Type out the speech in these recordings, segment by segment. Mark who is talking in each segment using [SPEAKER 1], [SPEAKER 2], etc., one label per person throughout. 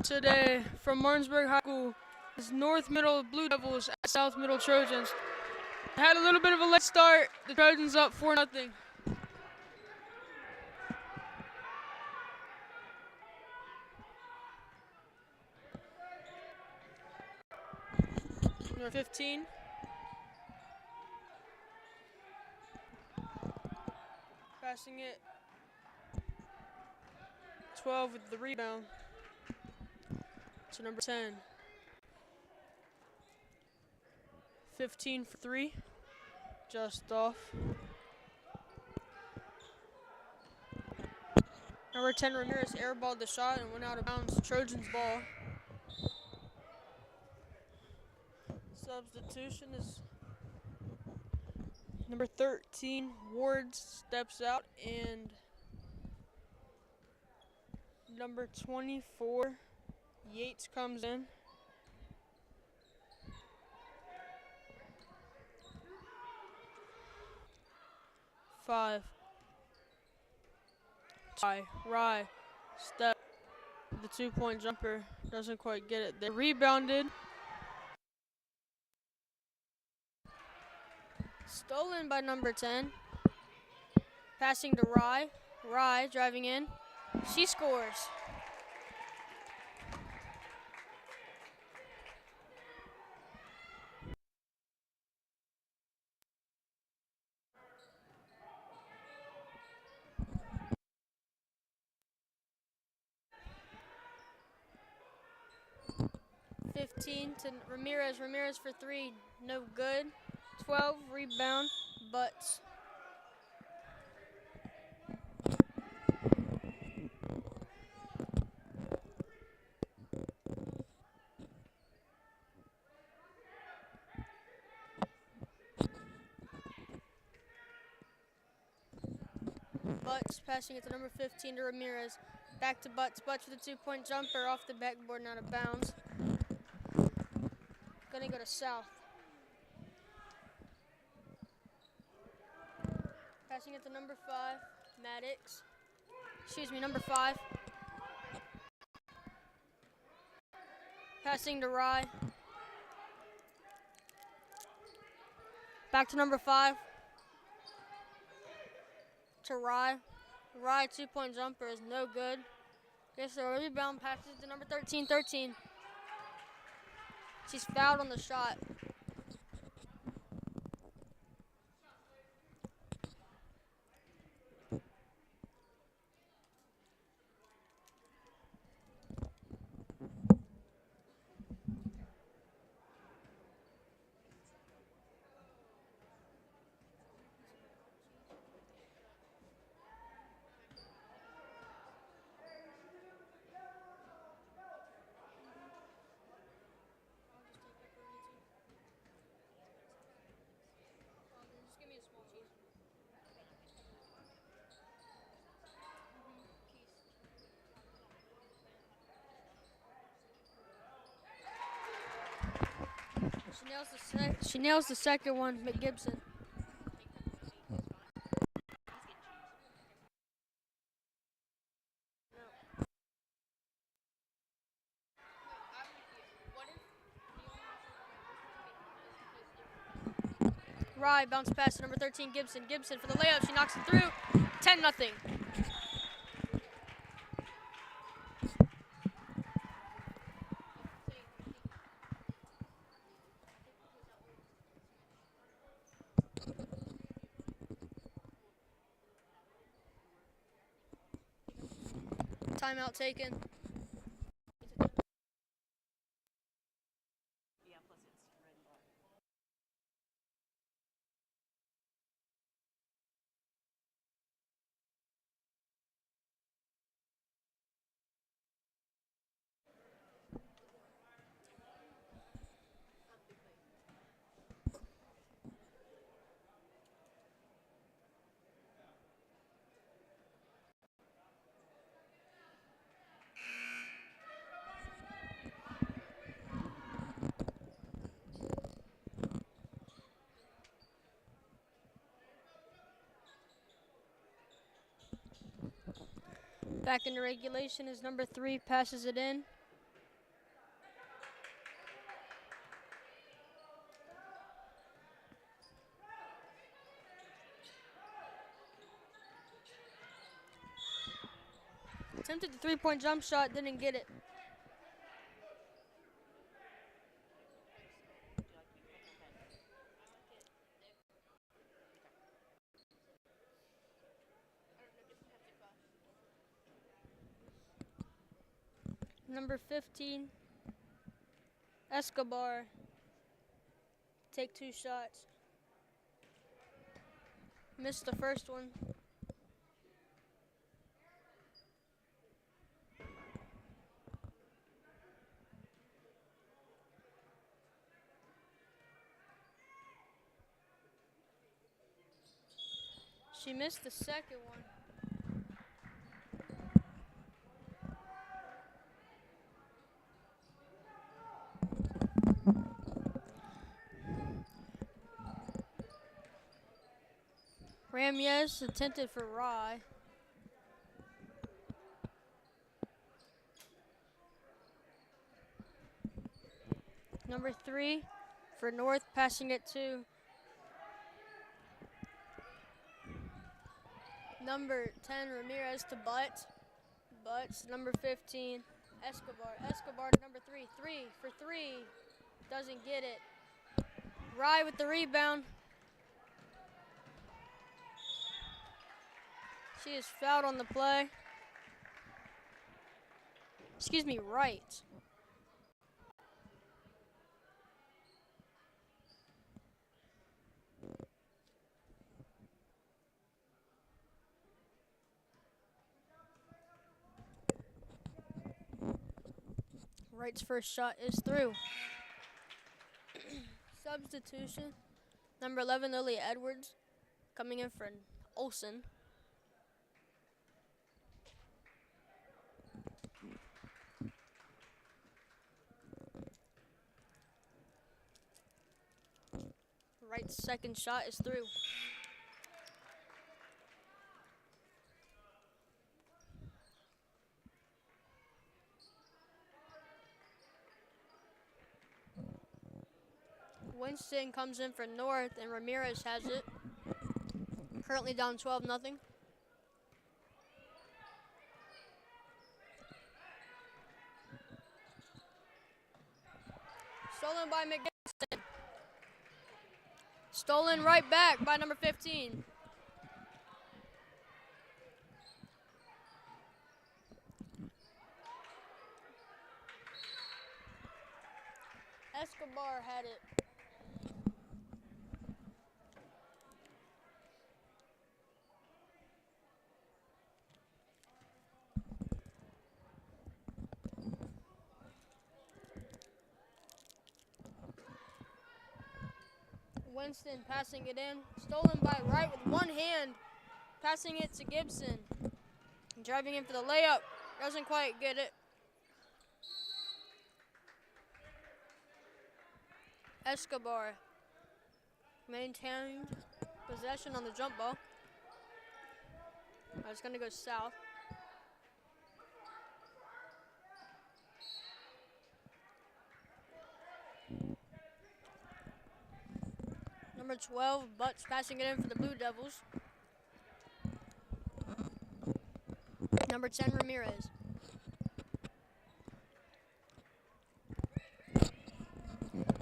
[SPEAKER 1] Today from Martinsburg High School is North Middle Blue Devils at South Middle Trojans. Had a little bit of a late start. The Trojans up 4-0. Number 15. Passing it. 12 with the rebound. To number 10. 15 for 3. Just off. Number 10 Ramirez airballed the shot and went out of bounds. Trojans ball. Substitution is number 13 Ward steps out and number 24 Yates comes in. Five. Rye step. The 2-point jumper doesn't quite get it. They rebounded. Stolen by number 10. Passing to Rye. Rye driving in. She scores. $15 to Ramirez. Ramirez for 3. No good. 12 rebound, but Butts passing it to number 15 to Ramirez. Back to Butts. Butts with a 2-point jumper off the backboard and out of bounds. Gonna go to South. Passing it to number 5, Maddox. Number 5. Passing to Rye. Back to number 5. To Rye. Rye 2-point jumper is no good. Gets a rebound, passes to number 13. She's fouled on the shot. She nails the second one, McGibson. Rye bounce pass to number 13, Gibson. Gibson for the layup. She knocks it through. 10-0. Timeout taken. Back into regulation is number 3, passes it in. Attempted the three-point jump shot, didn't get it. Number 15, Escobar. Take 2 shots. Missed the first one. She missed the second one. Ramirez attempted for Rye. Number 3 for North, passing it to number 10, Ramirez to Butts. Butts, number 15, Escobar. Escobar to number 3. 3 for 3. Doesn't get it. Rye with the rebound. She is fouled on the play. Excuse me, Wright. Wright's first shot is through. Substitution. Number 11, Lily Edwards, coming in for Olsen. Wright's second shot is through. Winston comes in for North, and Ramirez has it. Currently down 12-0. Stolen by McGinnis. Stolen right back by number 15. Escobar had it. Winston passing it in. Stolen by Wright with one hand. Passing it to Gibson. Driving in for the layup. Doesn't quite get it. Escobar maintained possession on the jump ball. It's going to go south. Number 12, Butts passing it in for the Blue Devils. Number 10, Ramirez.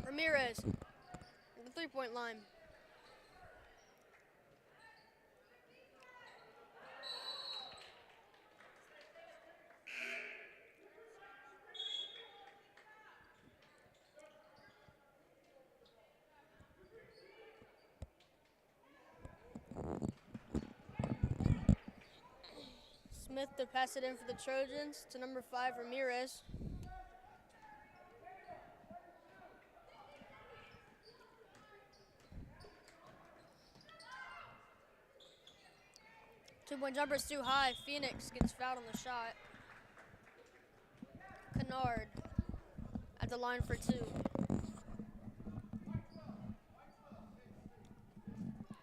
[SPEAKER 1] Ramirez, the three-point line. Smith to pass it in for the Trojans to number 5, Ramirez. Two-point jumper is too high. Phoenix gets fouled on the shot. Kennard at the line for 2.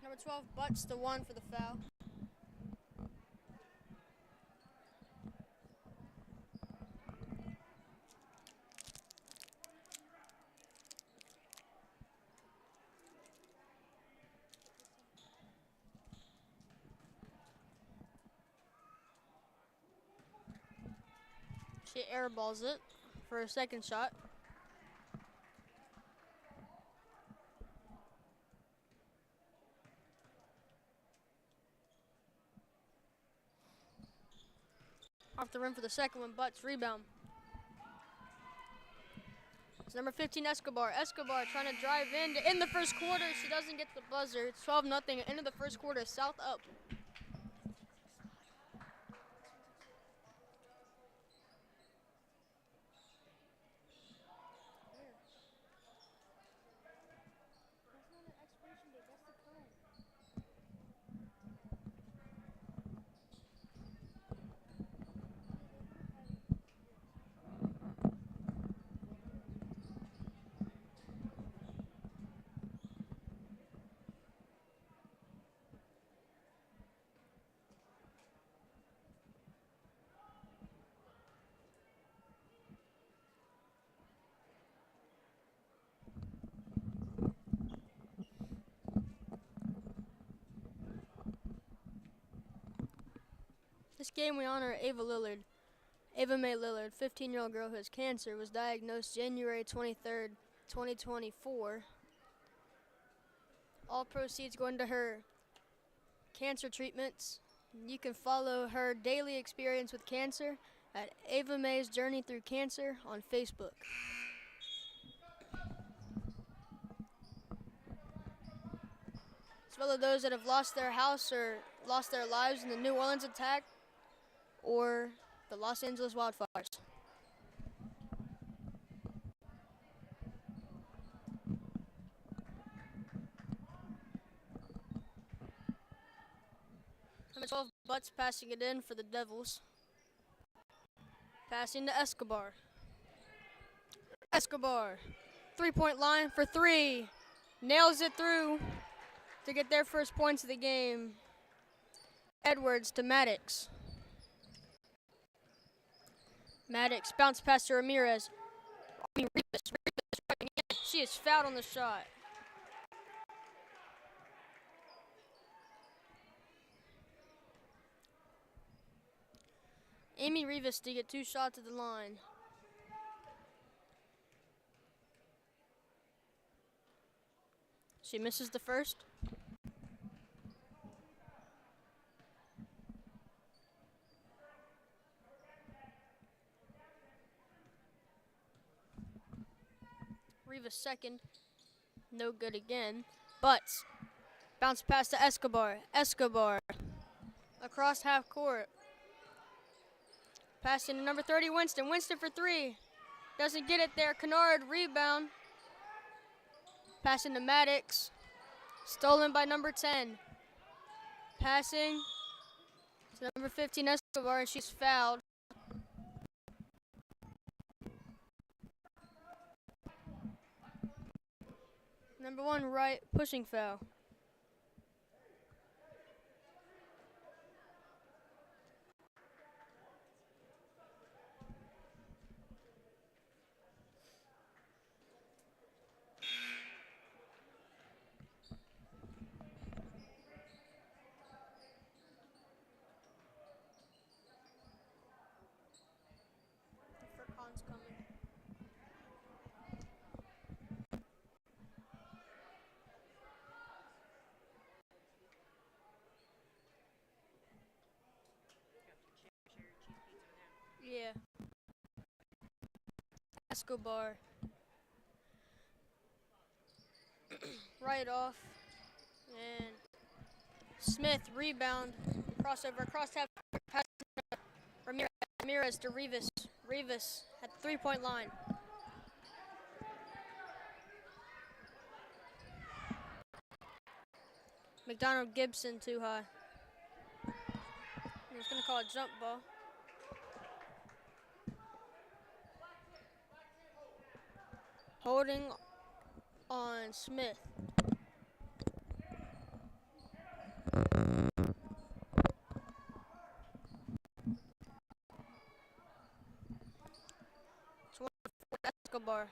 [SPEAKER 1] Number 12, Butts to 1 for the foul. She airballs it for a second shot. Off the rim for the second one, Butts rebound. It's number 15, Escobar. Escobar trying to drive in to end the first quarter. She doesn't get the buzzer. It's 12-0. End of the first quarter. South up. This game we honor Ava Lillard. Ava Mae Lillard, 15-year-old girl who has cancer, was diagnosed January 23rd, 2024. All proceeds going to her cancer treatments. You can follow her daily experience with cancer at Ava Mae's Journey Through Cancer on Facebook. As well as those that have lost their house or lost their lives in the New Orleans attack or the Los Angeles wildfires. Number 12, Butts passing it in for the Devils. Passing to Escobar. Escobar, three-point line for three. Nails it through to get their first points of the game. Edwards to Maddox. Maddox bounce pass to Ramirez. She is fouled on the shot. Amy Rivas to get 2 shots at the line. She misses the first. Rivas second. No good again. Butts. Bounce pass to Escobar. Escobar. Across half court. Passing to number 30, Winston. Winston for three. Doesn't get it there. Kennard rebound. Passing to Maddox. Stolen by number 10. Passing to number 15, Escobar, and she's fouled. Number 1, right, pushing foul. Furcon's coming. Yeah. Escobar. Right off. And Smith rebound. Crossover. Cross half. Pass to Ramirez to Rivas. Rivas at the 3-point line. McDonald Gibson too high. He's going to call a jump ball. Holding on Smith. Escobar.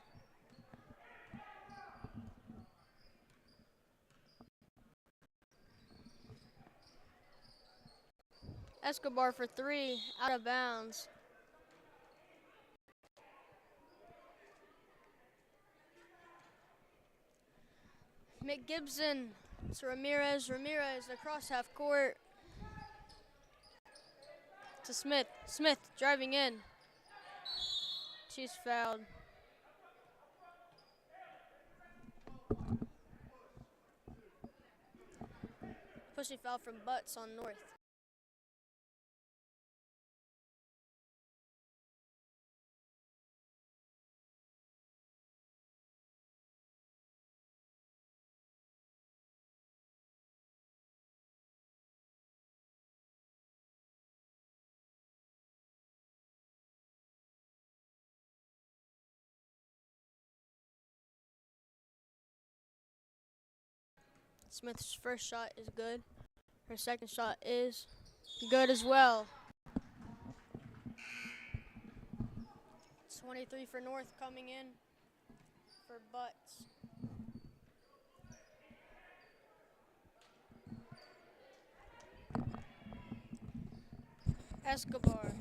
[SPEAKER 1] Escobar for three, out of bounds. McGibson to Ramirez. Ramirez across half court to Smith. Smith driving in. She's fouled. Pushing foul from Butts on North. Smith's first shot is good. Her second shot is good as well. 23 for North coming in for Butts. Escobar.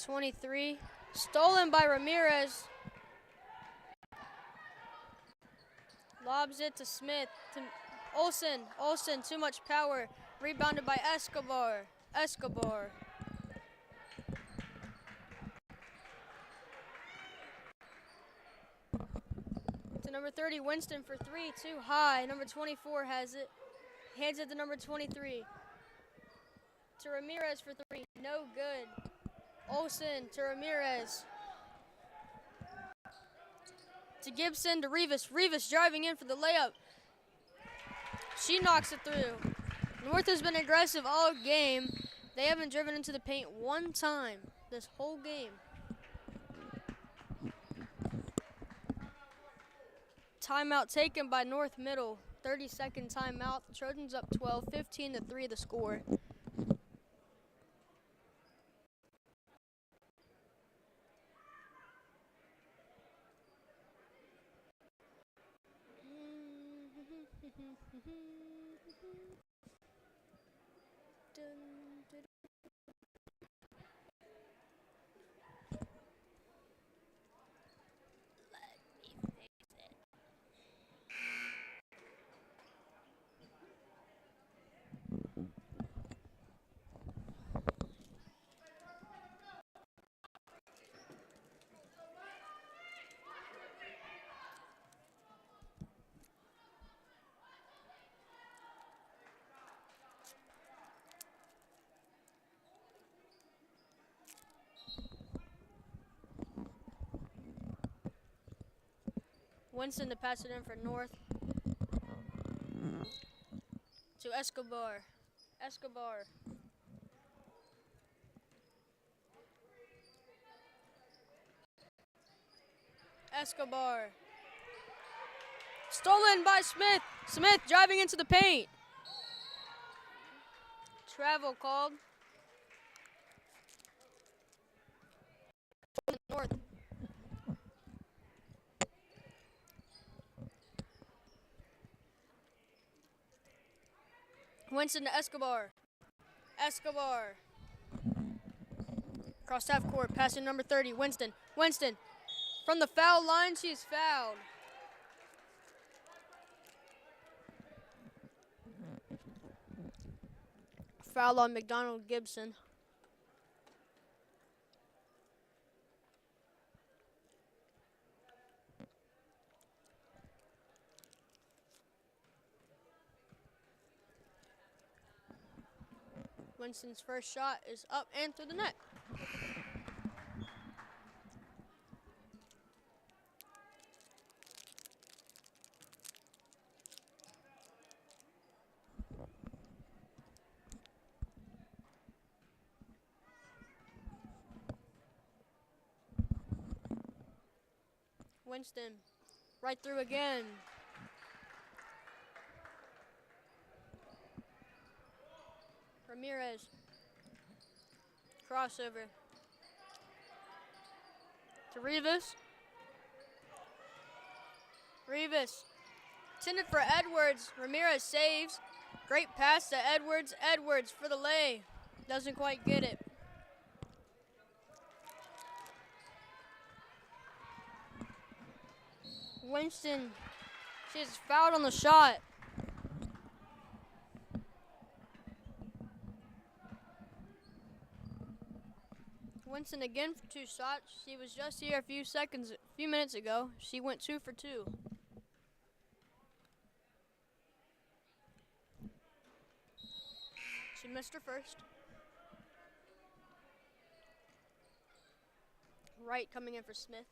[SPEAKER 1] .23, stolen by Ramirez. Lobs it to Smith, to Olsen. Olsen, too much power. Rebounded by Escobar. Escobar. To number 30, Winston for three, too high. Number 24 has it. Hands it to number 23. To Ramirez for three, no good. Olsen to Ramirez. To Gibson to Rivas. Rivas driving in for the layup. She knocks it through. North has been aggressive all game. They haven't driven into the paint one time this whole game. Timeout taken by North Middle. 30-second timeout. The Trojans up 12, 15-3 the score. Winston to pass it in for North. To Escobar. Escobar. Escobar. Stolen by Smith. Smith driving into the paint. Travel called. North. Winston to Escobar. Escobar. Cross half court, passing number 30, Winston. Winston. From the foul line, she's fouled. Foul on McDonald Gibson. Winston's first shot is up and through the net. Winston, right through again. Ramirez, crossover. To Rivas, Rivas. Intended for Edwards. Ramirez saves. Great pass to Edwards. Edwards for the lay. Doesn't quite get it. Winston. She's fouled on the shot. Winston again for 2 shots. She was just here a few minutes ago. She went 2 for 2. She missed her first. Wright coming in for Smith.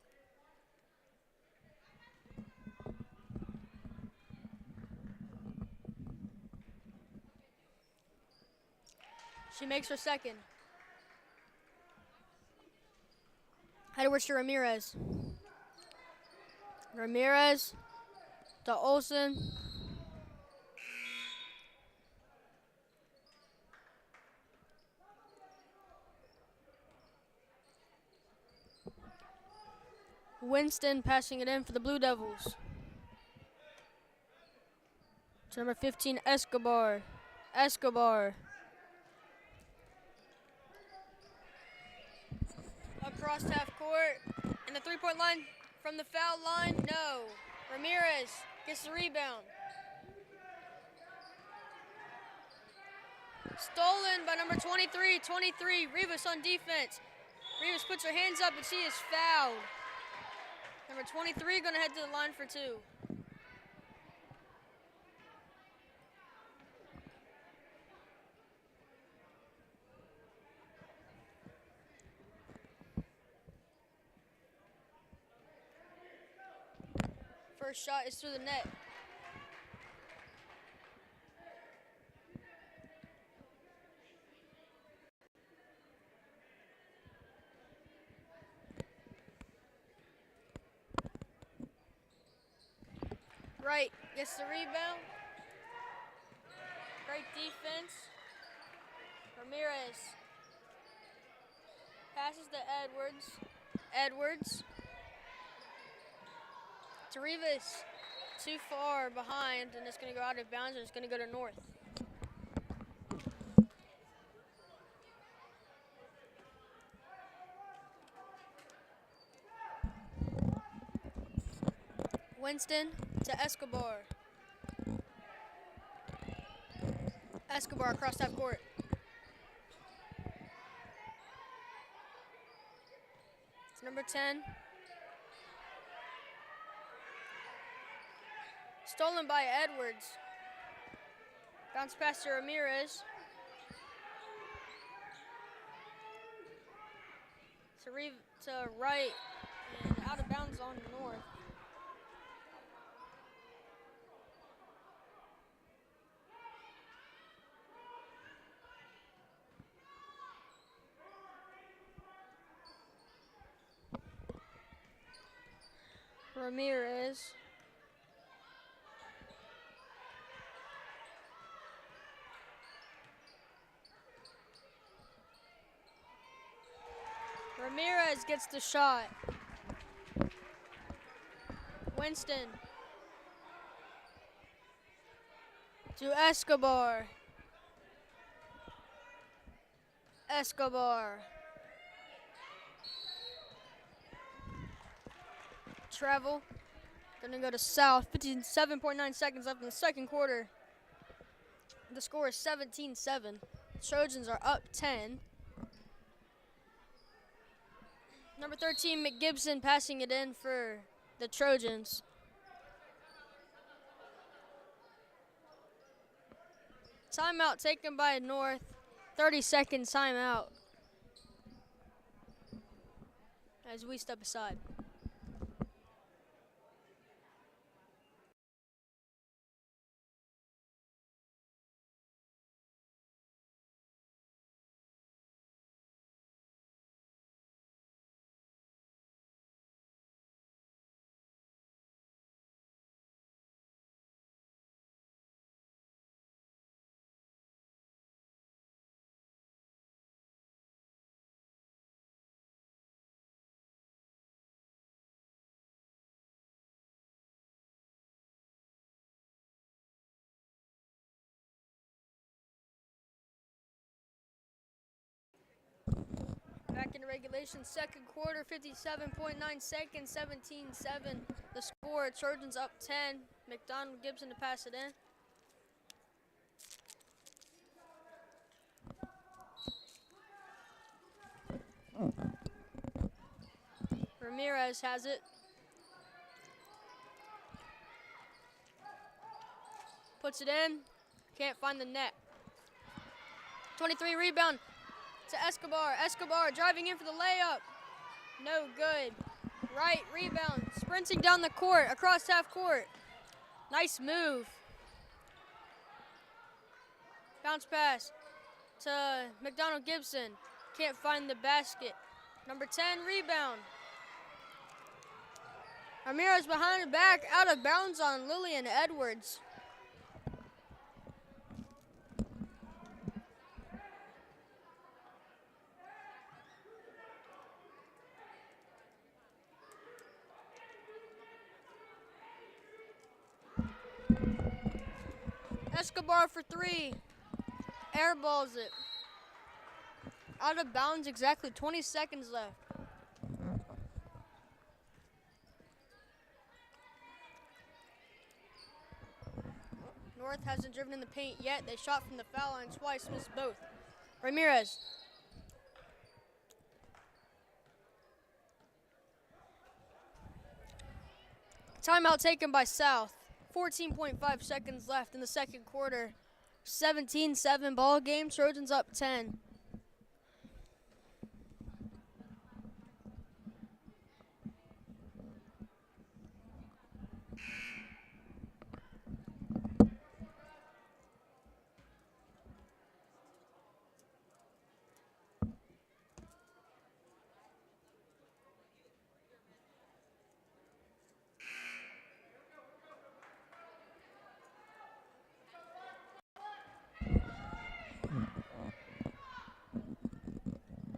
[SPEAKER 1] She makes her second. Edwards to Ramirez. Ramirez to Olsen. Winston passing it in for the Blue Devils. To number 15, Escobar. Escobar. Across half court. And the three-point line from the foul line, no. Ramirez gets the rebound. Stolen by number 23. Rivas on defense. Rivas puts her hands up and she is fouled. Number 23 going to head to the line for 2. First shot is through the net. Wright gets the rebound. Great defense. Ramirez passes to Edwards. Edwards to Rivas. Too far behind, and it's going to go out of bounds, and it's going to go to North. Winston to Escobar. Escobar across half court. It's number 10. Stolen by Edwards. Bounce pass to Ramirez. To Wright, and out of bounds on North. Ramirez. Ramirez gets the shot. Winston to Escobar. Escobar. Travel. Gonna go to South. 57.9 seconds left in the second quarter. The score is 17-7. Trojans are up 10. Number 13, McGibson passing it in for the Trojans. Timeout taken by North. 30-second timeout as we step aside. into regulation. Second quarter, 57.9 seconds, 17-7. The score, Trojans up 10. McDonald Gibson to pass it in. Ramirez has it. Puts it in. Can't find the net. 23 rebound to Escobar. Escobar driving in for the layup. No good. Right rebound. Sprinting down the court, across half court. Nice move. Bounce pass to McDonald Gibson. Can't find the basket. Number 10 rebound. Ramirez behind the back, out of bounds on Lillian Edwards. Escobar for three. Airballs it. Out of bounds, exactly 20 seconds left. North hasn't driven in the paint yet. They shot from the foul line twice, missed both. Ramirez. Timeout taken by South. 14.5 seconds left in the second quarter. 17-7 ball game. Trojans up 10.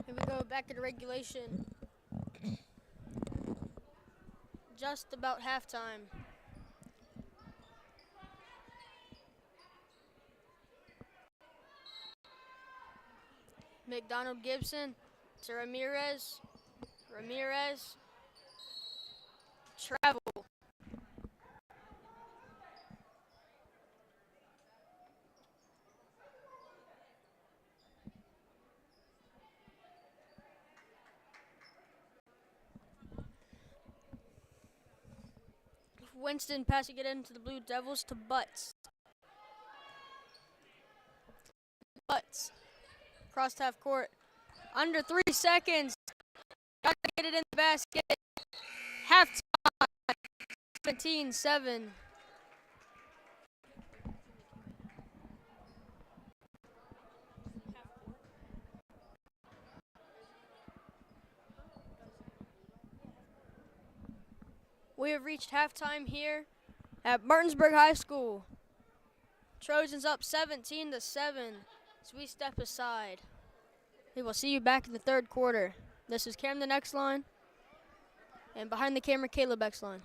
[SPEAKER 1] Here we go, back into regulation. Just about halftime. McDonald Gibson to Ramirez. Ramirez. Travel. Winston passing it into the Blue Devils to Butts. Butts. Crossed half court. Under 3 seconds. Got to get it in the basket. Halftime. 17-7. We have reached halftime here at Martinsburg High School. Trojans up 17-7 as we step aside. We will see you back in the third quarter. This is Camden X line, and behind the camera, Caleb X line.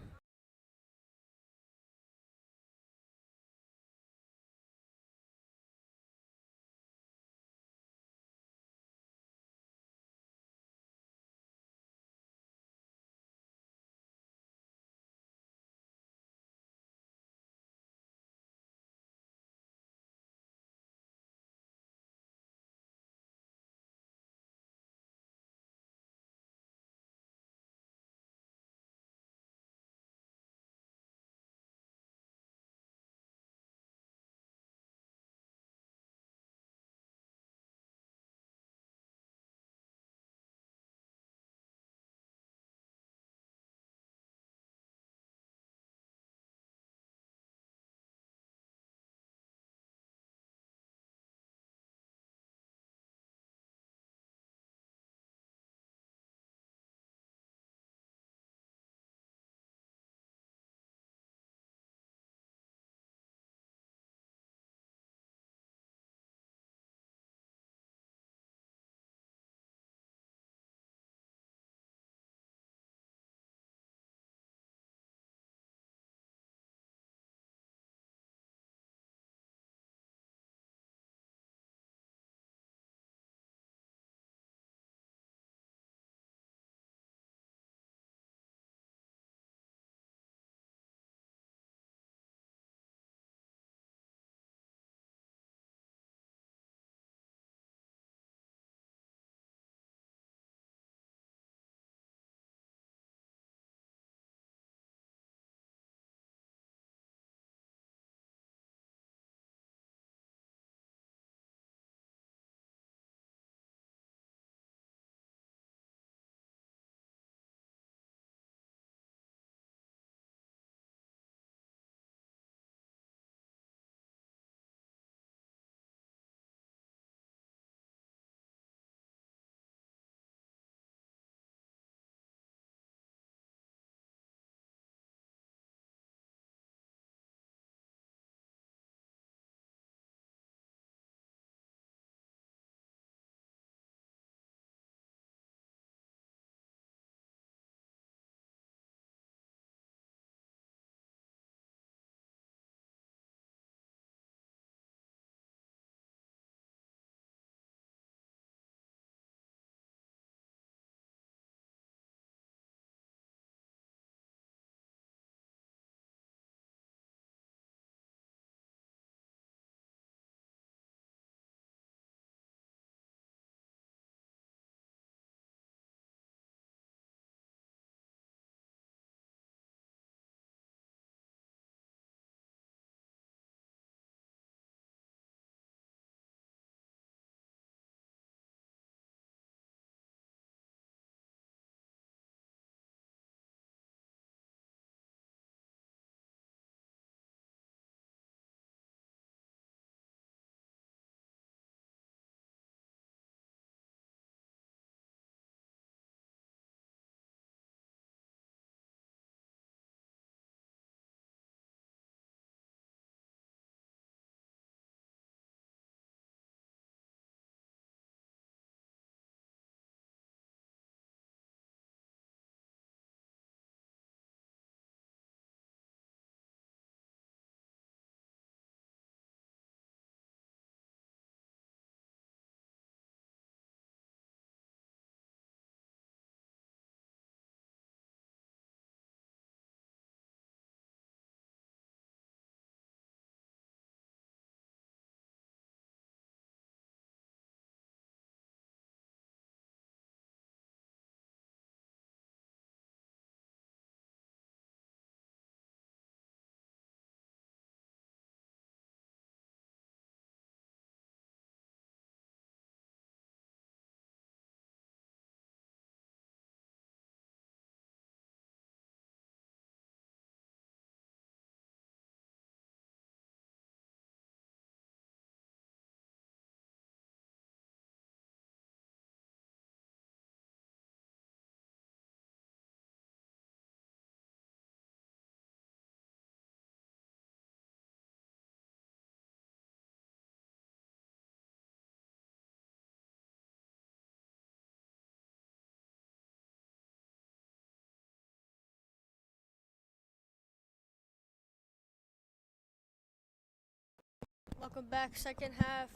[SPEAKER 1] Welcome back, second half.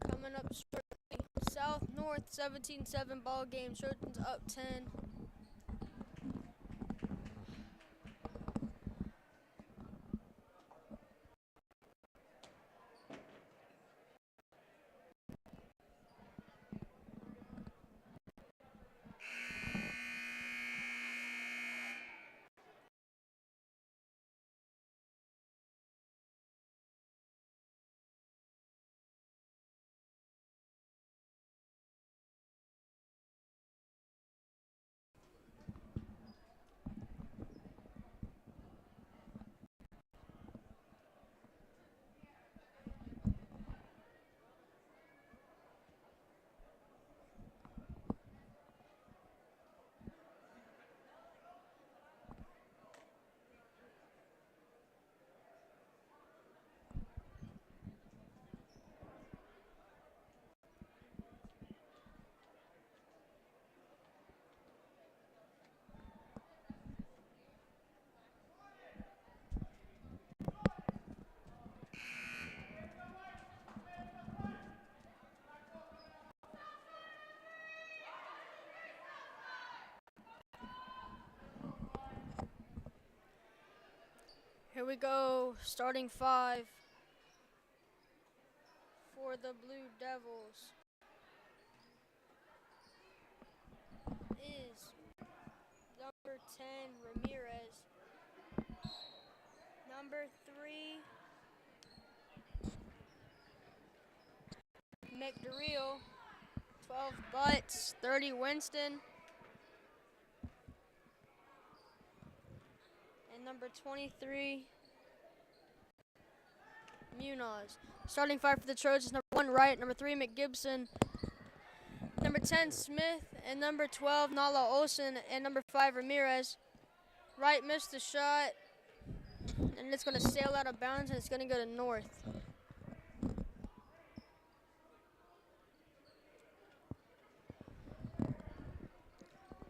[SPEAKER 1] Coming up shortly. South North 17-7 ball game. Trojans up 10. Here we go, starting 5 for the Blue Devils is number 10, Ramirez. Number 3, McDerrell. 12, Butts. 30, Winston. And number 23, Munoz. Starting 5 for the Trojans, number 1, Wright. Number 3, McGibson. Number 10, Smith. And number 12, Nala Olsen. And number 5, Ramirez. Wright missed the shot. And it's going to sail out of bounds, and it's going to go to North.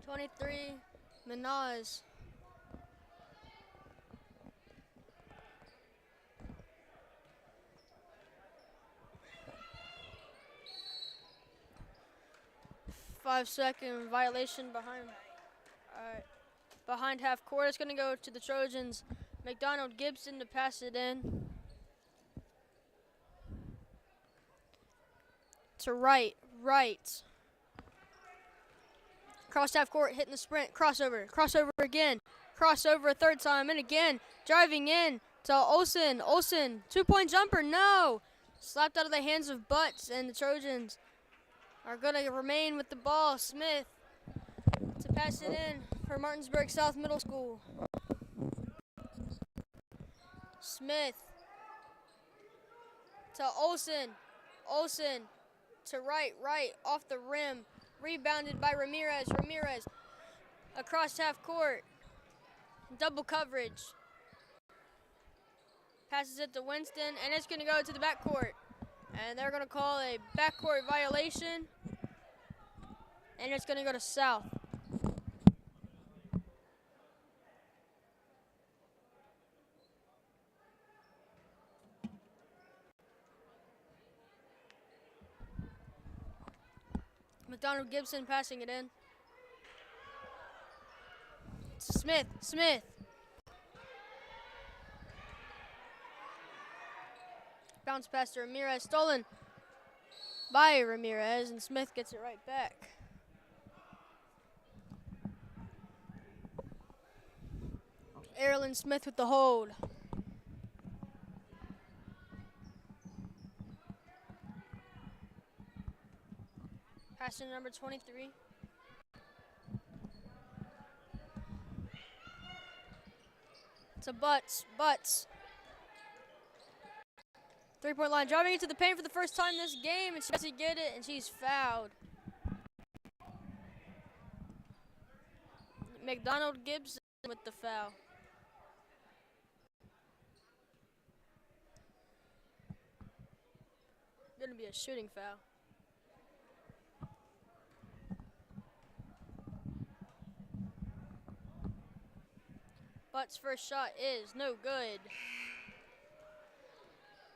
[SPEAKER 1] #23, Munoz. Five-second violation behind half court. It's going to go to the Trojans. McDonald Gibson to pass it in. To Wright. Cross half court, hitting the sprint. Crossover again. Crossover a third time, and again. Driving in to Olsen. 2-point jumper, no! Slapped out of the hands of Butts, and the Trojans are going to remain with the ball. Smith to pass it in for Martinsburg South Middle School. Smith to Olsen to Wright off the rim. Rebounded by Ramirez across half court. Double coverage. Passes it to Winston, and it's going to go to the backcourt. And they're going to call a backcourt violation. And it's going to go to South. McDonald Gibson passing it in. Smith. Bounce pass to Ramirez, stolen by Ramirez, and Smith gets it right back. Erlen Smith with the hold. Pass to number 23. To Butts. 3-point line, driving into the paint for the first time this game, and she doesn't get it, and she's fouled. McDonald Gibson with the foul. Gonna be a shooting foul. Butts' first shot is no good.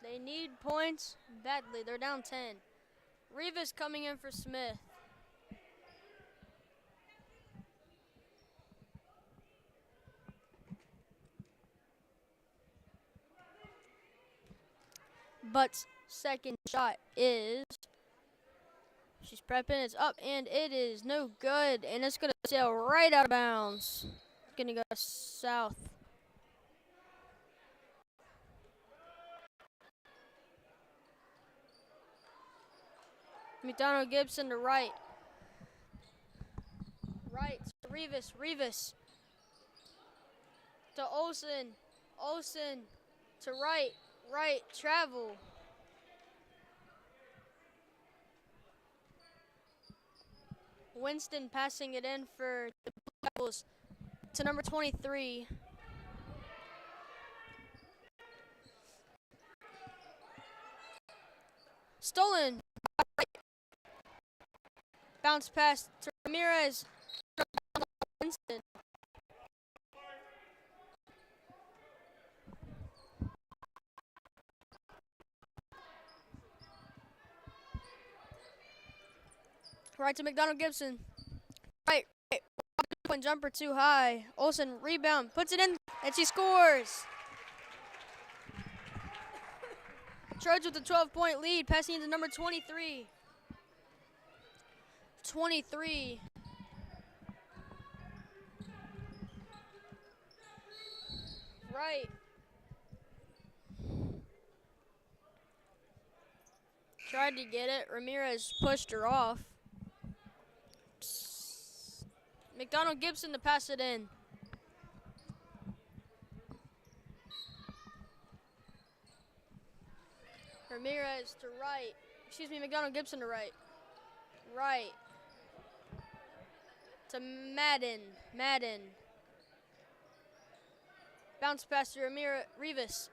[SPEAKER 1] They They need points badly. They're down 10. Rivas coming in for Smith. But second shot is, she's prepping, it's up, and it is no good, and it's going to sail right out of bounds. It's going to go south. McDonald Gibson to right. Right to Rivas to Olsen to right, travel. Winston passing it in for the Blue Devils to number 23. Stolen. Bounce pass to Ramirez. Winston. Right to McDonald Gibson. Right. Point jumper too high. Olsen rebound, puts it in, and she scores. Trojans with a 12-point lead, passing into number 23. 23. Right. Tried to get it. Ramirez pushed her off. McDonald Gibson to pass it in. Ramirez to right. McDonald Gibson to right. Right. To Madden. Bounce pass to Rivas.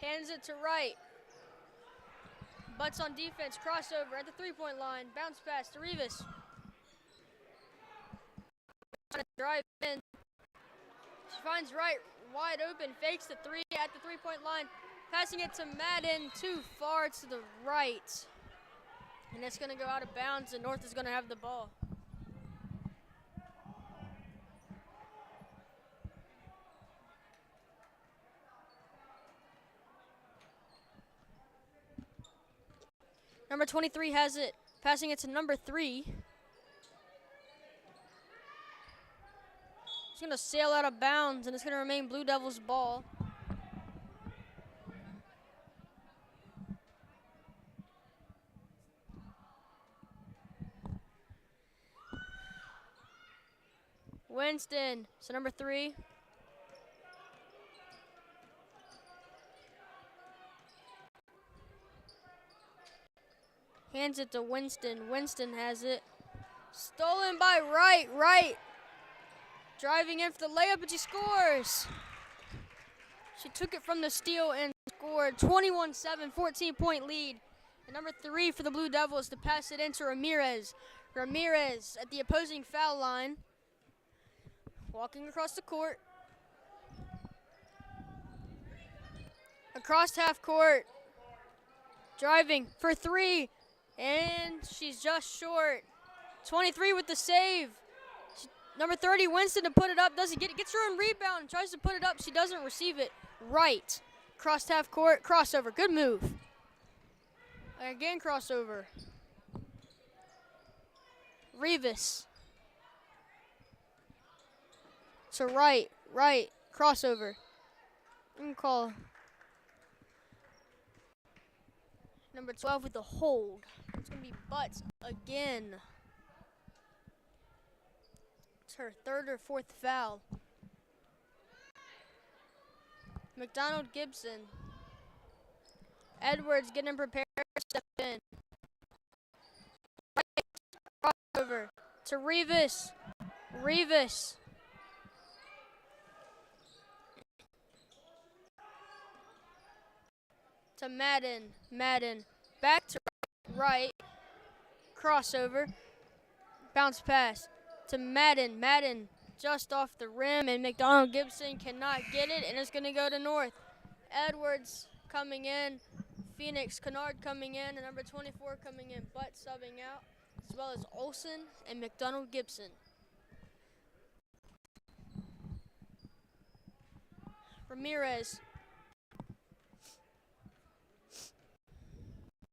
[SPEAKER 1] Hands it to right. Butts on defense, crossover at the three-point line. Bounce pass to Rivas. Trying to drive in. She finds right, wide open, fakes the three at the three-point line. Passing it to Madden, too far to the right. And it's going to go out of bounds, and North is going to have the ball. Number 23 has it, passing it to number 3. It's going to sail out of bounds, and it's going to remain Blue Devils' ball. Winston, so number 3. Hands it to Winston. Winston has it. Stolen by right. Driving in for the layup, and she scores. She took it from the steal and scored. 21-7, 14-point lead. And number 3 for the Blue Devils to pass it into Ramirez. Ramirez at the opposing foul line. Walking across the court. Across half court. Driving for 3. And she's just short. 23 with the save. Number 30, Winston to put it up. Doesn't get it. Gets her own rebound. Tries to put it up. She doesn't receive it. Right. Crossed half court. Crossover. Good move. Again, crossover. Rivas. To right. Crossover. Call. Number 12 with the hold. It's going to be Butts again. It's her 3rd or 4th foul. McDonald Gibson. Edwards getting prepared to step in. Crossover to Rivas. To Madden. Back to right. Crossover. Bounce pass to Madden. just off the rim, and McDonald Gibson cannot get it, and it's going to go to North. Edwards coming in, Phoenix Kennard coming in, and number 24 coming in, Butt subbing out, as well as Olson and McDonald Gibson. Ramirez.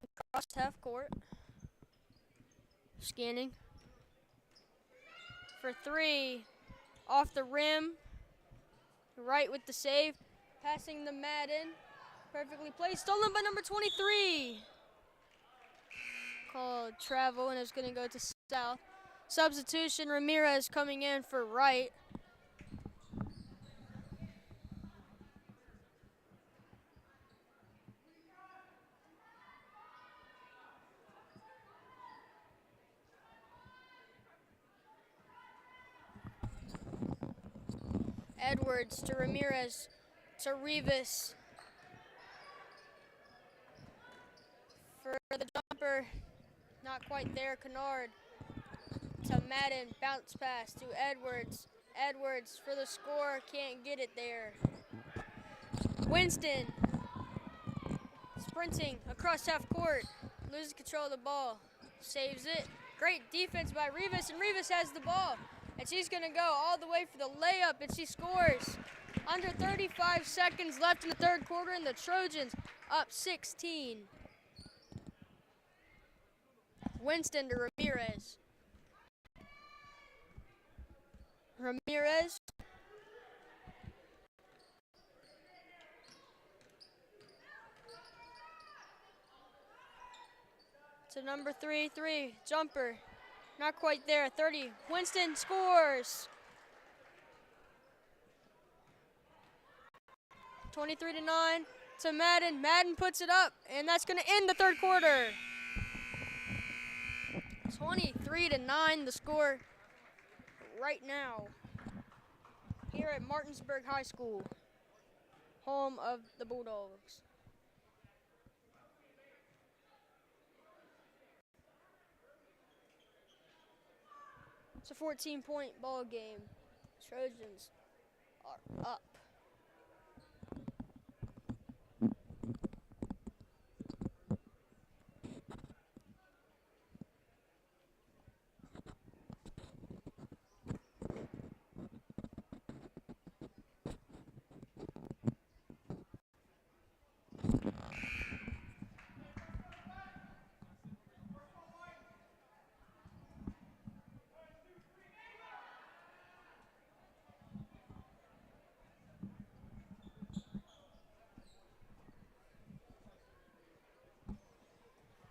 [SPEAKER 1] Across half court. Scanning. For three. Off the rim. Right with the save. Passing to Madden. Perfectly placed. Stolen by number 23. Called travel, and it's going to go to South. Substitution, Ramirez coming in for Wright. Edwards to Ramirez to Rivas. For the jumper, not quite there, Kennard. To Madden, bounce pass to Edwards. Edwards for the score, can't get it there. Winston, sprinting across half court, loses control of the ball, saves it. Great defense by Rivas, and Rivas has the ball. And she's gonna go all the way for the layup, and she scores. Under 35 seconds left in the third quarter, and the Trojans up 16. Winston to Ramirez. Ramirez. To number 3, jumper. Not quite there, 30. Winston scores. 23-9 to Madden. Madden puts it up, and that's gonna end the third quarter. 23-9 the score right now here at Martinsburg High School, home of the Bulldogs. It's a 14-point ball game. Trojans are up.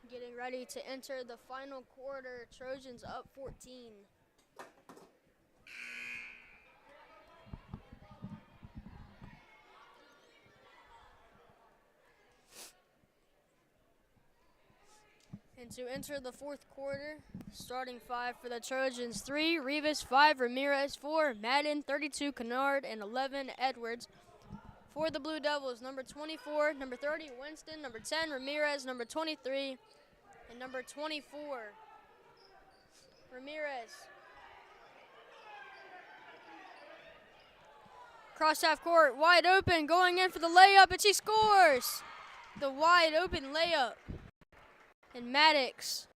[SPEAKER 1] Getting ready to enter the final quarter. Trojans up 14. And to enter the fourth quarter, starting 5 for the Trojans: 3, Rivas; 5, Ramirez; 4, Madden; 32, Kennard; and 11, Edwards. For the Blue Devils, number 24, number 30, Winston; number 10, Ramirez; number 23, and number 24, Ramirez. Cross half court, wide open, going in for the layup, and she scores! The wide open layup. And Maddox.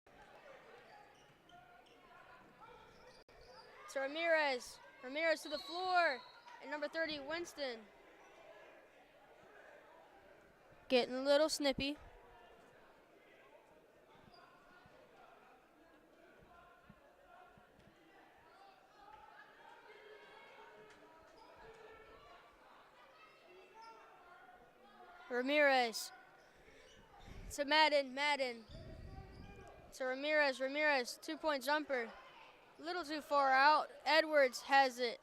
[SPEAKER 1] To Ramirez. Ramirez to the floor. And number 30, Winston. Getting a little snippy. Ramirez. To Madden. To Ramirez. 2-point jumper. A little too far out. Edwards has it.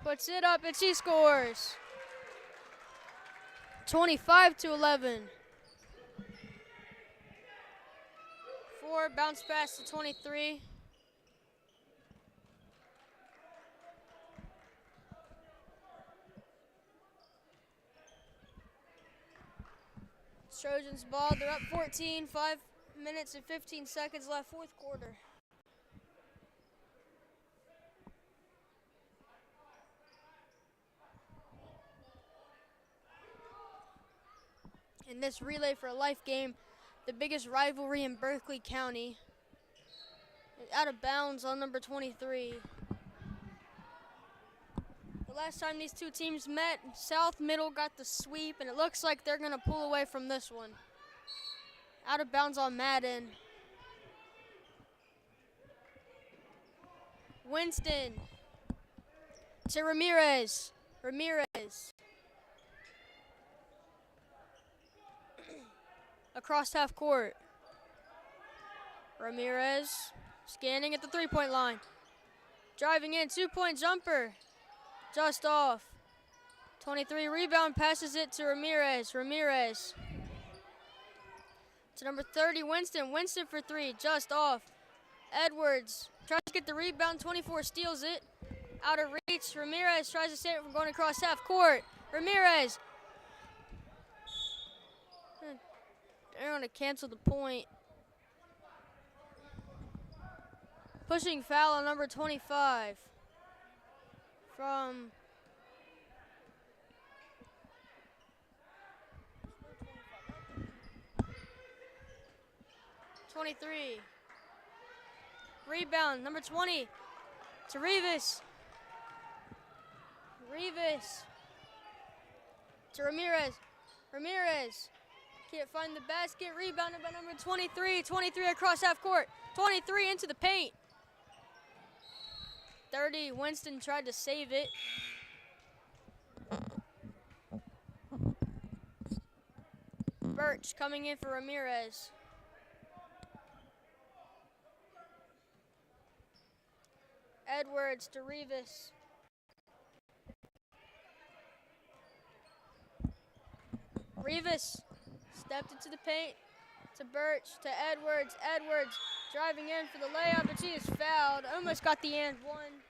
[SPEAKER 1] Puts it up, and she scores. 25-11. 4, bounce pass to 23. Trojans ball, they're up 14, 5 minutes and 15 seconds left, fourth quarter. in this Relay for Life game, the biggest rivalry in Berkeley County. Out of bounds on number 23. The last time these two teams met, South Middle got the sweep, and it looks like they're going to pull away from this one. Out of bounds on Madden. Winston to Ramirez. Ramirez. Across half court. Ramirez scanning at the three-point line. Driving in, two-point jumper. Just off. 23 rebound, passes it to Ramirez. Ramirez to number 30, Winston. Winston for three, just off. Edwards tries to get the rebound. 24 steals it. Out of reach. Ramirez tries to save it from going across half court. Ramirez. They're going to cancel the point. Pushing foul on number 25 from 23. Rebound, number 20 to Rivas. Rivas to Ramirez. Ramirez can't find the basket. Rebounded by number 23. 23 across half court. 23 into the paint. 30, Winston tried to save it. Birch coming in for Ramirez. Edwards to Rivas. Rivas stepped into the paint to Birch to Edwards. Edwards driving in for the layup, but she is fouled. Almost got the and one.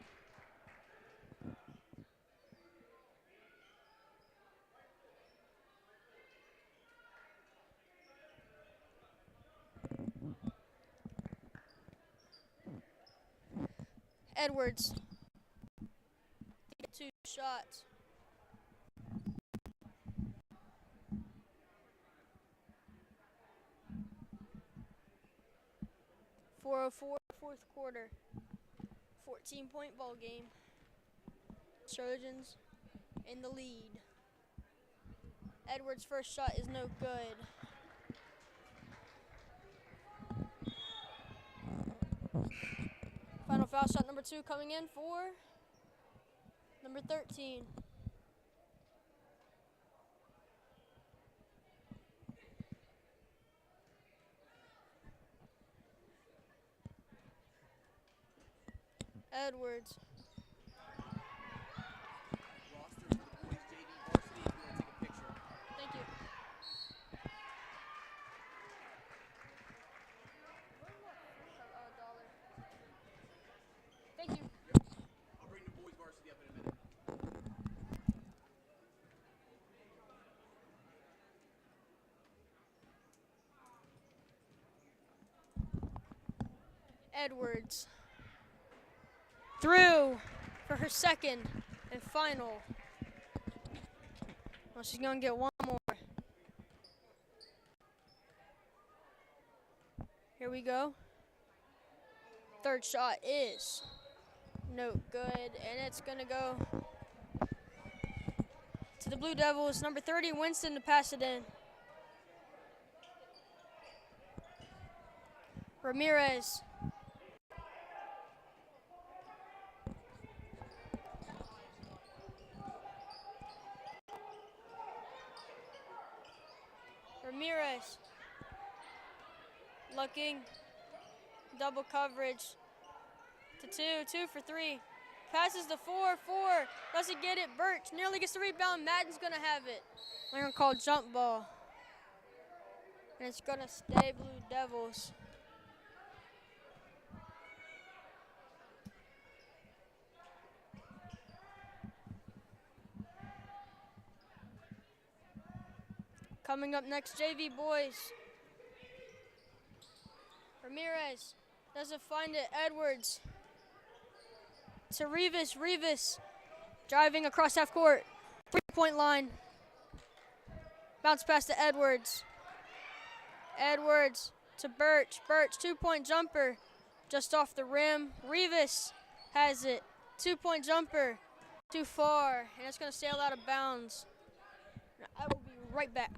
[SPEAKER 1] Edwards, 2 shots. .404, fourth quarter. 14-point ball game. Trojans in the lead. Edwards' first shot is no good. Final foul shot number 2 coming in for number 13. Edwards.
[SPEAKER 2] Rosters for the boys JV varsity if you want to take a picture.
[SPEAKER 1] Thank you. Thank you.
[SPEAKER 2] I'll bring the boys varsity up in a minute.
[SPEAKER 1] Edwards. Through for her second and final. Well, she's going to get one more. Here we go. Third shot is no good, and it's going to go to the Blue Devils. Number 30, Winston, to pass it in. Ramirez. Ramirez looking, double coverage to 2 for 3. Passes the 4, doesn't get it. Birch nearly gets the rebound. Madden's gonna have it. They're gonna call jump ball, and it's gonna stay Blue Devils. Coming up next, JV boys. Ramirez doesn't find it. Edwards to Rivas. Rivas driving across half court. 3-point line. Bounce pass to Edwards. Edwards to Birch. Birch, 2-point jumper. Just off the rim. Rivas has it. 2-point jumper. Too far. And it's going to sail out of bounds. I will be right back.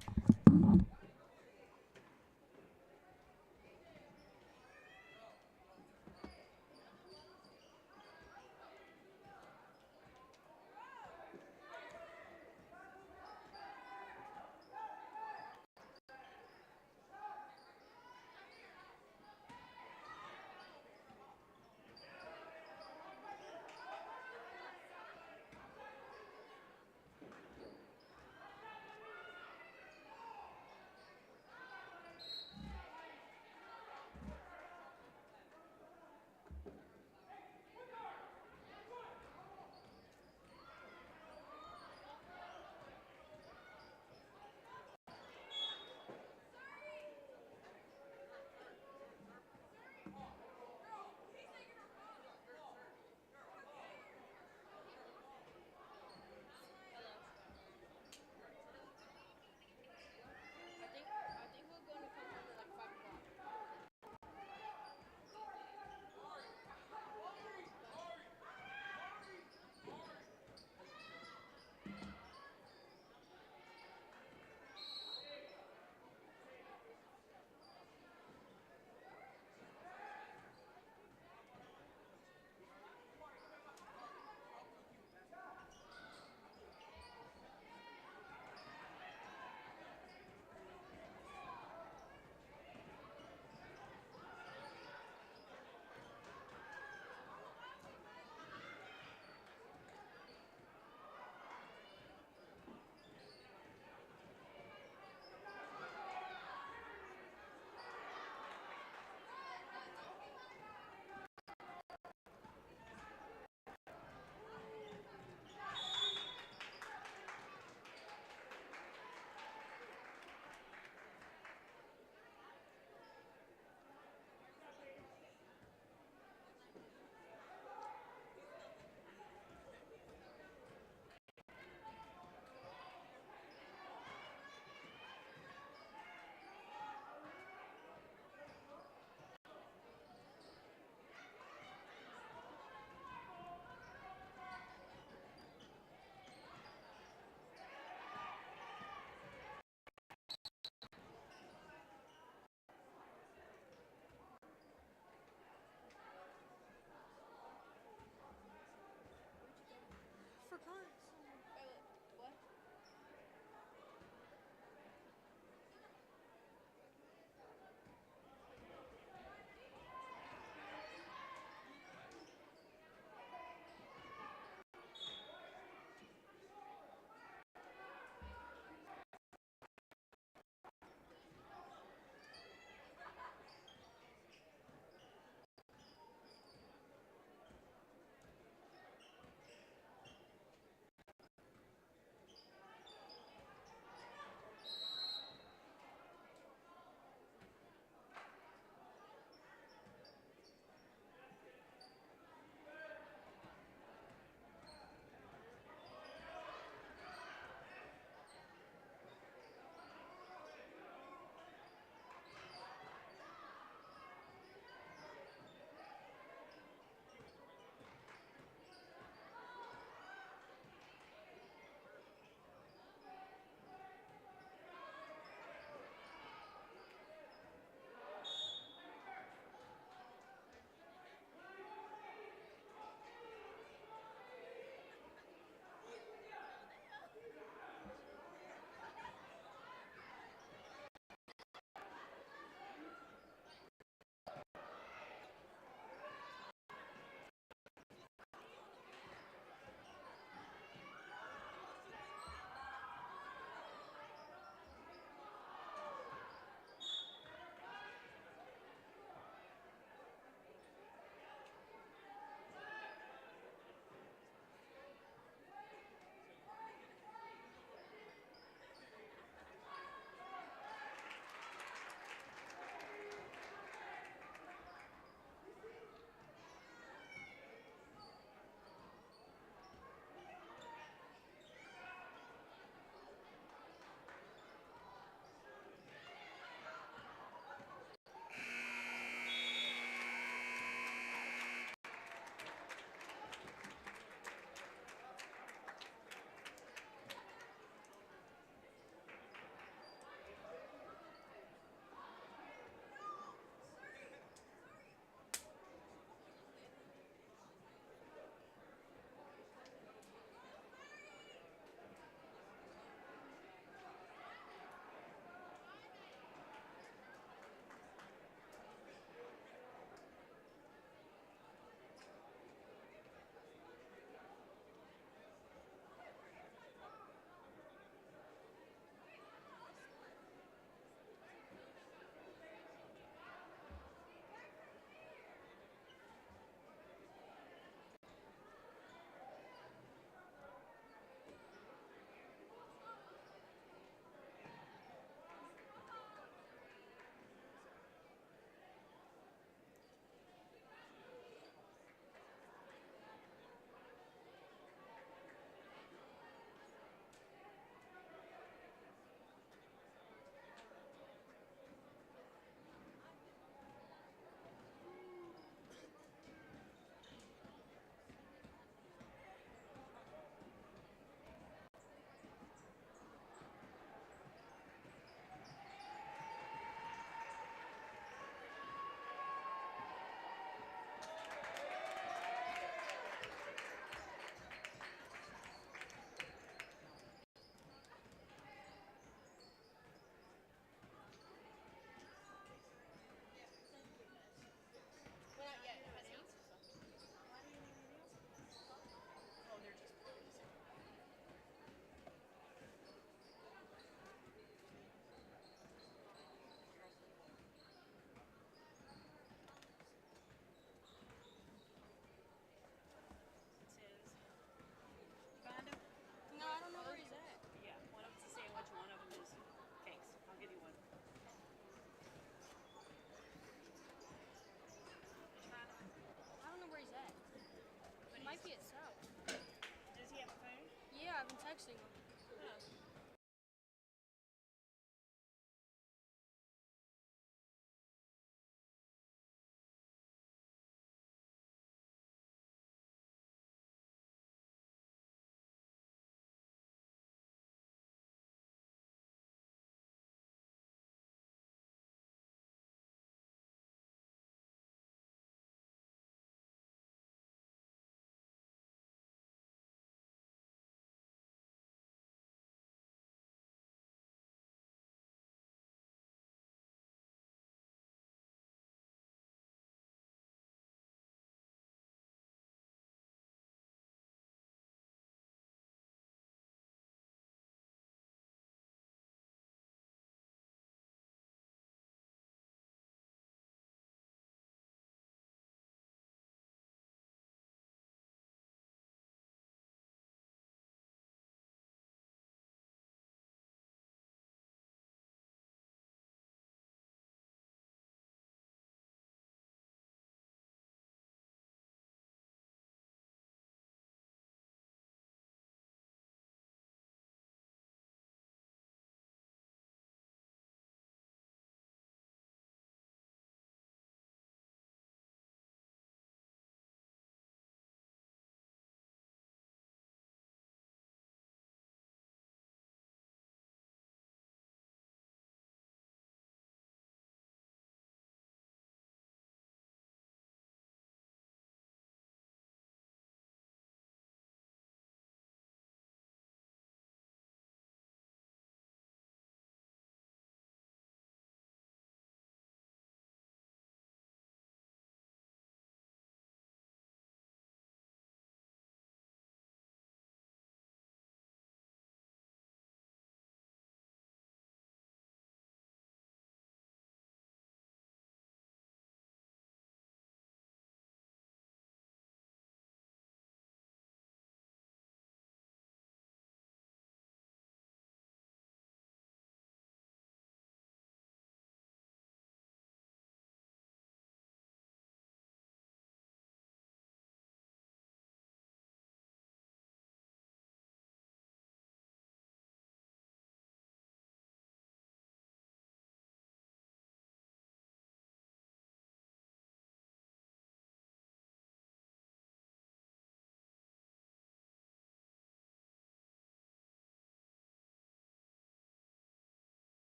[SPEAKER 1] been texting him.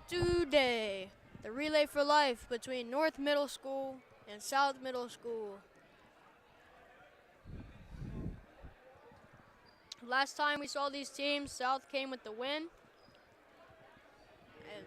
[SPEAKER 1] Today, the relay for life between North Middle School and South Middle School. Last time we saw these teams, South came with the win. And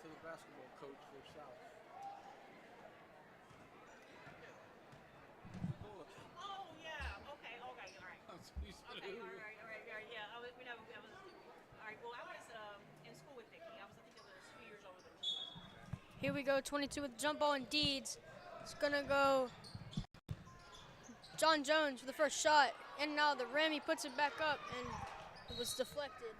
[SPEAKER 3] to the basketball coach for South.
[SPEAKER 4] Oh, yeah. Okay, all right. Okay, all right, yeah. All right, well, I was in school with Vicky. I think I was a few years older than she was.
[SPEAKER 1] here we go, 22 with the jump ball and Deeds. It's gonna go John Jones for the first shot. And now the rim, he puts it back up and it was deflected.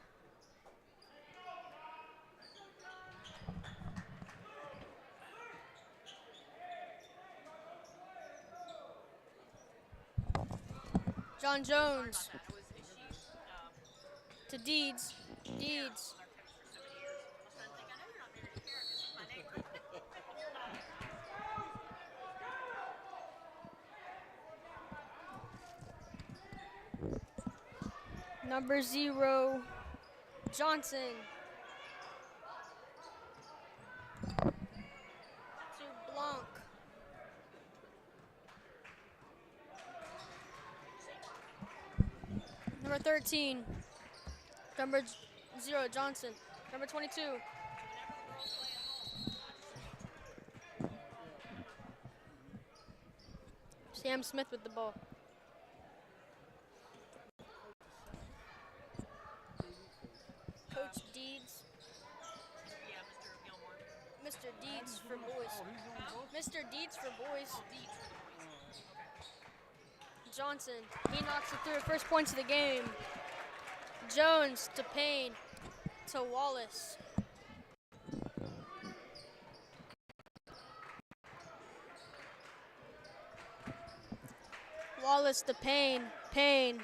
[SPEAKER 1] John Jones to Deeds. Deeds. Number 0, Johnson. To Blanc. Number 13, number 0, Johnson. Number 22. Sam Smith with the ball. Coach Deeds.
[SPEAKER 4] Yeah, Mr. Gilmore.
[SPEAKER 1] Mr. Deeds for boys. Mr. Deeds for boys. Johnson, he knocks it through. First points of the game. Jones to Payne to Wallace. Wallace to Payne. Payne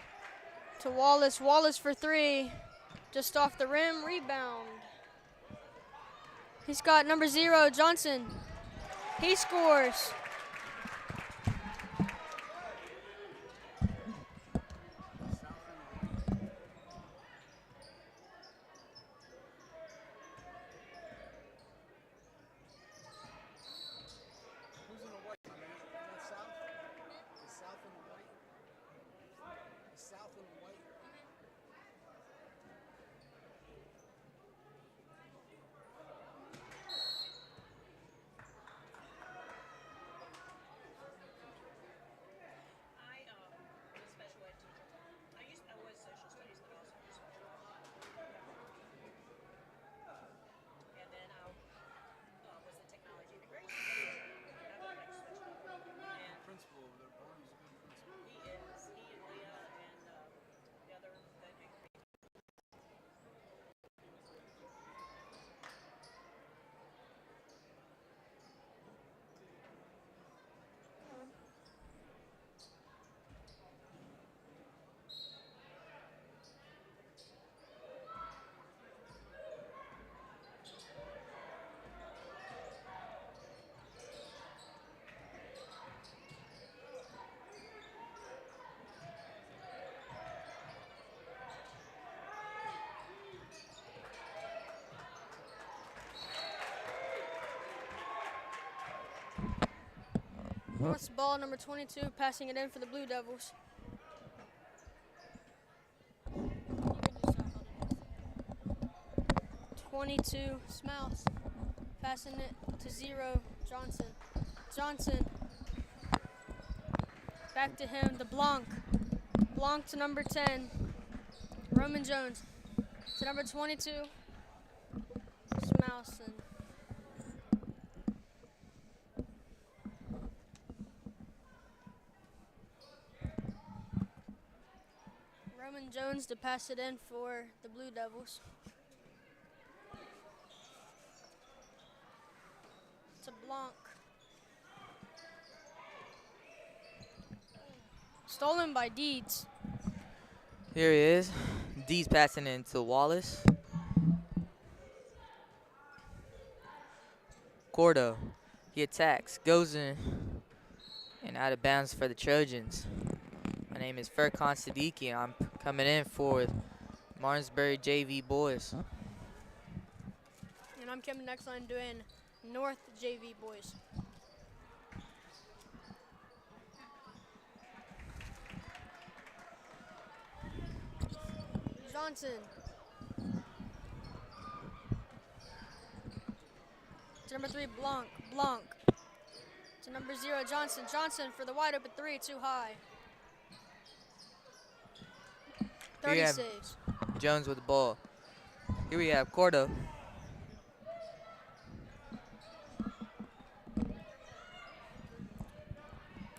[SPEAKER 1] to Wallace. Wallace for three. Just off the rim. Rebound. He's got number 0, Johnson. He scores.
[SPEAKER 3] Who's in the white, my man? Is that South? The South in the white? The South in the white?
[SPEAKER 4] I was a special ed teacher. I was social studies, but also was special ed. And then I was in technology integration. I went back to special ed. And
[SPEAKER 3] Principal over there, Barnes is a good principal.
[SPEAKER 4] he and Leah and the other, the big
[SPEAKER 1] Wants the ball, number 22, passing it in for the Blue Devils. 22, Smouse. Passing it to 0, Johnson. Johnson. Back to him, the Blanc. Blanc to number 10, Roman Jones. To number 22, Smouse. And Roman Jones to pass it in for the Blue Devils. To Blanc. Stolen by Deeds.
[SPEAKER 5] Here he is. D's passing it to Wallace. Cordo. He attacks. Goes in. And out of bounds for the Trojans. My name is Furkan Siddiqui. I'm coming in for Martinsburg JV boys.
[SPEAKER 1] And I'm coming next line doing North JV boys. Johnson. To number 3, Blanc. Blanc. To number 0, Johnson. Johnson for the wide open 3, too high. 30
[SPEAKER 5] have-
[SPEAKER 1] saves.
[SPEAKER 5] Jones with the ball. Here we have Cordo.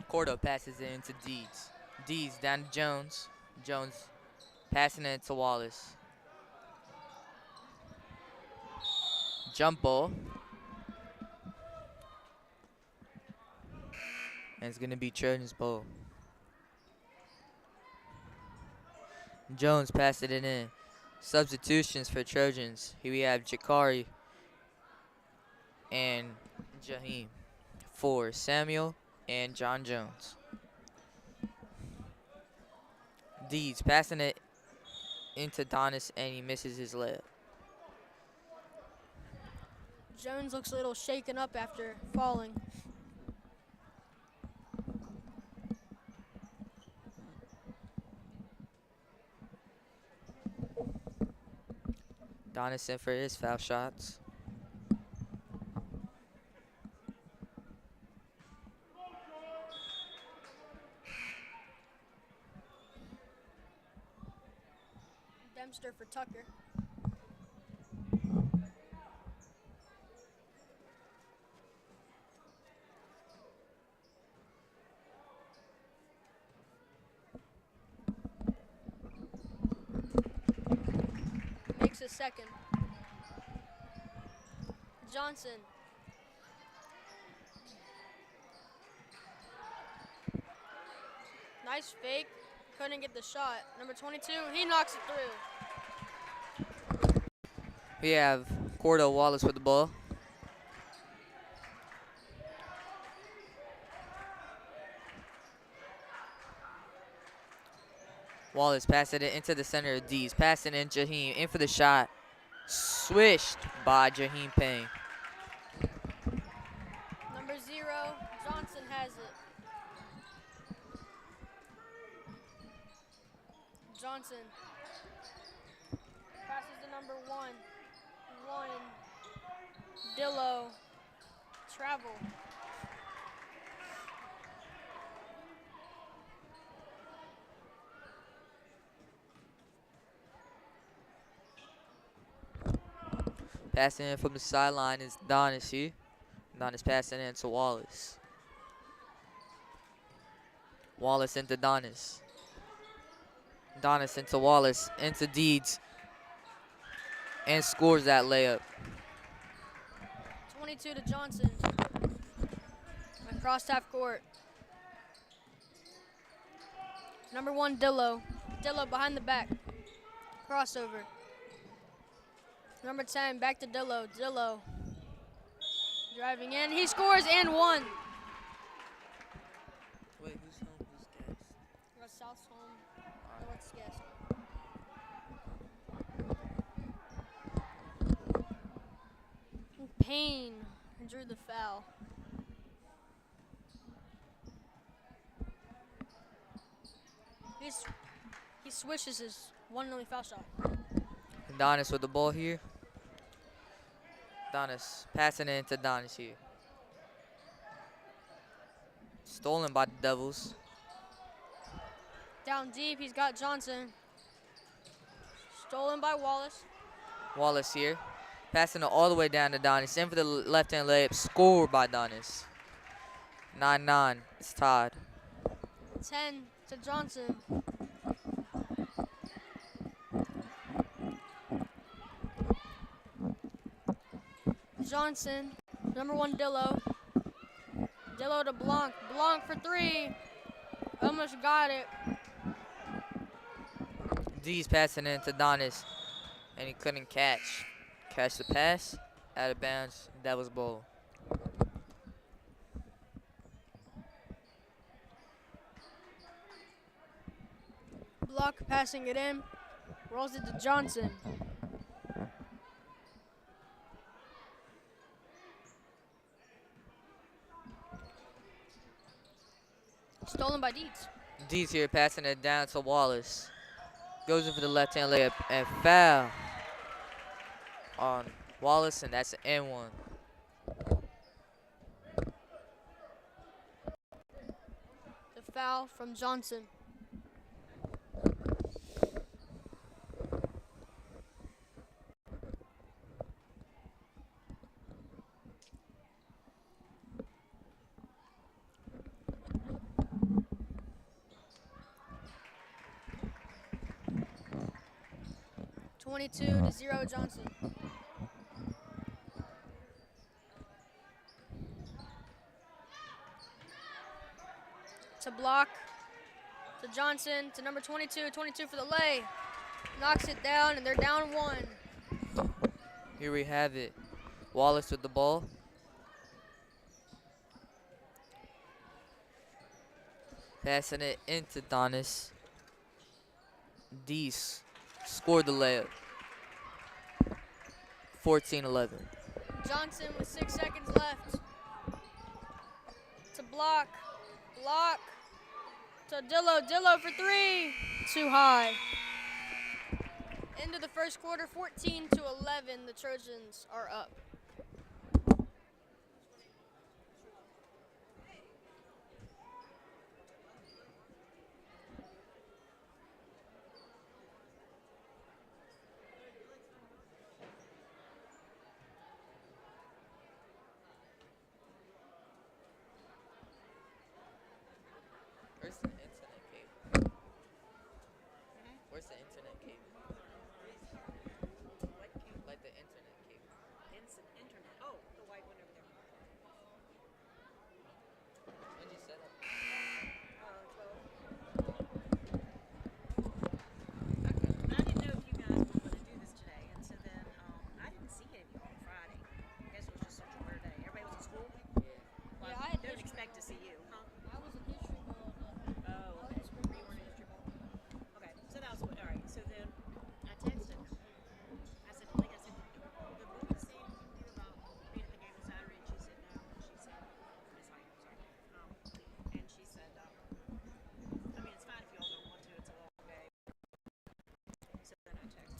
[SPEAKER 5] Cordo passes it into Deeds. Deeds down to Jones. Jones passing it to Wallace. Jump ball. And it's going to be Trojans ball. Jones passing it in. Substitutions for Trojans. Here we have Jakari and Jaheim for Samuel and John Jones. Deeds passing it into Donis and he misses his layup.
[SPEAKER 1] Jones looks a little shaken up after falling.
[SPEAKER 5] Donis in for his foul shots.
[SPEAKER 1] Dempster for Tucker. Makes a second. Johnson. Nice fake. Couldn't get the shot. Number 22, he knocks it through.
[SPEAKER 5] We have Cordell Wallace with the ball. Wallace passing it into the center of D's. Passing in Jaheim. In for the shot. Swished by Jaheim Payne.
[SPEAKER 1] Number 0, Johnson has it. Johnson passes to number 1. Dillo. Travel.
[SPEAKER 5] Passing in from the sideline is Donis here. Donis passing in to Wallace. Wallace into Donis. Donis into Wallace, into Deeds. And scores that layup.
[SPEAKER 1] 22 to Johnson. Across half court. Number 1, Dillo. Dillo behind the back. Crossover. Number 10, back to Dillo. Dillo driving in. He scores and 1.
[SPEAKER 5] Wait, who's home? Who's guest?
[SPEAKER 1] South's home. North's guest. Payne drew the foul. He swishes his 1-0 foul shot.
[SPEAKER 5] Donis with the ball here. Donis passing it into Donis here. Stolen by the Devils.
[SPEAKER 1] Down deep, he's got Johnson. Stolen by Wallace.
[SPEAKER 5] Wallace here. Passing it all the way down to Donis. In for the left-hand layup. Scored by Donis. 9-9. It's tied.
[SPEAKER 1] 10 to Johnson. Johnson, number 1, Dillo. Dillo to Blanc. Blanc for 3. Almost got it.
[SPEAKER 5] D's passing it into Donis. And he couldn't catch the pass. Out of bounds. Devils ball.
[SPEAKER 1] Block passing it in. Rolls it to Johnson. Stolen by Deeds.
[SPEAKER 5] Deeds here passing it down to Wallace. Goes in for the left-hand layup and foul on Wallace, and that's an N1.
[SPEAKER 1] The foul from Johnson. (22 to 0) Johnson. To Block. To Johnson. To number 22. 22 for the lay. Knocks it down, and they're down 1.
[SPEAKER 5] Here we have it. Wallace with the ball. Passing it into Donis. Dees scored the layup. 14-11.
[SPEAKER 1] Johnson with 6 seconds left. To Block. Block. To Dillo. Dillo for 3. Too high. Into the first quarter, 14 to 11. The Trojans are up.
[SPEAKER 5] Where's the internet cable? Where's the internet cable? Like the internet cable.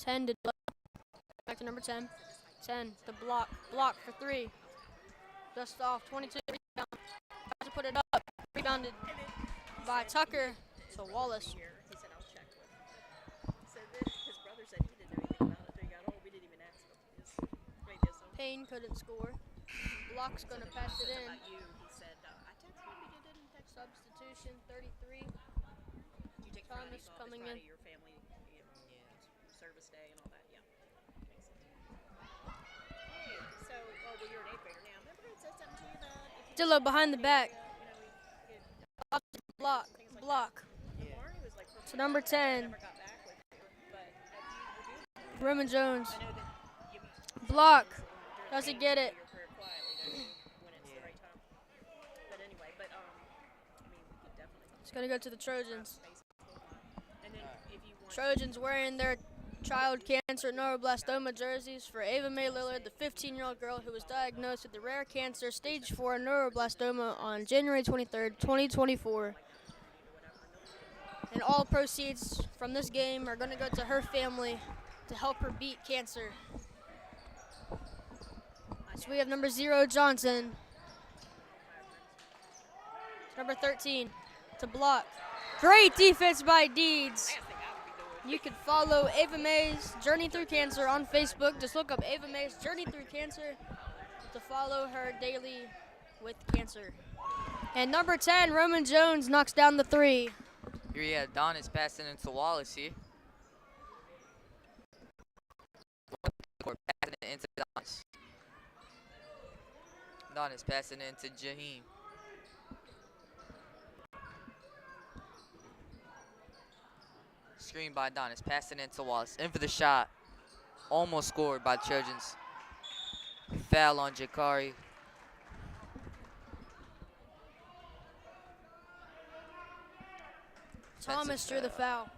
[SPEAKER 1] 10 to back to number 10. 10 to block for 3. Just off 22 rebound. Has to put it up. Rebounded by Tucker to Wallace.
[SPEAKER 4] Here, he said, I'll check with him. He said that his brother said he didn't know anything about it until he got home. We didn't even ask him.
[SPEAKER 1] Payne couldn't score. Block's going to pass it in.
[SPEAKER 4] About you, he said, I texted him, but you didn't text him.
[SPEAKER 1] Substitution 33.
[SPEAKER 4] You take
[SPEAKER 1] Thomas
[SPEAKER 4] Fridays off.
[SPEAKER 1] coming
[SPEAKER 4] It's Friday,
[SPEAKER 1] in.
[SPEAKER 4] your family, service day and all that. Yeah. Makes sense. Hey, so, well, you're an 8th grader now. Remember it said something to you about if you
[SPEAKER 1] Dillo behind the back.
[SPEAKER 4] you know,
[SPEAKER 1] Block.
[SPEAKER 4] Yeah. Barney was like
[SPEAKER 1] To number 10.
[SPEAKER 4] never got back with you, but as you reviewed,
[SPEAKER 1] Roman Jones.
[SPEAKER 4] I know that you
[SPEAKER 1] Block.
[SPEAKER 4] during
[SPEAKER 1] Doesn't
[SPEAKER 4] games,
[SPEAKER 1] get
[SPEAKER 4] you
[SPEAKER 1] it.
[SPEAKER 4] do your prayer quietly, don't you, when it's the right time. But anyway, I mean, we could definitely
[SPEAKER 1] It's going to go to the Trojans.
[SPEAKER 4] and then if you want
[SPEAKER 1] Trojans wearing their child cancer neuroblastoma jerseys for Ava Mae Lillard, the 15-year-old girl who was diagnosed with the rare cancer stage 4 neuroblastoma on January 23rd, 2024. And all proceeds from this game are going to go to her family to help her beat cancer. So we have number 0, Johnson. Number 13 to block. Great defense by Deeds. You can follow Ava Mae's Journey Through Cancer on Facebook. Just look up Ava Mae's Journey Through Cancer to follow her daily with cancer. And number 10, Roman Jones knocks down the 3.
[SPEAKER 5] Here we have Donis passing into Wallace here. Passing it into Donis. Donis passing it into Jaheim. Screen by Donis, passing into Wallace. In for the shot. Almost scored by the Trojans. Foul on Jakari.
[SPEAKER 1] Thomas drew the foul.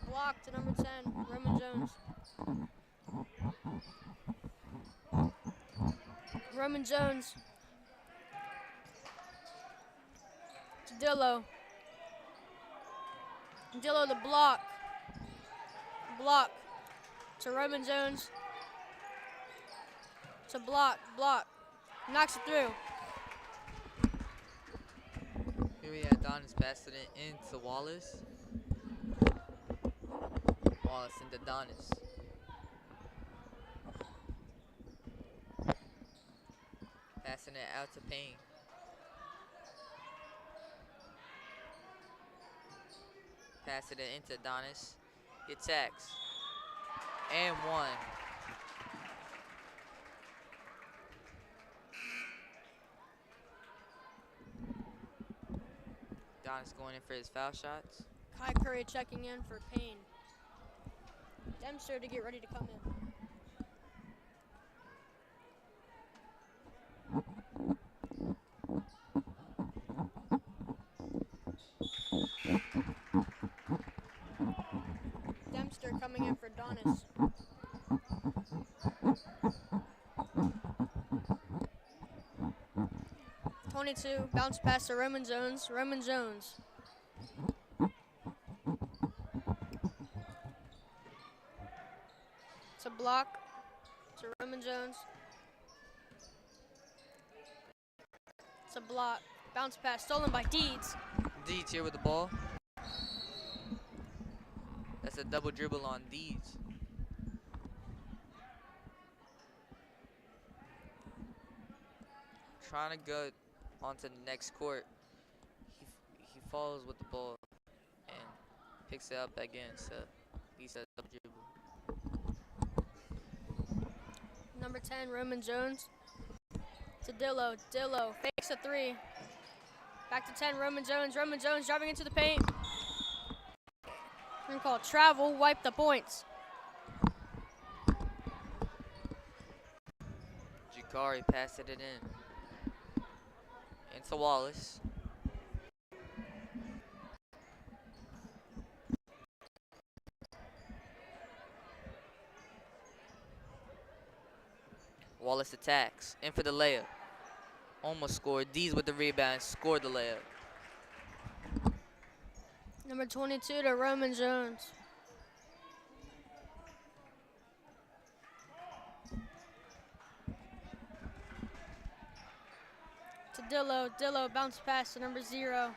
[SPEAKER 1] Block to number 10, Roman Jones. Roman Jones to Dillo. Dillo the block. Block to Roman Jones. To block. Knocks it through.
[SPEAKER 5] Here we have Donis passing it into Wallace. Wallace into Donis. Passing it out to Payne. Passing it into Donis. He attacks. And 1. Donis going in for his foul shots.
[SPEAKER 1] Kai Curry checking in for Payne. Dempster to get ready to come in. Dempster coming in for Donis. .22 bounce pass to Roman Jones. Roman Jones. It's a block to Roman Jones. It's a block. Bounce pass stolen by Deeds.
[SPEAKER 5] Deeds here with the ball. That's a double dribble on Deeds. Trying to go onto the next court. He falls with the ball and picks it up again. So he's a double dribble.
[SPEAKER 1] Number 10, Roman Jones. To Dillo. Dillo fakes a 3. Back to 10, Roman Jones. Roman Jones driving into the paint. We're going to call travel, wipe the points.
[SPEAKER 5] Jakari passed it in. Into Wallace. Wallace attacks. In for the layup. Almost scored. Dees with the rebound. Scored the layup.
[SPEAKER 1] Number 22 to Roman Jones. To Dillo. Dillo bounce pass to number 0.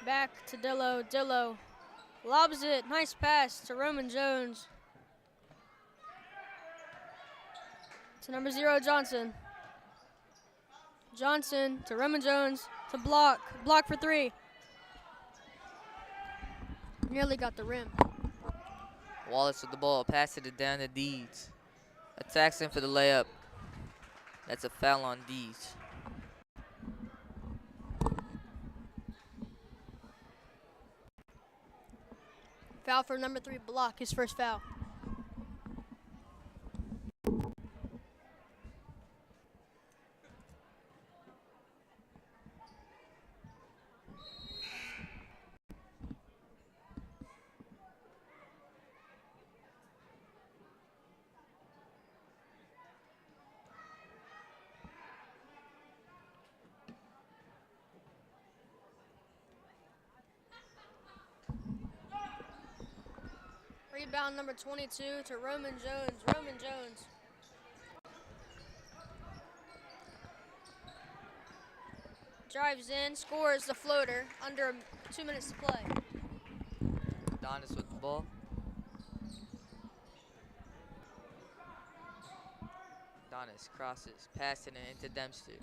[SPEAKER 1] Back to Dillo. Dillo lobs it. Nice pass to Roman Jones. To number 0, Johnson. Johnson to Roman Jones. To block. Block for 3. Nearly got the rim.
[SPEAKER 5] Wallace with the ball. Passes it down to Dees. Attacks in for the layup. That's a foul on Dees.
[SPEAKER 1] Foul for number 3, Block. His first foul. Rebound number 22 to Roman Jones. Roman Jones. Drives in, scores the floater under 2 minutes to play.
[SPEAKER 5] Adonis with the ball. Adonis crosses, passing it into Dempster.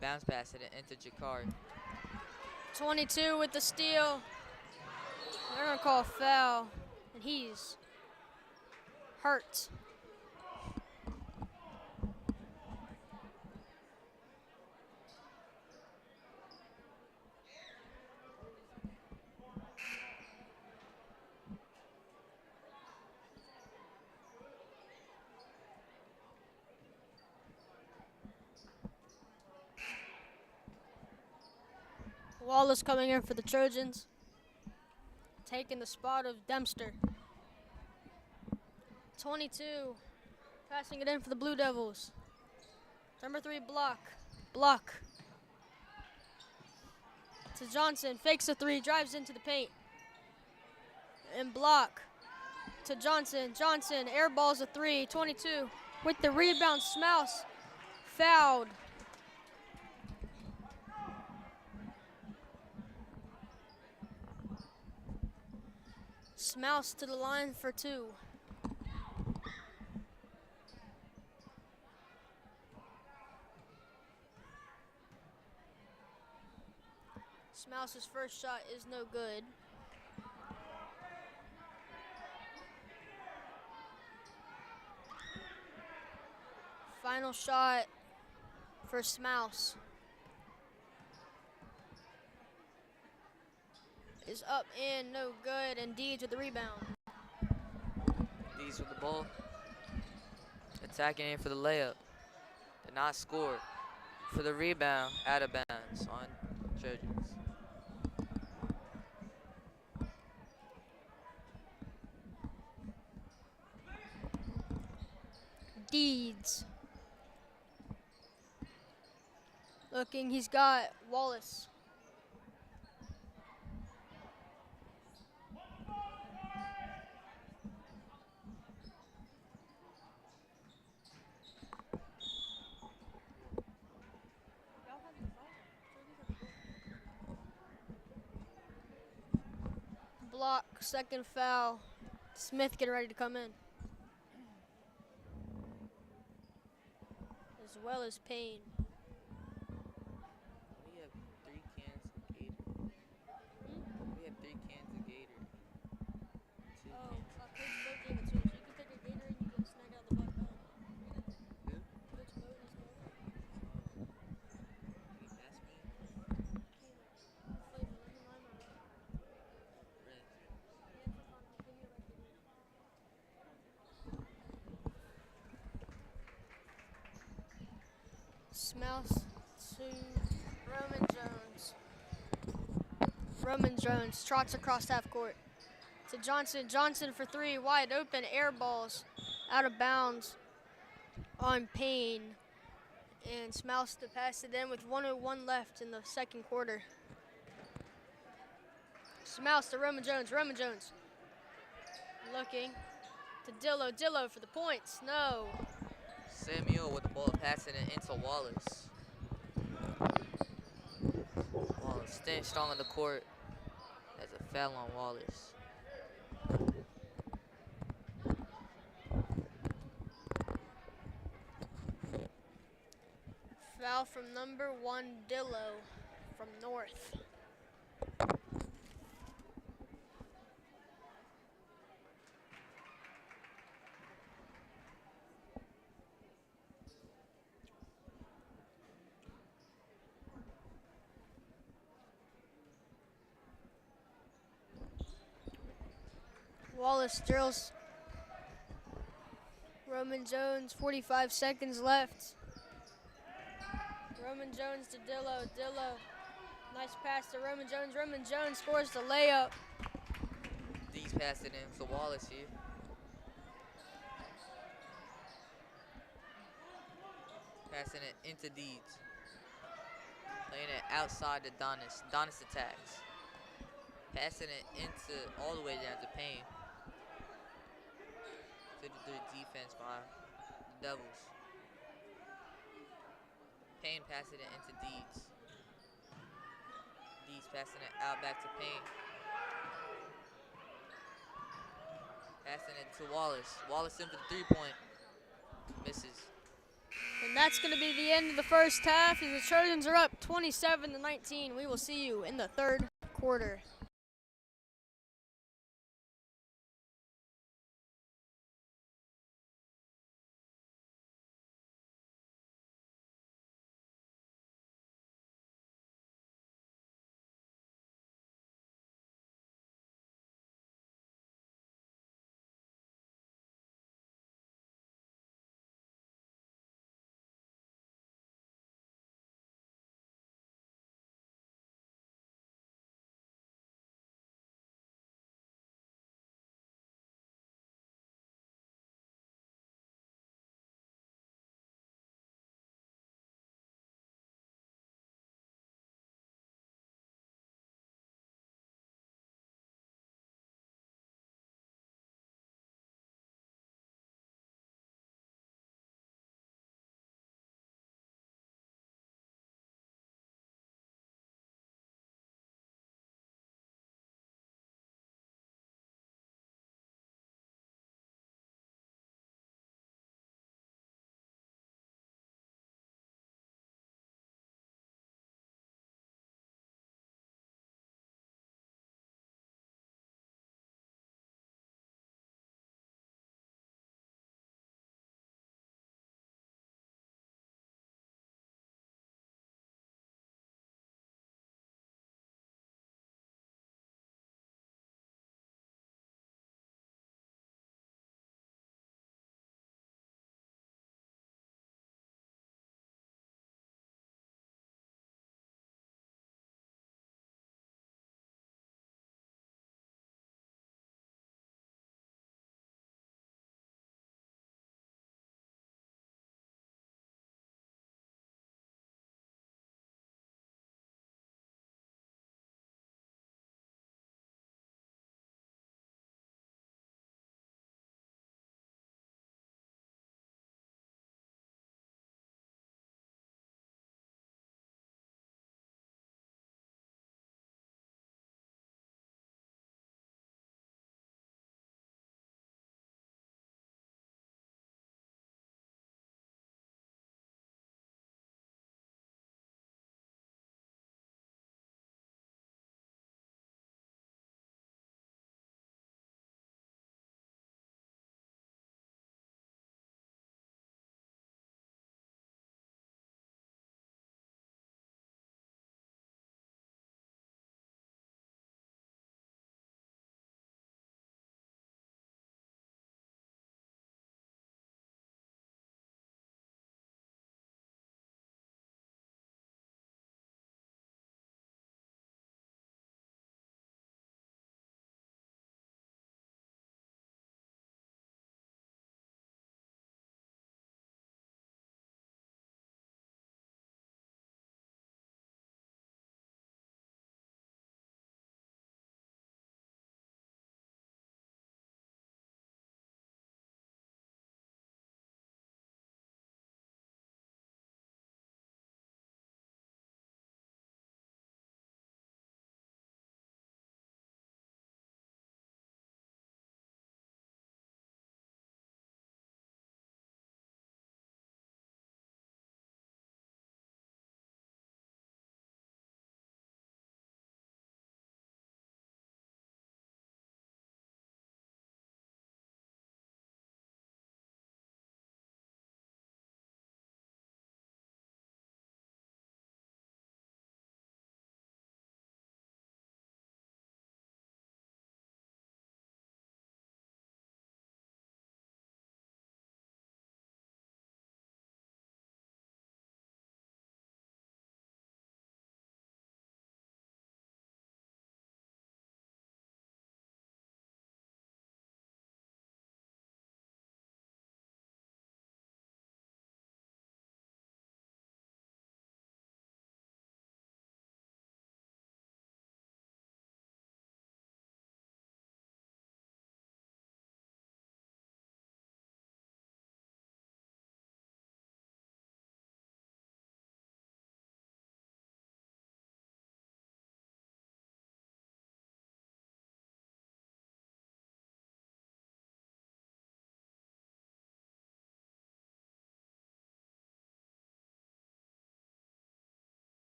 [SPEAKER 5] Bounce passing it into Jakari.
[SPEAKER 1] 22 with the steal. They're going to call a foul, and he's hurt. Wallace coming in for the Trojans. Taking the spot of Dempster. 22. Passing it in for the Blue Devils. Number 3, Block. Block. To Johnson. Fakes a 3. Drives into the paint. And Block. To Johnson. Johnson airballs a 3. 22. With the rebound. Smouse. Fouled. Smouse to the line for 2. Smouse's first shot is no good. Final shot for Smouse is up in, no good, and Deeds with the rebound.
[SPEAKER 5] Dees with the ball. Attacking in for the layup. Did not score. For the rebound, out of bounds on Trojans.
[SPEAKER 1] Deeds. Looking, he's got Wallace. Block, second foul. Smith getting ready to come in. As well as Payne.
[SPEAKER 5] We have 3 cans of Gator. We have 3 cans of Gator. 2 cans.
[SPEAKER 1] Coach Bo gave it to us. You can pick a Gator and you can snag out the black belt.
[SPEAKER 5] Who?
[SPEAKER 1] Coach Bo is
[SPEAKER 5] Can you pass me?
[SPEAKER 1] flavor. Lemon lime or red?
[SPEAKER 5] Red.
[SPEAKER 1] Yeah, it's fine. Give me a red Gator. Smouse to Roman Jones. Roman Jones trots across half court to Johnson. Johnson for three, wide open, air balls, out of bounds on Payne. And Smouse to pass it in with 1:01 left in the second quarter. Smouse to Roman Jones. Roman Jones looking to Dillo. Dillo for the points. No.
[SPEAKER 5] Samuel with the ball, passing it into Wallace. Wallace staying strong on the court. That's a foul on Wallace.
[SPEAKER 1] Foul from number 1, Dillo from North. Wallace drills Roman Jones, 45 seconds left. Roman Jones to Dillo. Dillo, nice pass to Roman Jones. Roman Jones scores the layup.
[SPEAKER 5] D's passing in to Wallace here. Passing it into Deeds. Playing it outside to Donis. Donis attacks. Passing it into all the way down to Payne. 53 defense by the Devils. Payne passing it into Deeds. Deeds passing it out back to Payne. Passing it to Wallace. Wallace in for the three-point. Misses.
[SPEAKER 1] And that's going to be the end of the first half as the Trojans are up 27-19. We will see you in the third quarter.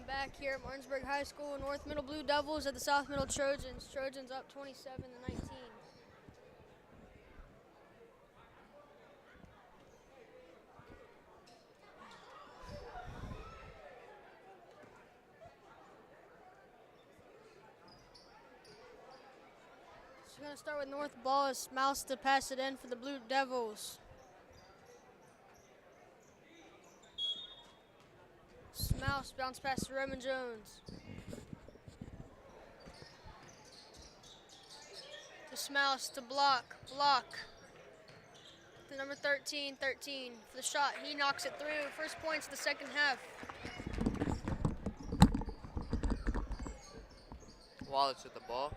[SPEAKER 1] back here at Martinsburg High School. North Middle Blue Devils at the South Middle Trojans. Trojans up 27-19. So we're going to start with North ball. It's Mouse to pass it in for the Blue Devils. Mouse bounce pass to Roman Jones. To Smouse to block. To number 13 for the shot. He knocks it through. First points of the second half.
[SPEAKER 5] Wallace with the ball.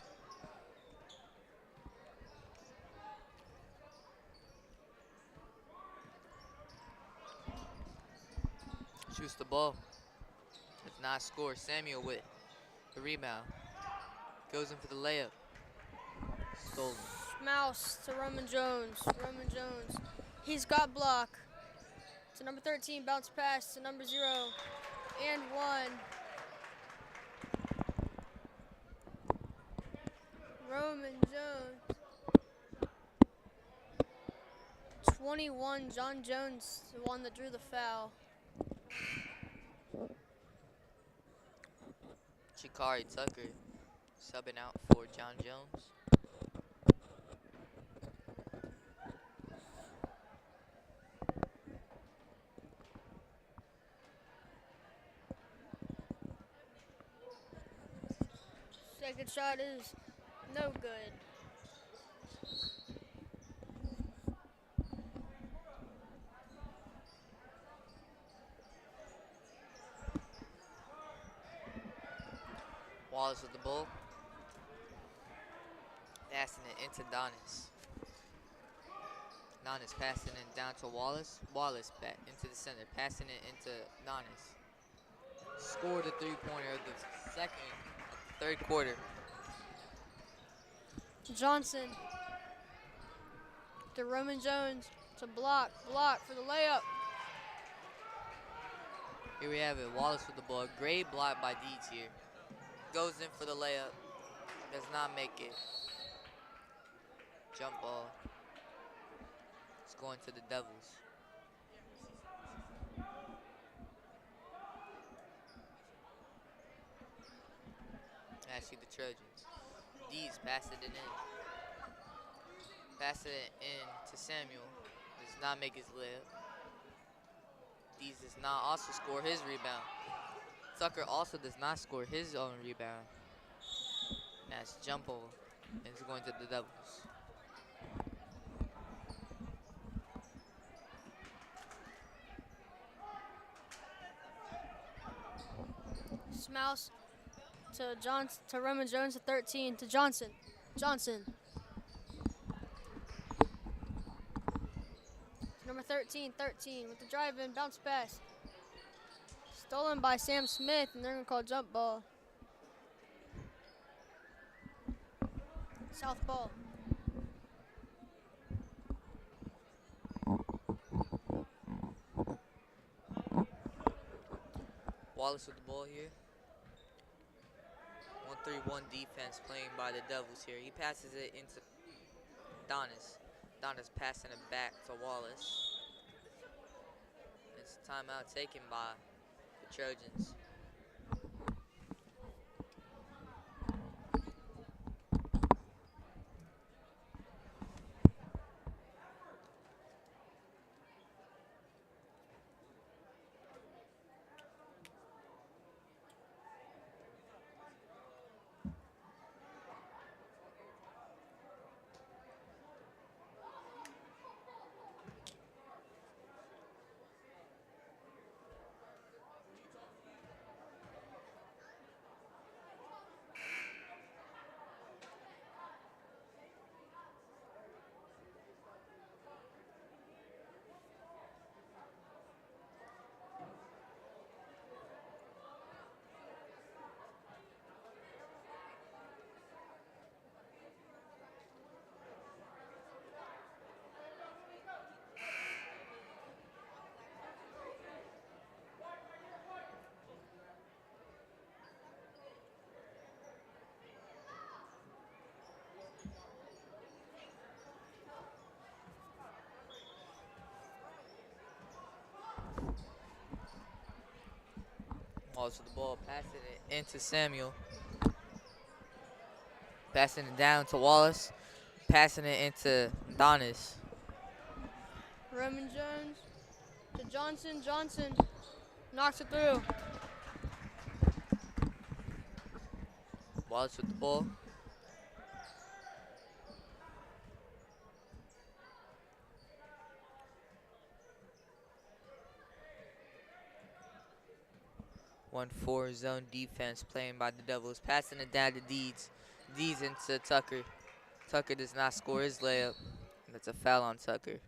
[SPEAKER 5] Shoots the ball. Does not score. Samuel with the rebound. Goes in for the layup. Stolen.
[SPEAKER 1] Mouse to Roman Jones. He's got block. To number 13, bounce pass to number 0. And 1. Roman Jones. 21, John Jones, the one that drew the foul.
[SPEAKER 5] Chikari Tucker subbing out for John Jones.
[SPEAKER 1] Second shot is no good.
[SPEAKER 5] Wallace with the ball. Passing it into Donis. Donis passing it down to Wallace. Wallace back into the center. Passing it into Donis. Scored the three-pointer of the third quarter.
[SPEAKER 1] Johnson to Roman Jones to block for the layup.
[SPEAKER 5] Here we have it. Wallace with the ball. Great block by Deeds here. Goes in for the layup. Does not make it. Jump ball. It's going to the Devils. Actually, the Trojans. Deeds passing it in. Passing it in to Samuel. Does not make his layup. Deeds does not also score his rebound. Tucker also does not score his own rebound. That's jump ball. And it's going to the Devils.
[SPEAKER 1] Smouse to Roman Jones to 13 to Johnson. Number 13 with the drive-in bounce pass. Stolen by Sam Smith, and they're going to call jump ball. South ball.
[SPEAKER 5] Wallace with the ball here. 1-3-1 defense playing by the Devils here. He passes it into Donis. Donis passing it back to Wallace. It's a timeout taken by the Trojans. Wallace with the ball, passing it into Samuel. Passing it down to Wallace. Passing it into Donis.
[SPEAKER 1] Roman Jones to Johnson. Johnson knocks it through.
[SPEAKER 5] Wallace with the ball. One 4 zone defense playing by the Devils. Passing it down to Deeds. Deeds into Tucker. Tucker does not score his layup. That's a foul on Tucker.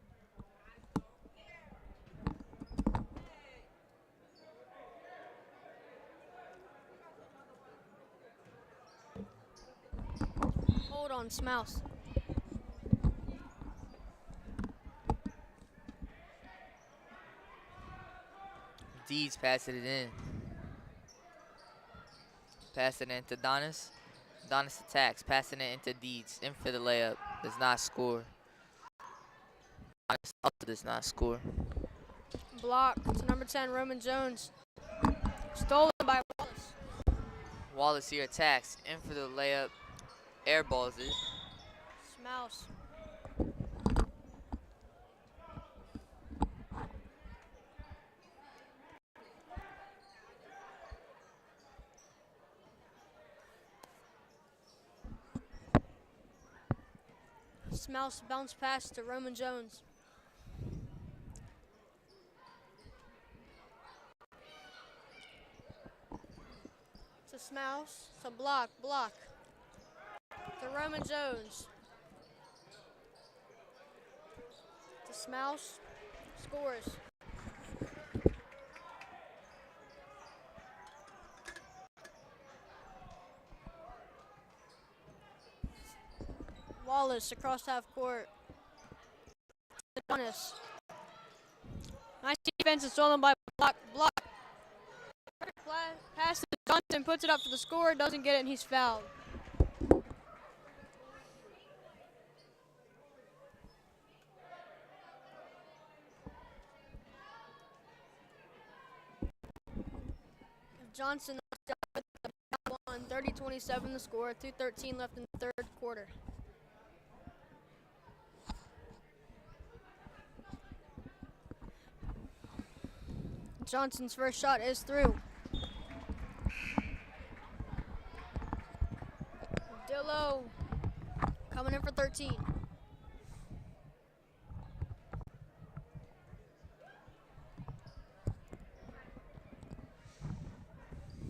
[SPEAKER 1] Hold on, Smouse.
[SPEAKER 5] Deeds passing it in. Passing it into Donis. Donis attacks. Passing it into Deeds. In for the layup. Does not score. Donis also does not score.
[SPEAKER 1] Block to number 10, Roman Jones. Stolen by Wallace.
[SPEAKER 5] Wallace here attacks. In for the layup. Airballs it.
[SPEAKER 1] Smouse. Smouse bounce pass to Roman Jones. To Smouse. To block. To Roman Jones. To Smouse. Scores. Wallace across half court. Donis. Nice defense is stolen by block. Pass to Johnson, puts it up for the score, doesn't get it, and he's fouled. Johnson with the one, 30-27 the score, 2:13 left in the third quarter. Johnson's first shot is through. Dillo coming in for 13.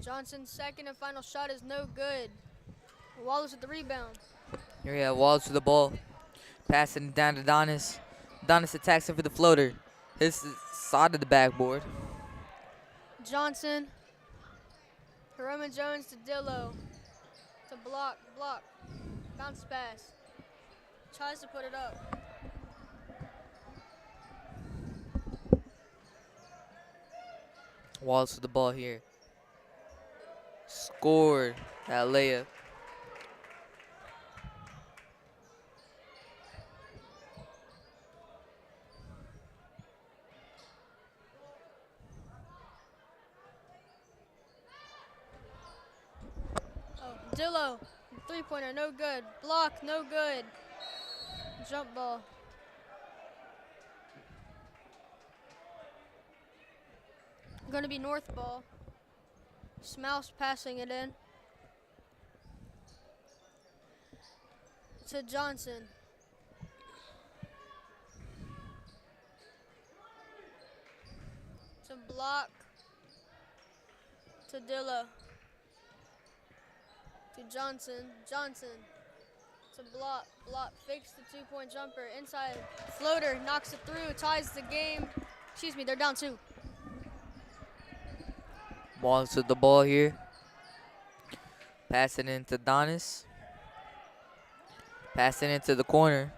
[SPEAKER 1] Johnson's second and final shot is no good. Wallace with the rebound.
[SPEAKER 5] Here we have Wallace with the ball. Passing it down to Donis. Donis attacks him for the floater. His side of the backboard.
[SPEAKER 1] Johnson. To Roman Jones to Dillo. To block. Bounce pass. Tries to put it up.
[SPEAKER 5] Wallace with the ball here. Scored that layup.
[SPEAKER 1] Dillo, three-pointer, no good. Block, no good. Jump ball. Going to be north ball. Smouse passing it in. To Johnson. To block. To Dillo. To Johnson. To block. Fakes the two-point jumper. Inside. Floater. Knocks it through. Ties the game. Excuse me, they're down 2.
[SPEAKER 5] Wallace with the ball here. Passing into Donis. Passing into the corner.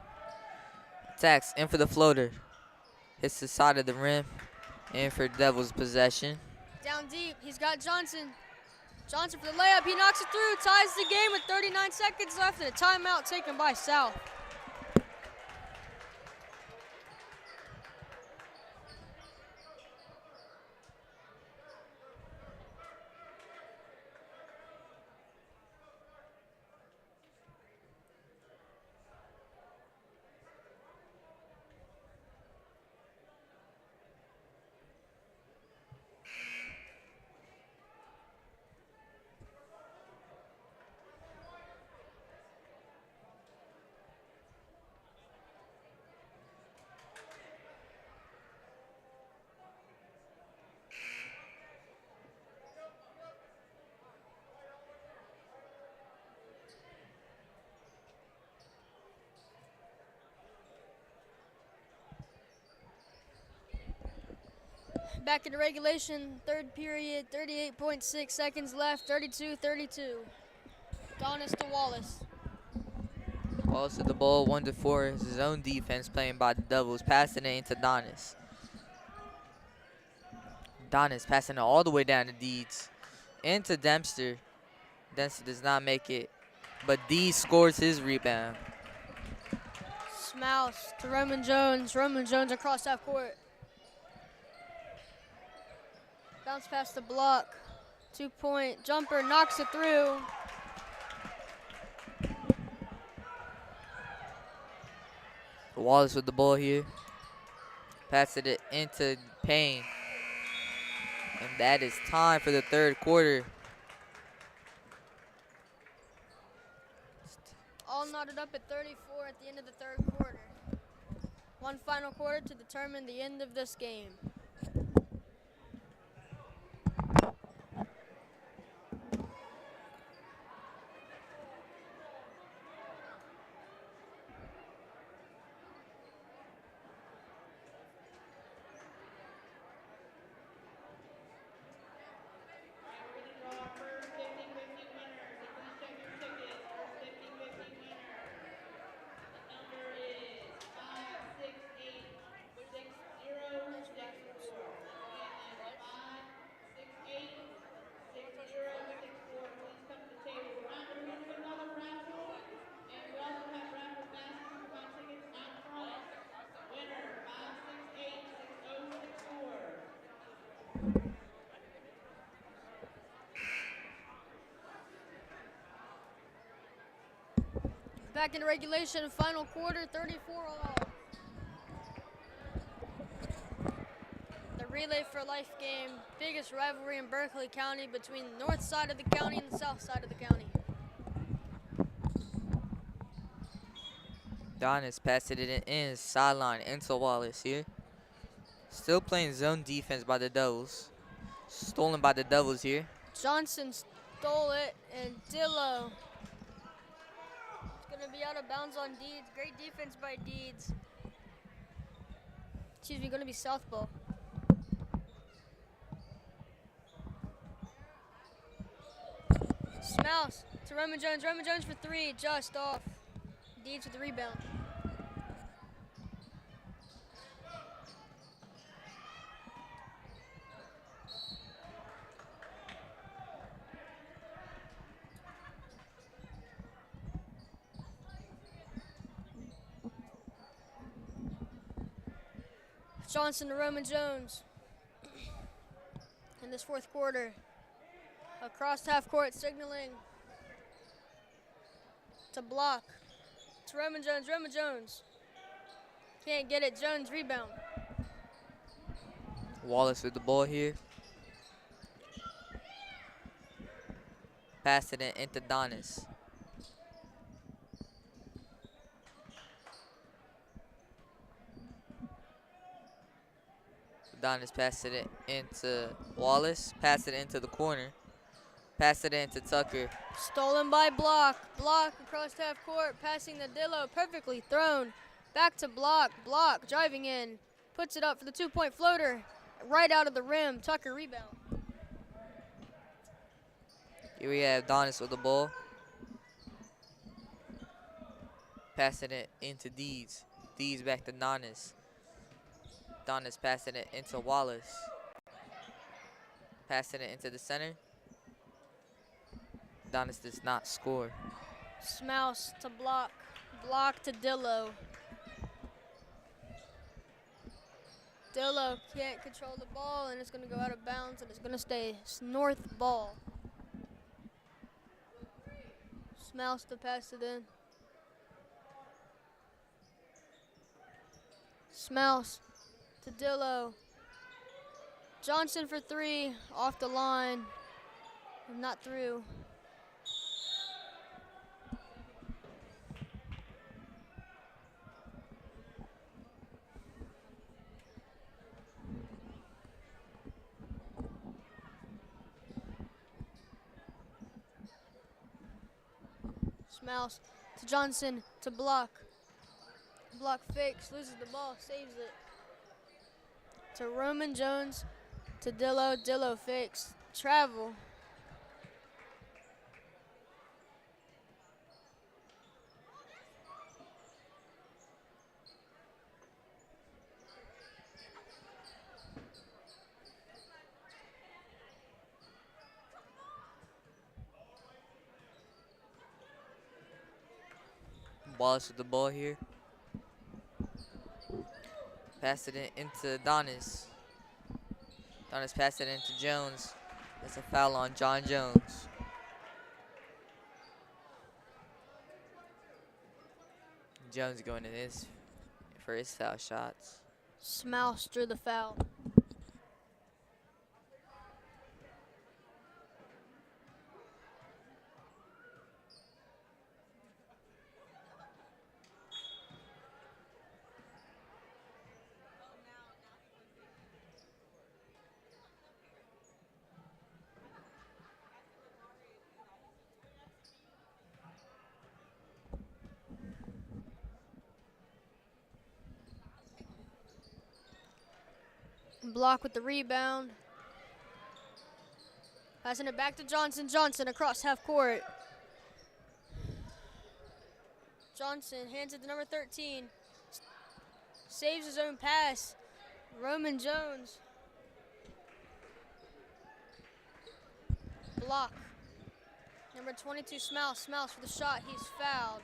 [SPEAKER 5] Attacks in for the floater. Hits the side of the rim. In for Devils possession.
[SPEAKER 1] Down deep. He's got Johnson. Johnson for the layup. He knocks it through. Ties the game with 39 seconds left and a timeout taken by South. Back into regulation, third period, 38.6 seconds left, 32-32. Donis to Wallace.
[SPEAKER 5] Wallace with the ball, 1-4. Zone defense playing by the Devils, passing it into Donis. Donis passing it all the way down to Deeds. Into Dempster. Dempster does not make it, but Deeds scores his rebound.
[SPEAKER 1] Smouse to Roman Jones. Roman Jones across half court. Bounce past the block. 2-point jumper, knocks it through.
[SPEAKER 5] Wallace with the ball here. Passing it into Payne. And that is time for the third quarter.
[SPEAKER 1] All knotted up at 34 at the end of the third quarter. One final quarter to determine the end of this game. Back into regulation, final quarter, 34 all. The Relay for Life game, biggest rivalry in Berkeley County between the north side of the county and the south side of the county.
[SPEAKER 5] Donis passing it in sideline into Wallace here. Still playing zone defense by the Devils. Stolen by the Devils here.
[SPEAKER 1] Johnson stole it, and Dillo is going to be out of bounds on Deeds. Great defense by Deeds. Excuse me, going to be southpaw. Smouse to Roman Jones. Roman Jones for three, just off. Deeds with the rebound. Johnson to Roman Jones in this fourth quarter. Across half court, signaling to block. To Roman Jones. Roman Jones can't get it. Jones rebound.
[SPEAKER 5] Wallace with the ball here. Passing it into Donis. Donis passing it into Wallace. Pass it into the corner. Pass it into Tucker.
[SPEAKER 1] Stolen by Block. Block across half court. Passing to Dillo. Perfectly thrown. Back to Block. Block driving in. Puts it up for the 2-point floater. Right out of the rim. Tucker rebound.
[SPEAKER 5] Here we have Donis with the ball. Passing it into Deeds. Deeds back to Donis. Donis passing it into Wallace. Passing it into the center. Donis does not score.
[SPEAKER 1] Smouse to Block. Block to Dillo. Dillo can't control the ball, and it's going to go out of bounds, and it's going to stay north ball. Smouse to pass it in. Smouse to Dillo. Johnson for three, off the line, not through. Smouse to Johnson to Block. Block fakes, loses the ball, saves it. To Roman Jones to Dillo. Dillo fakes. Travel.
[SPEAKER 5] Wallace with the ball here. Passed it into Donis. Donis passed it into Jones. That's a foul on John Jones. Jones going in his for his foul shots.
[SPEAKER 1] Smouse drew the foul. Block with the rebound. Passing it back to Johnson. Johnson across half court. Johnson hands it to number 13. Saves his own pass. Roman Jones. Block. Number 22, Smouse. Smouse for the shot. He's fouled.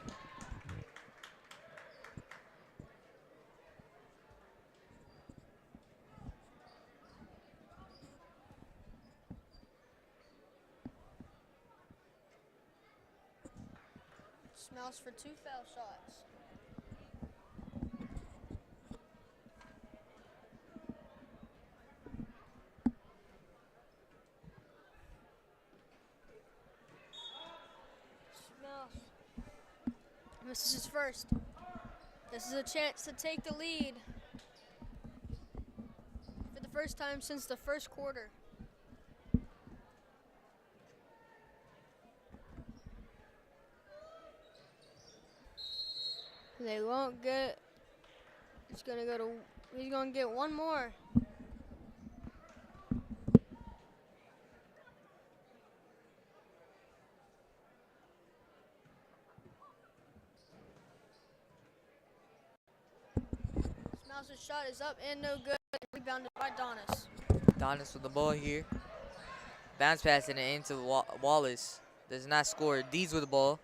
[SPEAKER 1] Smouse for 2 foul shots. Smouse misses his first. This is a chance to take the lead for the first time since the first quarter. They won't get. He's gonna get one more. Smouse's shot is up and no good. Rebounded by Donis.
[SPEAKER 5] Donis with the ball here. Bounce passing it into Wallace. Does not score. Dees with the ball.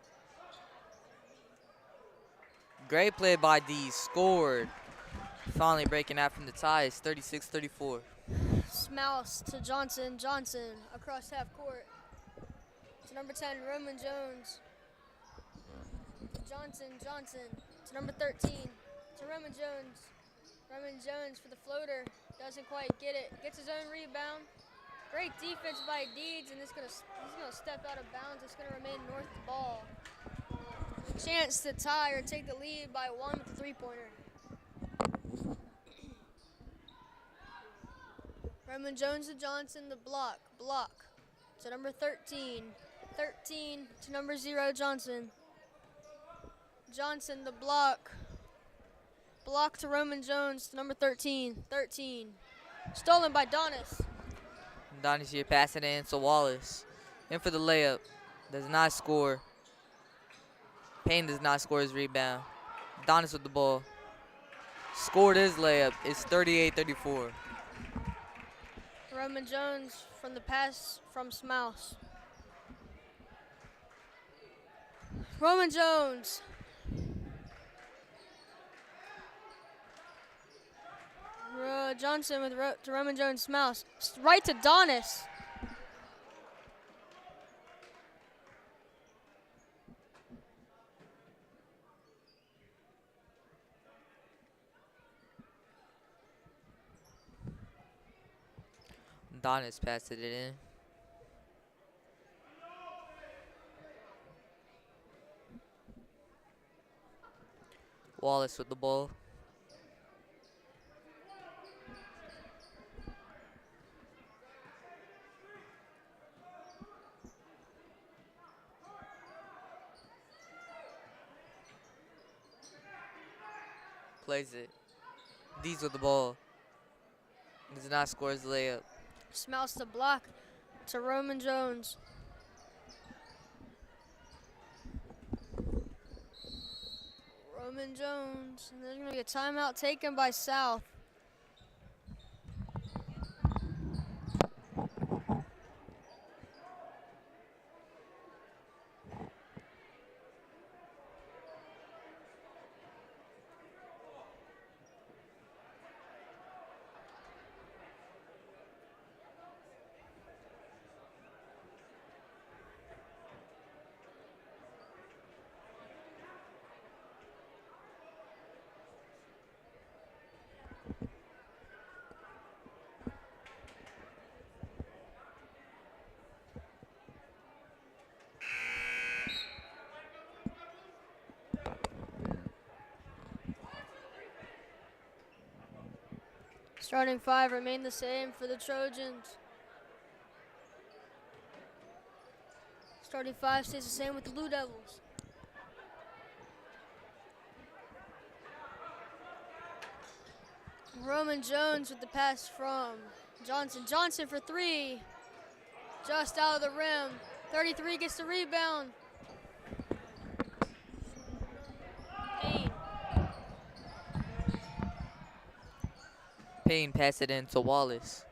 [SPEAKER 5] Great play by Dees. Scored. Finally breaking out from the ties. 36-34.
[SPEAKER 1] Smouse to Johnson. Johnson across half court. To number 10, Roman Jones. Johnson. Johnson to number 13. To Roman Jones. Roman Jones for the floater. Doesn't quite get it. Gets his own rebound. Great defense by Deeds, and he's gonna step out of bounds. It's gonna remain north the ball. Chance to tie or take the lead by 1 with the three-pointer. Roman Jones to Johnson, the block. To number 13. 13 to number 0, Johnson. Johnson, the block. Block to Roman Jones to number 13. 13. Stolen by Donis.
[SPEAKER 5] Donis here passing it into Wallace. In for the layup. Does not score. Payne does not score his rebound. Donis with the ball. Scored his layup. It's 38-34.
[SPEAKER 1] Roman Jones from the pass from Smouse. Roman Jones. Johnson with to Roman Jones. Smouse. Right to Donis.
[SPEAKER 5] Donis passed it in. Wallace with the ball. Plays it. Dees with the ball. Does not score his layup.
[SPEAKER 1] Smells the block to Roman Jones. Roman Jones, and there's going to be a timeout taken by South. Starting five remain the same for the Trojans. Starting five stays the same with the Blue Devils. Roman Jones with the pass from Johnson. Johnson for three. Just out of the rim. 33 gets the rebound. Payne.
[SPEAKER 5] Payne passed it into Wallace.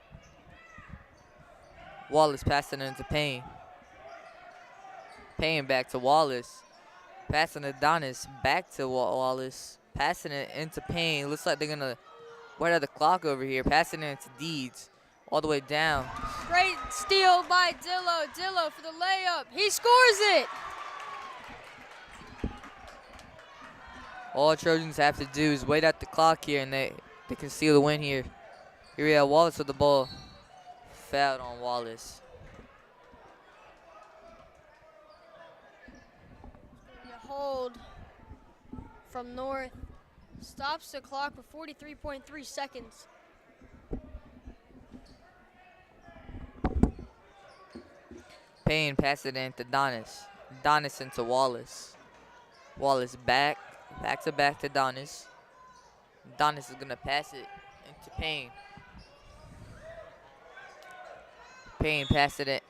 [SPEAKER 5] Wallace passed it into Payne. Payne back to Wallace. Passing to Donis. Back to Wallace. Passing it into Payne. Looks like they're going to wear the clock over here. Passing it into Deeds. All the way down.
[SPEAKER 1] Great steal by Dillo. Dillo for the layup. He scores it.
[SPEAKER 5] All Trojans have to do is wait at the clock here, and they can seal the win here. Here we have Wallace with the ball. Fouled on Wallace.
[SPEAKER 1] A hold from North. Stops the clock with 43.3 seconds.
[SPEAKER 5] Payne passed it into Donis. Donis into Wallace. Wallace back to Donis. Donis is gonna pass it into Payne. Payne passed it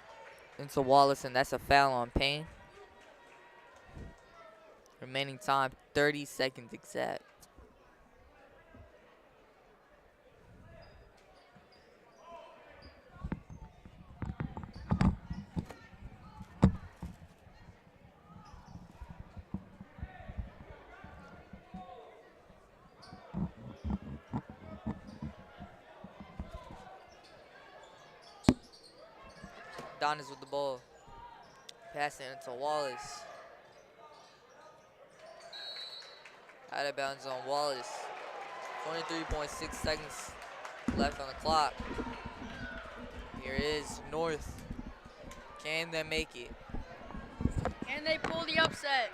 [SPEAKER 5] into Wallace, and that's a foul on Payne. Remaining time 30 seconds exact. Donis with the ball. Passing it to Wallace. Out of bounds on Wallace. 23.6 seconds left on the clock. Here is North. Can they make it?
[SPEAKER 1] Can they pull the upset?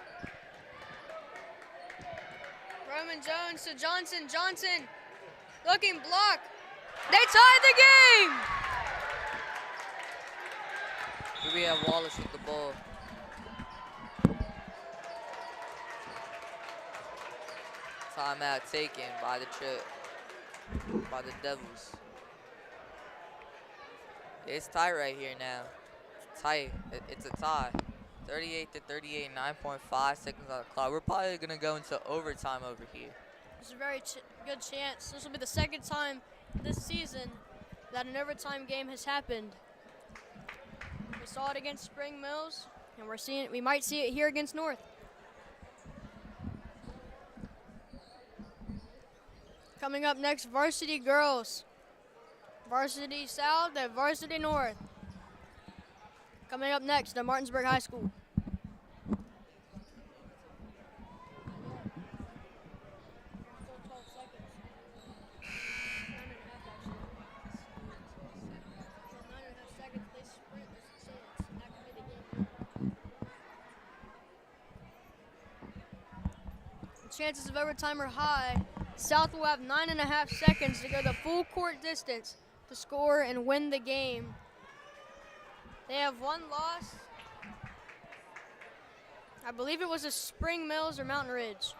[SPEAKER 1] Roman Jones to Johnson. Johnson looking block. They tie the game.
[SPEAKER 5] Here we have Wallace with the ball. Timeout taken by the Devils. It's tight right here now. It's tight. It's a tie. 38 to 38, 9.5 seconds on the clock. We're probably gonna go into overtime over here.
[SPEAKER 1] There's a very good chance. This will be the second time this season that an overtime game has happened. We saw it against Spring Mills, and we might see it here against North. Coming up next, Varsity Girls. Varsity South and Varsity North. Coming up next at Martinsburg High School. Chances of overtime are high. South will have 9.5 seconds to go the full court distance to score and win the game. They have one loss. I believe it was a Spring Mills or Mountain Ridge.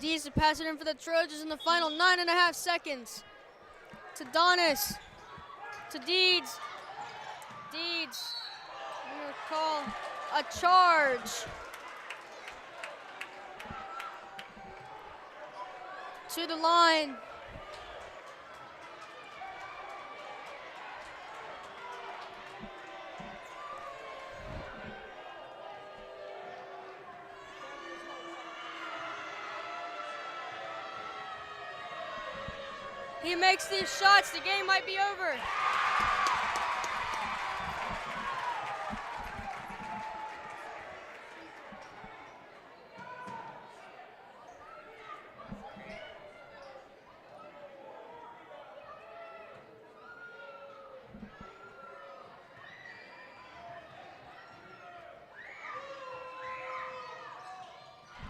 [SPEAKER 1] Dees to pass it in for the Trojans in the final 9.5 seconds. To Donis. To Deeds. Deeds. I'm going to call a charge. To the line. He makes these shots, the game might be over.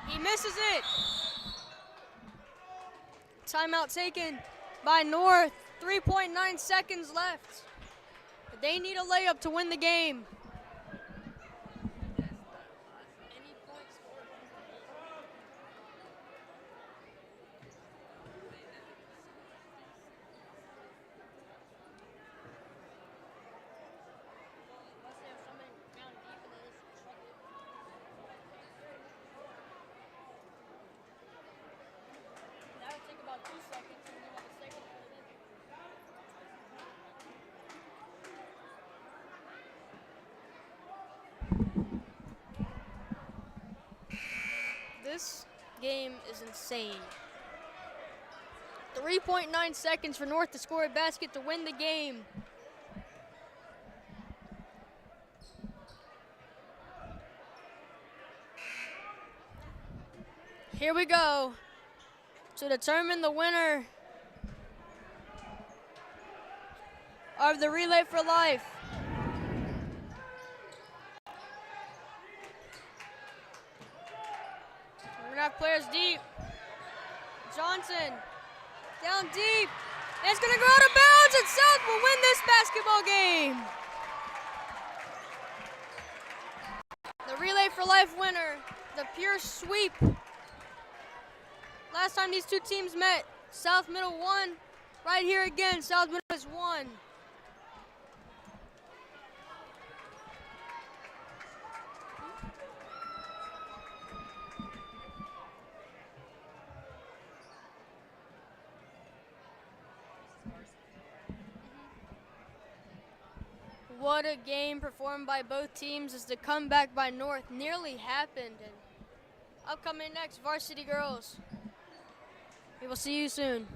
[SPEAKER 1] He misses it. Timeout taken by North. 3.9 seconds left. They need a layup to win the game. This game is insane. 3.9 seconds for North to score a basket to win the game. Here we go to determine the winner of the Relay for Life. We're gonna have players deep. Johnson, down deep. And it's gonna go out of bounds, and South will win this basketball game. The Relay for Life winner, the pure sweep. Last time these two teams met, South Middle won. Right here again, South Middle has won. What a game performed by both teams as the comeback by North nearly happened. And upcoming next, Varsity Girls. We will see you soon.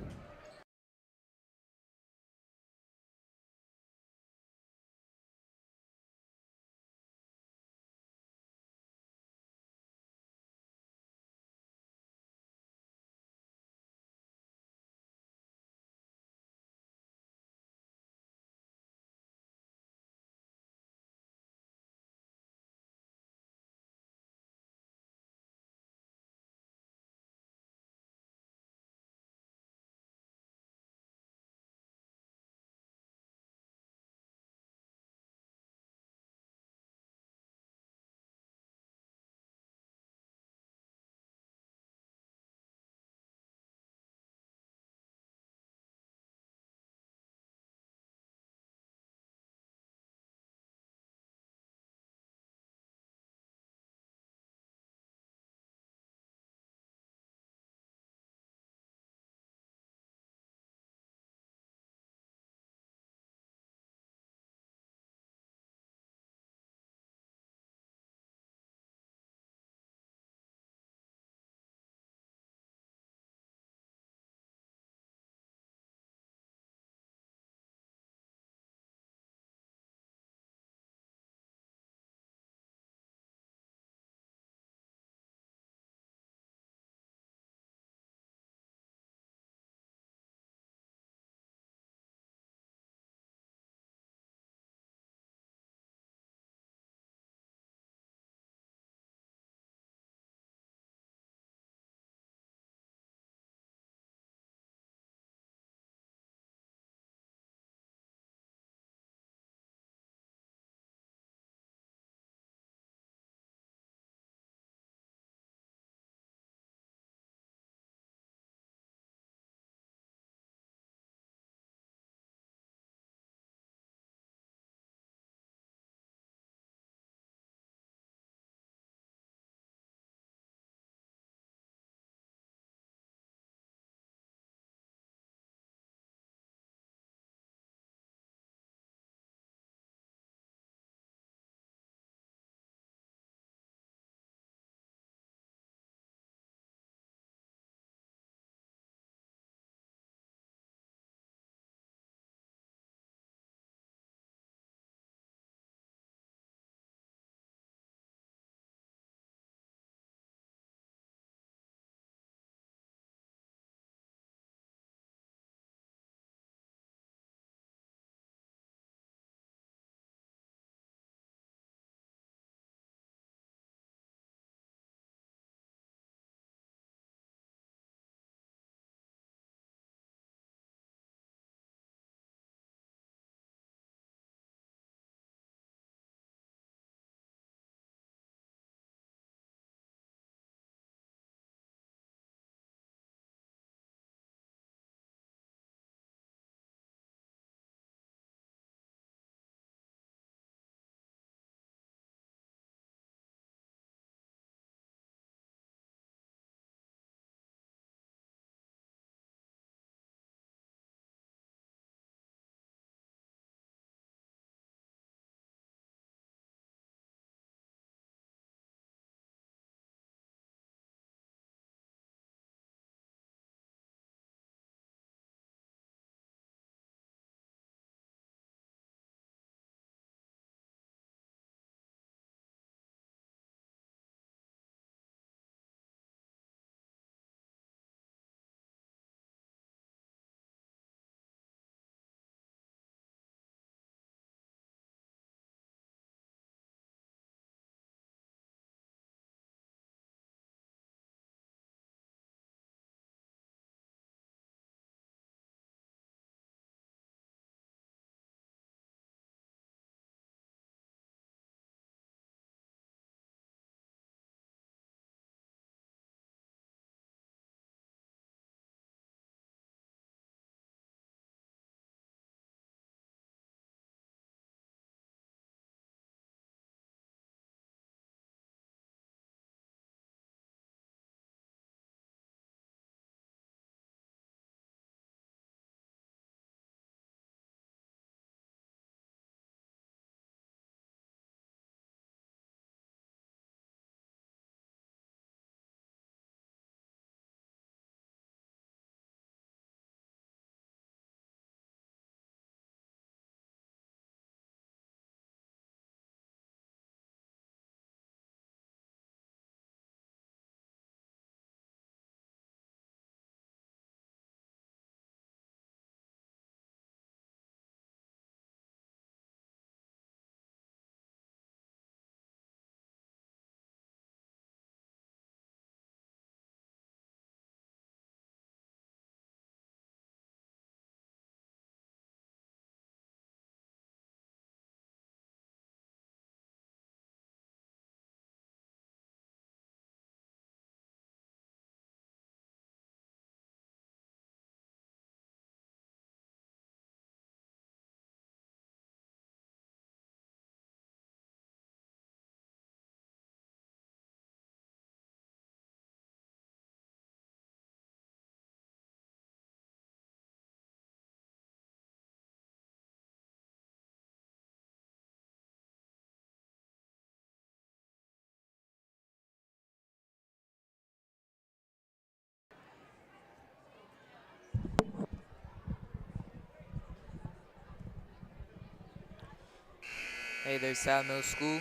[SPEAKER 5] Hey, there's South Middle School.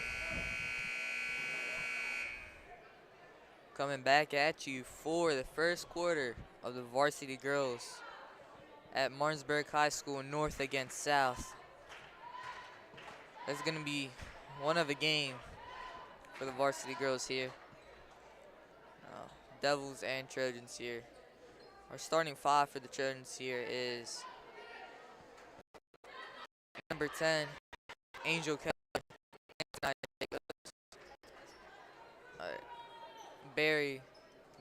[SPEAKER 5] Coming back at you for the first quarter of the Varsity Girls at Martinsburg High School North against South. That's going to be one of a game for the Varsity Girls here. Devils and Trojans here. Our starting five for the Trojans here is number 10, Angel Keller, Barry,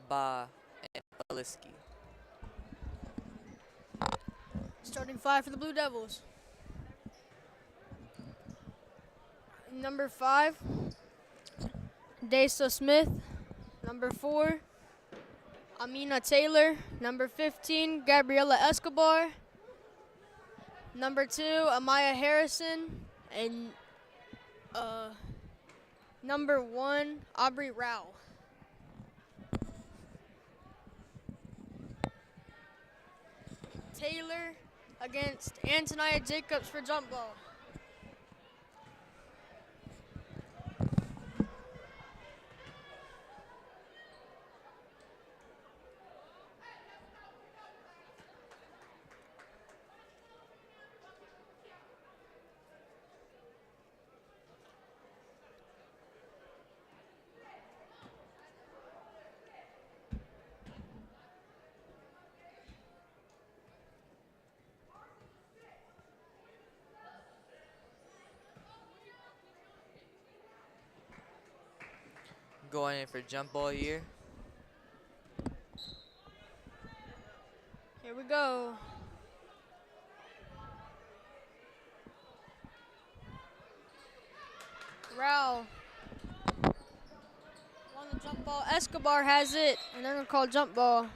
[SPEAKER 5] Ba, and Balisky.
[SPEAKER 1] Starting five for the Blue Devils. Number 5, Desa Smith. Number 4, Amina Taylor. Number 15, Gabriela Escobar. Number 2, Amaya Harrison. And number 1, Aubrey Rao. Taylor against Antonia Jacobs for jump ball.
[SPEAKER 5] Going in for jump ball here.
[SPEAKER 1] Here we go. Rao won the jump ball. Escobar has it, and they're going to call jump ball.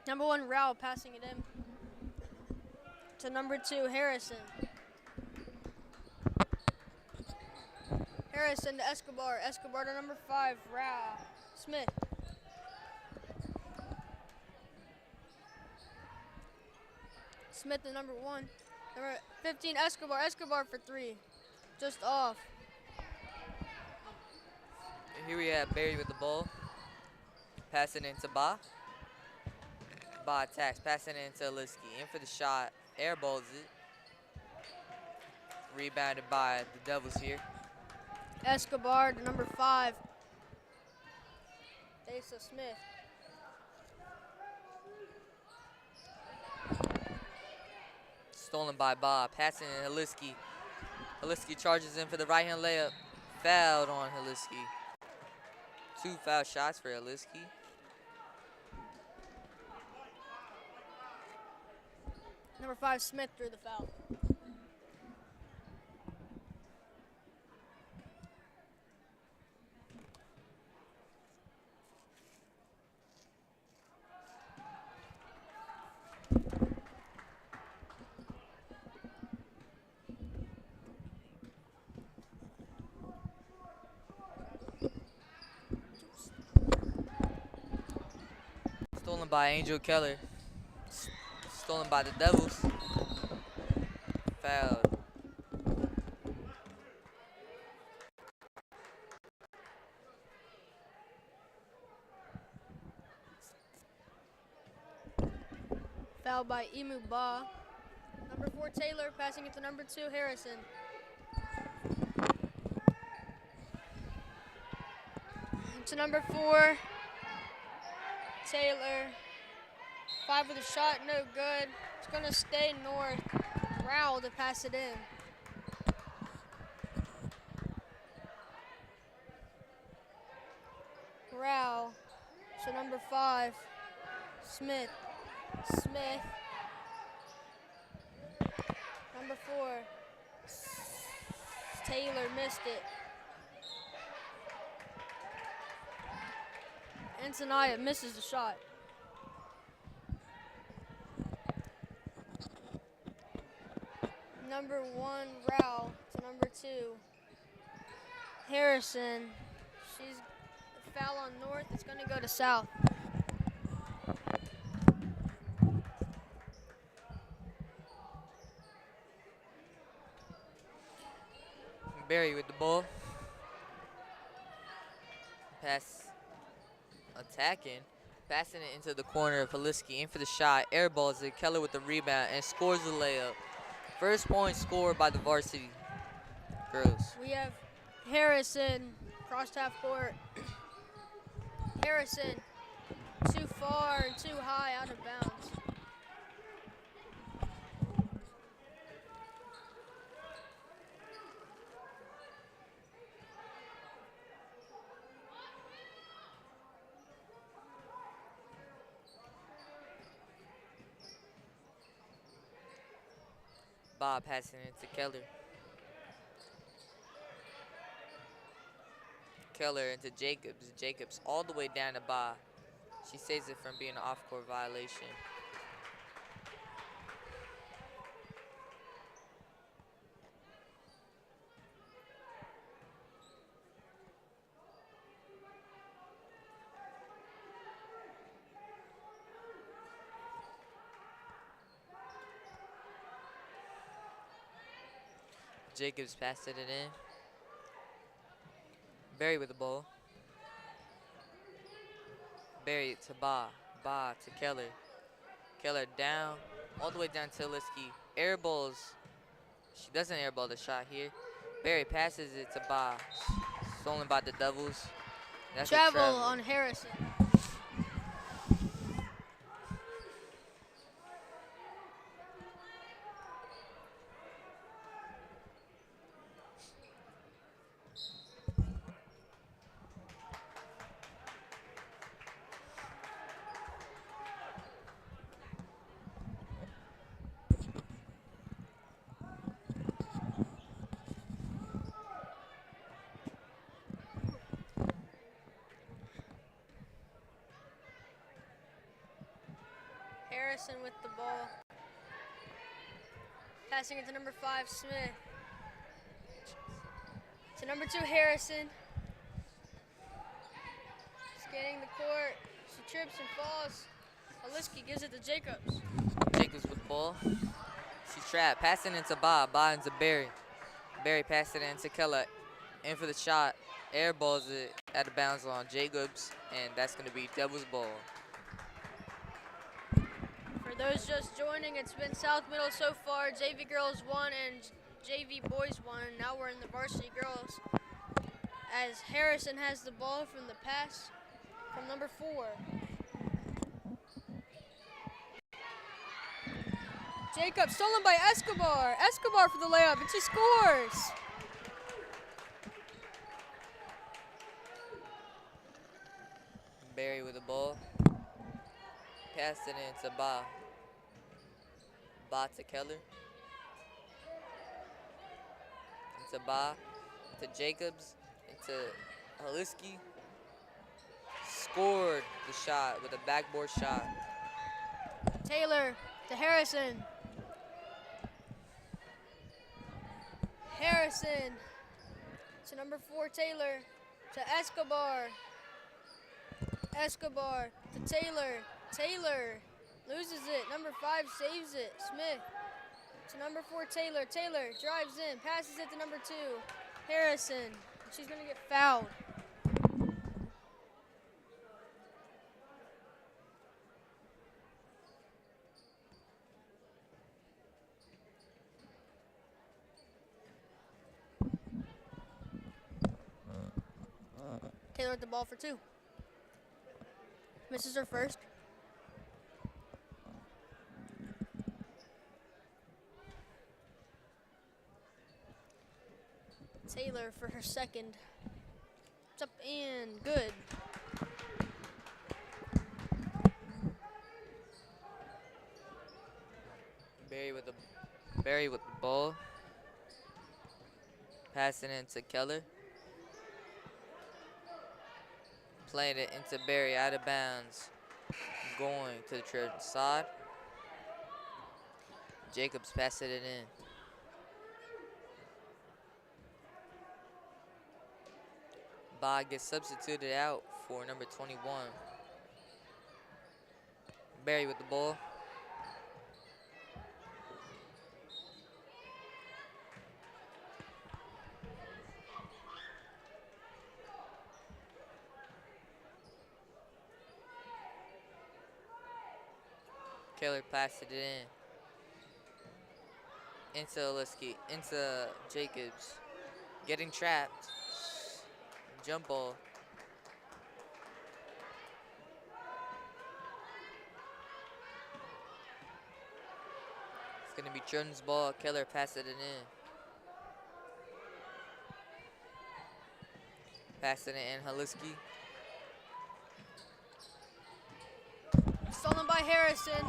[SPEAKER 1] Number 1, Rao passing it in to number 2, Harrison. Harrison to Escobar. Escobar to number 5, Rao. Smith. Smith to number 1. Number 15, Escobar. Escobar for 3. Just off.
[SPEAKER 5] And here we have Barry with the ball. Passing into Ba. Ba attacks, passing it into Liski. In for the shot, airballs it. Rebounded by the Devils here.
[SPEAKER 1] Escobar to number 5, Desa Smith.
[SPEAKER 5] Stolen by Ba, passing in Haliski. Haliski charges in for the right-hand layup. Fouled on Haliski. 2 foul shots for Haliski.
[SPEAKER 1] Number 5, Smith threw the foul.
[SPEAKER 5] Stolen by Angel Keller. Stolen by the Devils. Fouled.
[SPEAKER 1] Fouled by Emu Ba. Number 4, Taylor passing it to number 2, Harrison. To number 4, Taylor. 5 with a shot, no good. It's going to stay north. Rowell to pass it in. Rowell. So number 5, Smith. Smith. Number 4, Taylor missed it. Antonia misses the shot. number 1, Rao, to number 2, Harrison. She's foul on North. It's going to go to South.
[SPEAKER 5] Barry with the ball. Pass attacking. Passing it into the corner of Haliski. In for the shot. Air balls it. Keller with the rebound and scores the layup. First point scored by the Varsity Girls.
[SPEAKER 1] We have Harrison, crossed half court. Harrison, too far and too high, out of bounds.
[SPEAKER 5] Bob passing it to Keller. Keller into Jacobs. Jacobs all the way down to Bob. She saves it from being an off-court violation. Jacobs passed it in. Barry with the ball. Barry to Ba. Ba to Keller. Keller down, all the way down to Liski. Air balls. She doesn't airball the shot here. Barry passes it to Ba. Stolen by the Devils. That's
[SPEAKER 1] Travel on Harrison. Harrison with the ball. Passing it to number 5, Smith. To number 2, Harrison. Scanning the court. She trips and falls. Aliski gives it to Jacobs.
[SPEAKER 5] Jacobs with the ball. She's trapped. Passing into Ba. Ba into Barry. Barry passing it into Keller. In for the shot. Air balls it out of bounds on Jacobs. And that's going to be Devils ball.
[SPEAKER 1] For those just joining, it's been South Middle so far. JV Girls 1 and JV Boys 1. Now we're in the Varsity Girls. As Harrison has the ball from the pass from number 4. Jacob stolen by Escobar. Escobar for the layup, and she scores.
[SPEAKER 5] Barry with the ball. Passing it to Ba. Ba to Keller. Into Ba. To Jacobs. Into Haliski. Scored the shot with a backboard shot.
[SPEAKER 1] Taylor to Harrison. Harrison to number 4, Taylor. To Escobar. Escobar to Taylor. Taylor loses it. Number 5 saves it. Smith to number 4, Taylor. Taylor drives in, passes it to number 2, Harrison. She's going to get fouled. Taylor with the ball for 2. Misses her first. Taylor for her second. It's up and good.
[SPEAKER 5] Barry with the ball. Passing it to Keller. Playing it into Barry out of bounds. Going to the Trojan side. Jacobs passing it in. Bog gets substituted out for number 21. Barry with the ball. Keller passed it into Liskey, into Jacobs. Getting trapped. Jump ball. It's going to be Jordan's ball. Keller passed it in. Passing it in, Haliski.
[SPEAKER 1] Stolen by Harrison.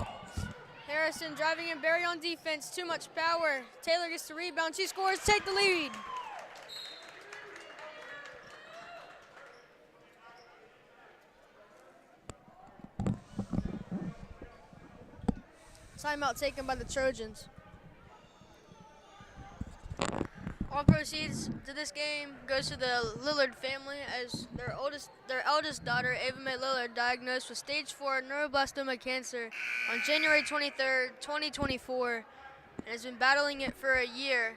[SPEAKER 1] Harrison driving in, Barry on defense. Too much power. Taylor gets the rebound. She scores. Take the lead. Timeout taken by the Trojans. All proceeds to this game goes to the Lillard family as their eldest daughter, Ava Mae Lillard, diagnosed with stage 4 neuroblastoma cancer on January 23rd, 2024, and has been battling it for a year.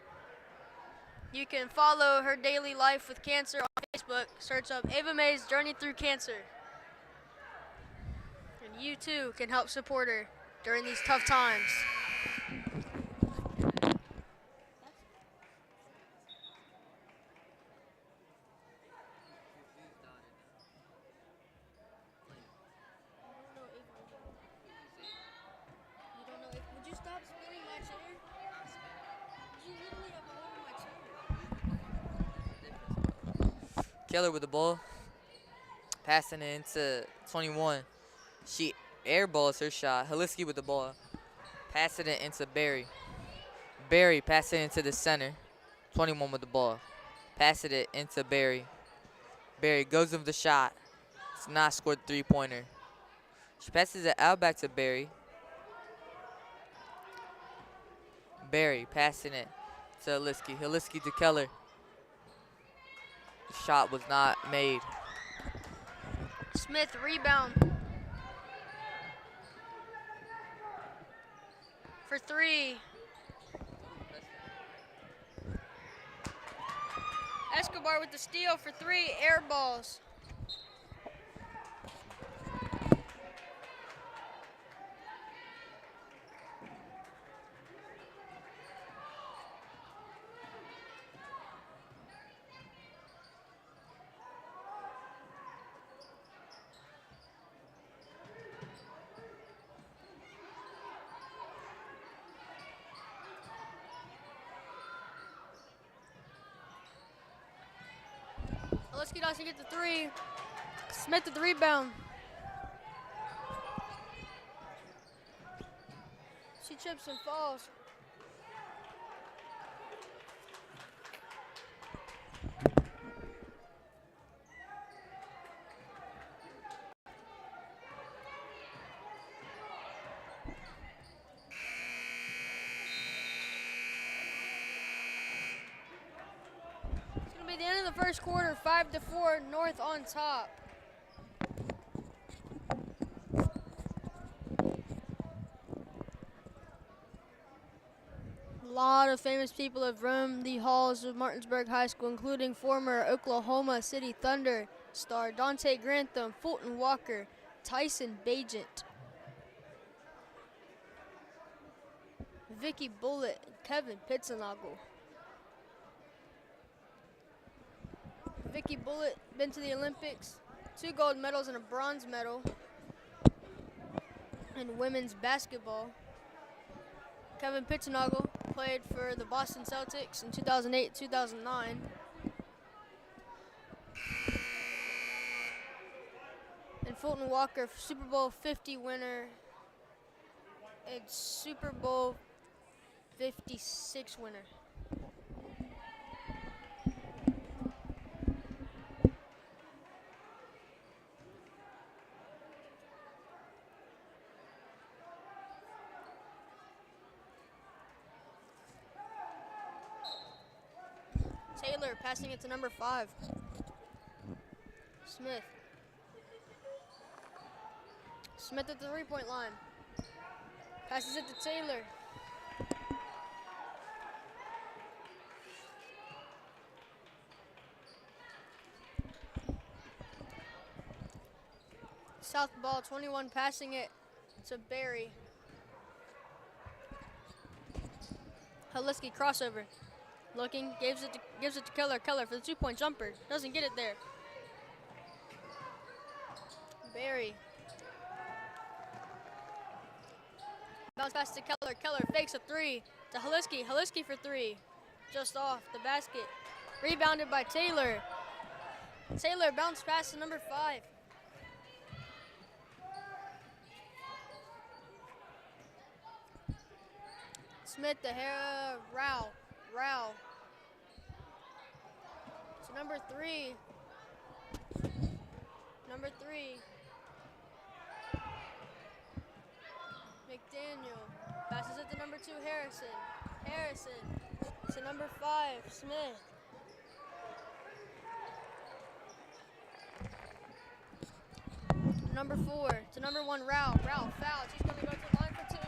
[SPEAKER 1] You can follow her daily life with cancer on Facebook. Search up Ava Mae's Journey Through Cancer. And you too can help support her during these tough times. Would you stop spinning my chair? You literally have a hold of my chair.
[SPEAKER 5] Keller with the ball. Passing it into 21. She airballs her shot. Haliski with the ball. Passing it into Barry. Barry passing it into the center. 21 with the ball. Passing it into Barry. Barry goes with the shot. It's not scored 3-pointer. She passes it out back to Barry. Barry passing it to Haliski. Haliski to Keller. The shot was not made.
[SPEAKER 1] Smith rebound. For 3. Escobar with the steal for 3. Air balls. Let's get us to get the 3. Smith with the rebound. She trips and falls. The end of the first quarter, 5-4, North on top. A lot of famous people have roamed the halls of Martinsburg High School, including former Oklahoma City Thunder star Dante Grantham, Fulton Walker, Tyson Bagent, Vicky Bullitt, and Kevin Pitzenagel. Vicky Bullitt been to the Olympics, 2 gold medals and a bronze medal in women's basketball. Kevin Pitzenagel played for the Boston Celtics in 2008-2009. And Fulton Walker, Super Bowl 50 winner and Super Bowl 56 winner. Taylor passing it to number 5. Smith. Smith at the 3-point line. Passes it to Taylor. South ball, 21 passing it to Barry. Haliski crossover. Looking, gives it to Keller. Keller for the 2-point jumper. Doesn't get it there. Barry. Bounce pass to Keller. Keller fakes a 3 to Haliski. Haliski for 3. Just off the basket. Rebounded by Taylor. Taylor bounce pass to number 5. Smith to Rao. Rao. To number 3. Number 3. McDaniel. Passes it to number 2, Harrison. Harrison. To number 5, Smith. Number 4. To number 1, Rao. Rao fouls. He's going to go to the line for 2.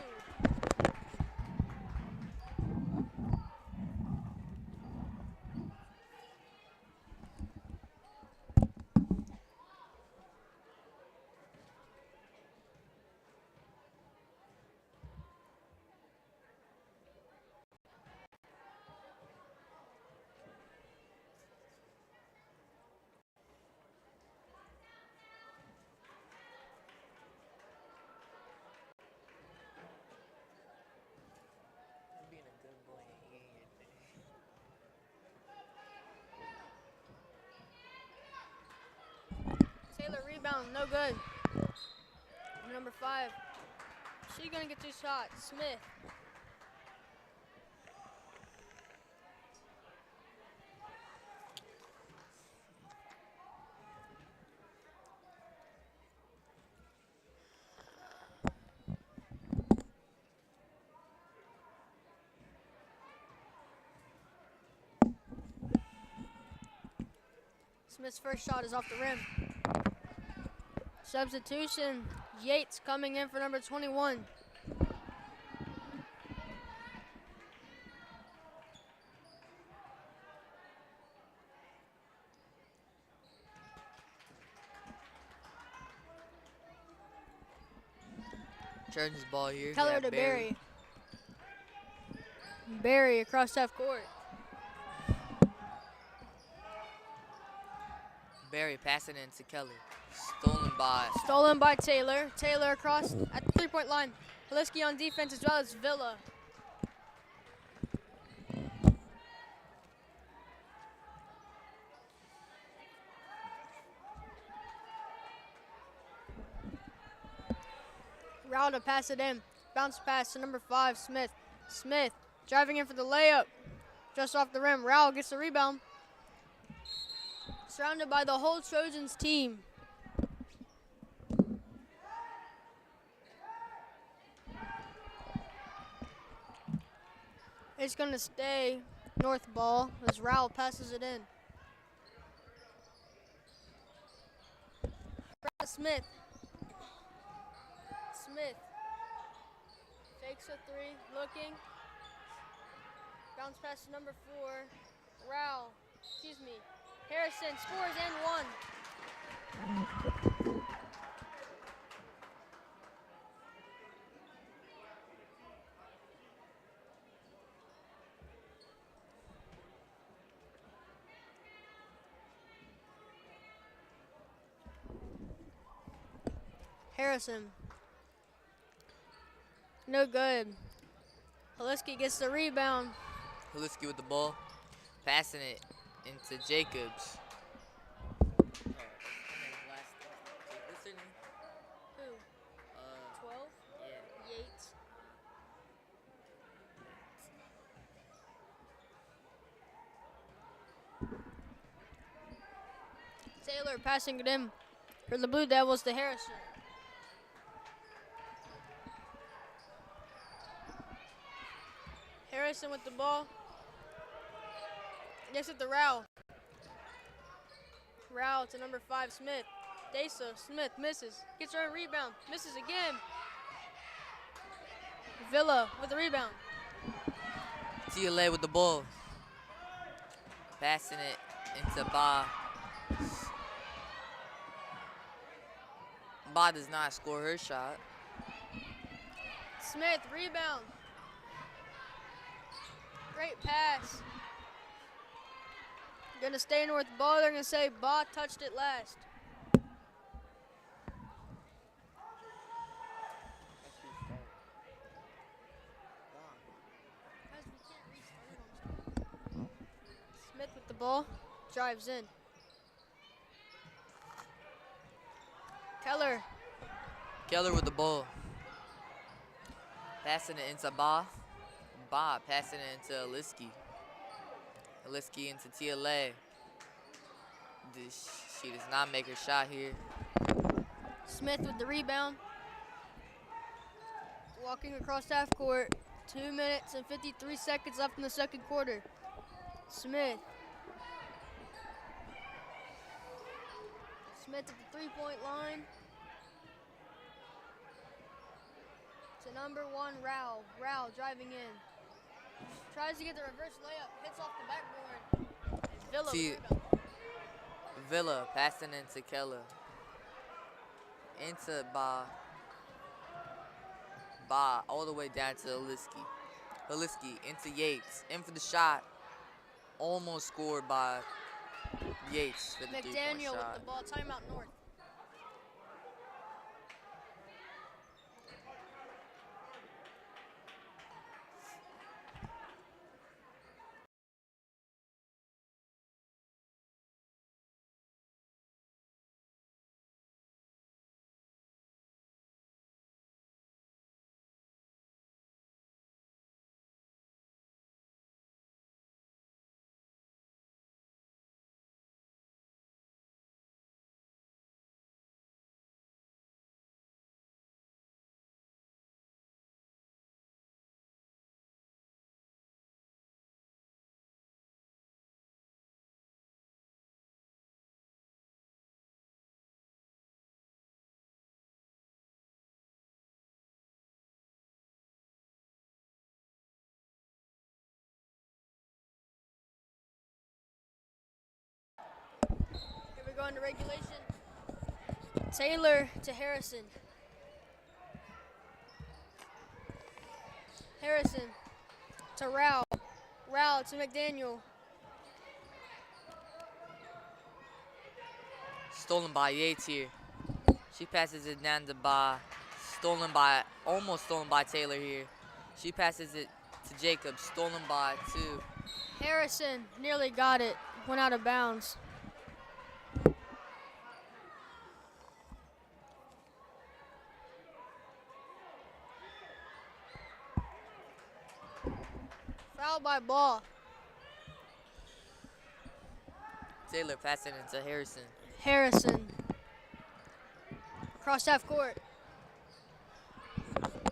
[SPEAKER 5] Being a good boy and getting your thing.
[SPEAKER 1] Taylor rebound, no good. Number 5. She's gonna get 2 shots. Smith. Smith's first shot is off the rim. Substitution, Yates coming in for number 21.
[SPEAKER 5] Trojans ball here. They
[SPEAKER 1] Keller
[SPEAKER 5] have
[SPEAKER 1] to Barry. Barry across half court.
[SPEAKER 5] Barry passing it into Keller. Stolen by
[SPEAKER 1] Taylor. Taylor across at the 3-point line. Haliski on defense as well as Villa. Rao to pass it in. Bounce pass to number 5, Smith. Smith driving in for the layup. Just off the rim. Rao gets the rebound. Surrounded by the whole Trojans team. It's going to stay north ball as Rao passes it in. Smith. Smith. Fakes a 3, looking. Bounce pass to number 4. Harrison scores and 1. Harrison. No good. Haliski gets the rebound.
[SPEAKER 5] Haliski with the ball. Passing it into Jacobs. What's her name?
[SPEAKER 1] Who? 12?
[SPEAKER 5] Yeah.
[SPEAKER 1] Yates. Taylor passing it in for the Blue Devils to Harrison. Harrison with the ball. Gets it to Rao. Rao to number 5, Smith. Desa, Smith misses. Gets her own rebound. Misses again. Villa with the rebound.
[SPEAKER 5] TLA with the ball. Passing it into Ba. Ba does not score her shot.
[SPEAKER 1] Smith, rebound. Great pass. Gonna stay north ball. They're gonna say Ba touched it last. Smith with the ball, drives in. Keller,
[SPEAKER 5] Keller with the ball. Passing it into Ba. Ba passing it into Aliski. Aliski into TLA. She does not make her shot here.
[SPEAKER 1] Smith with the rebound. Walking across half court. 2 minutes and 53 seconds left in the second quarter. Smith. Smith at the three-point line. To number 1, Rao. Rao driving in. Tries to get the reverse layup. Hits off the backboard. And Villa with the rebound.
[SPEAKER 5] Villa passing into Keller. Into Ba. Ba all the way down to Aliski. Aliski into Yates. In for the shot. Almost scored by Yates for the three-point
[SPEAKER 1] McDaniel
[SPEAKER 5] shot.
[SPEAKER 1] with the ball. Timeout north. Here we go into regulation. Taylor to Harrison. Harrison to Rao. Rao to McDaniel.
[SPEAKER 5] Stolen by Yates here. She passes it down to Ba. Almost stolen by Taylor here. She passes it to Jacobs. Stolen by 2.
[SPEAKER 1] Harrison nearly got it. Went out of bounds. Foul by Ball.
[SPEAKER 5] Taylor passing it to Harrison.
[SPEAKER 1] Harrison. Cross half court.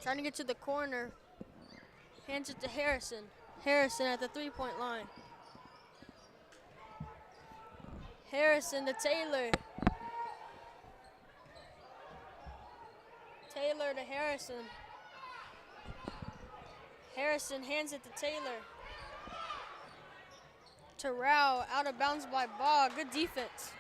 [SPEAKER 1] Trying to get to the corner. Hands it to Harrison. Harrison at the three-point line. Harrison to Taylor. Taylor to Harrison. Harrison hands it to Taylor. To Rao, out of bounds by Baugh. Good defense.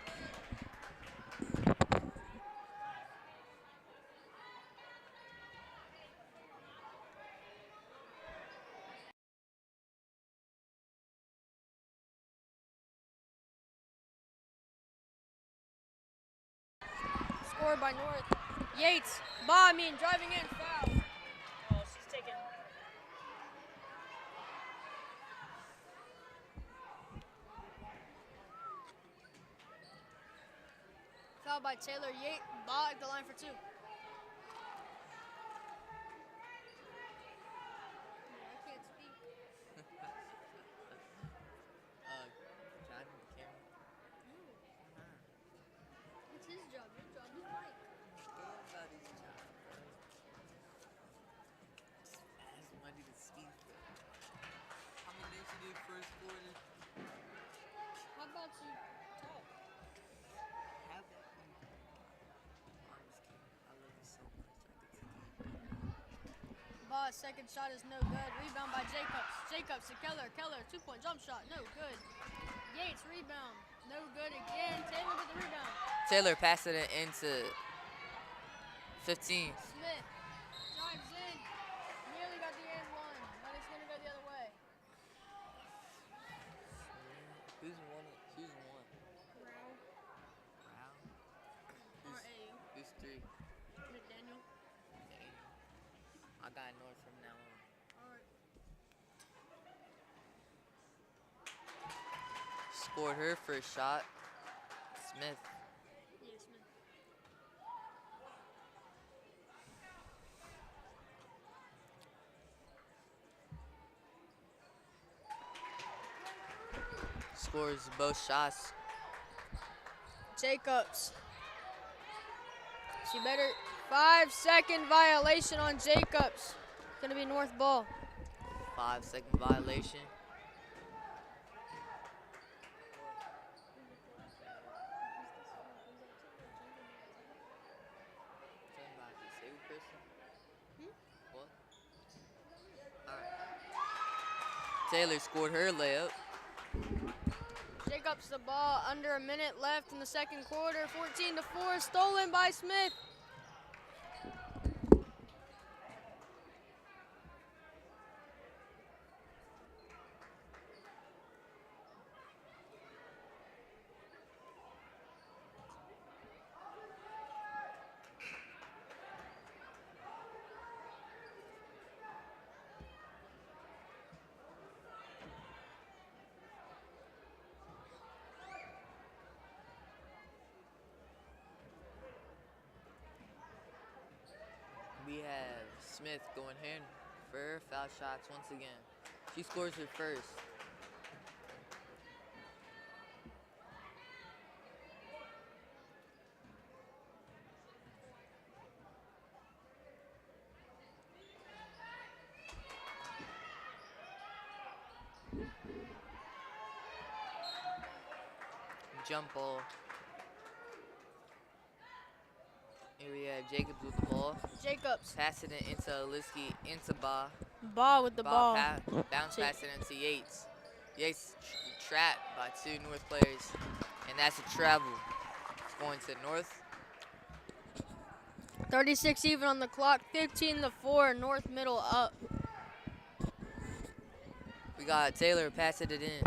[SPEAKER 1] Scored by North. Yates, driving in, foul.
[SPEAKER 4] Oh, she's taking.
[SPEAKER 1] Foul by Taylor. Yates, Baugh at the line for 2. I can't speak.
[SPEAKER 5] John, the camera.
[SPEAKER 1] It's his job. Your job is Mike.
[SPEAKER 5] Ask Money to speak. How many minutes you do first quarter?
[SPEAKER 1] How about you talk? Second shot is no good. Rebound by Jacobs. Jacobs to Keller. Keller, 2-point jump shot. No good. Yates, rebound. No good again. Taylor with the rebound.
[SPEAKER 5] Taylor passing it into 15.
[SPEAKER 1] Smith drives in. Nearly got the and one, but it's going to go the other way.
[SPEAKER 5] Who's one?
[SPEAKER 1] Rao.
[SPEAKER 5] Wow.
[SPEAKER 1] R-A-U.
[SPEAKER 5] Who's 3?
[SPEAKER 1] McDaniel.
[SPEAKER 5] Dang. I got North from now on.
[SPEAKER 1] All right.
[SPEAKER 5] Scored her first shot. Smith.
[SPEAKER 1] Yeah, Smith.
[SPEAKER 5] Scores both shots.
[SPEAKER 1] Jacobs. She better. 5-second violation on Jacobs. Going to be North ball.
[SPEAKER 5] 5-second violation. What? Alright. Taylor scored her layup.
[SPEAKER 1] Jacobs the ball. Under a minute left in the second quarter. 14-4. Stolen by Smith.
[SPEAKER 5] We have Smith going in for her foul shots once again. She scores her first. Jump ball. Here we have Jacobs with the ball.
[SPEAKER 1] Jacobs.
[SPEAKER 5] Passing it into Aliski, into Ba.
[SPEAKER 1] Ball with the ball.
[SPEAKER 5] Bounce passing into Yates. Yates trapped by 2 North players. And that's a travel. It's going to North.
[SPEAKER 1] 36 even on the clock. 15-4. North middle up.
[SPEAKER 5] We got Taylor passing it in.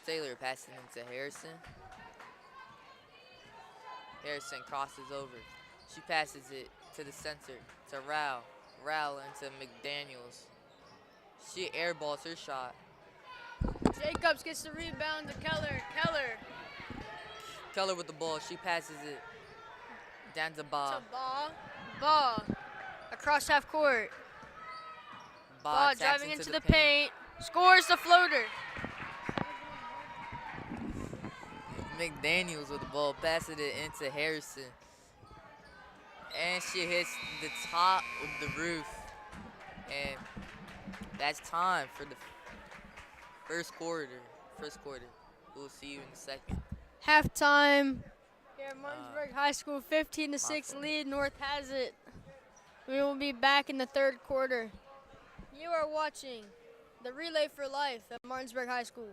[SPEAKER 5] Taylor passing into Harrison. Harrison crosses over. She passes it to the center, to Rao. Rao into McDaniels. She airballs her shot.
[SPEAKER 1] Jacobs gets the rebound to Keller.
[SPEAKER 5] Keller with the ball. She passes it down to Ba.
[SPEAKER 1] To Ball. Across half court. Ball
[SPEAKER 5] taps
[SPEAKER 1] driving into the paint. Scores the floater.
[SPEAKER 5] McDaniels with the ball, passing it into Harrison. And she hits the top of the roof. And that's time for the first quarter. We'll see you in a second.
[SPEAKER 1] Halftime. Here at Martinsburg High School, 15-6 lead. North has it. We will be back in the third quarter. You are watching the Relay for Life at Martinsburg High School.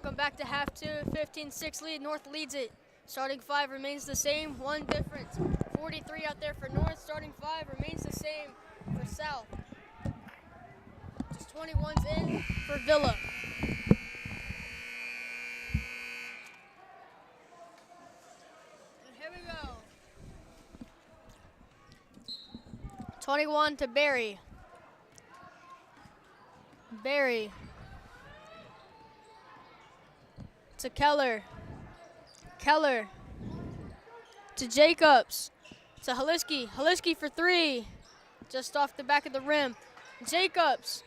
[SPEAKER 1] Welcome back to half two. 15-6 lead. North leads it. Starting five remains the same. One difference. 43 out there for North. Starting five remains the same for South. Just 21's in for Villa. And here we go. 21 to Barry. Barry. To Keller. Keller. To Jacobs. To Haliski. Haliski for three. Just off the back of the rim. Jacobs.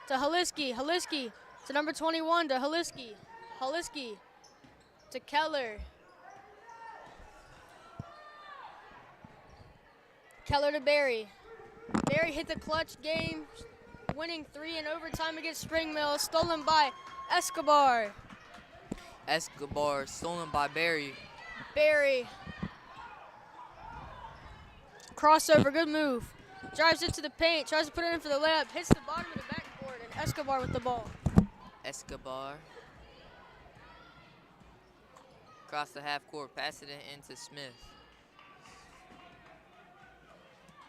[SPEAKER 1] To Haliski. Haliski. To number 21 to Haliski. Haliski. To Keller. Keller to Barry. Barry hit the clutch game. Winning three in overtime against Spring Mill. Stolen by Escobar.
[SPEAKER 5] Escobar stolen by Barry.
[SPEAKER 1] Barry. Crossover, good move. Drives into the paint, tries to put it in for the layup, hits the bottom of the backboard, and Escobar with the ball.
[SPEAKER 5] Escobar. Across the half court, passing it into Smith.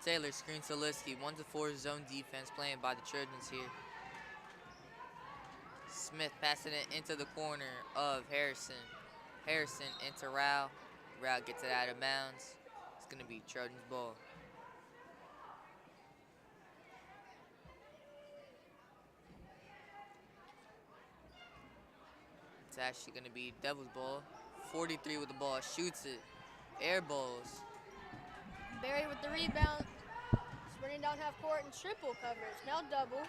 [SPEAKER 5] Taylor screens Soliski. 1-4 zone defense playing by the Trojans here. Smith passing it into the corner of Harrison. Harrison into Rao. Rao gets it out of bounds. It's going to be Trojans ball. It's actually going to be Devils ball. 43 with the ball. Shoots it. Air balls.
[SPEAKER 1] Barry with the rebound. Sprinting down half court and triple coverage. Now double.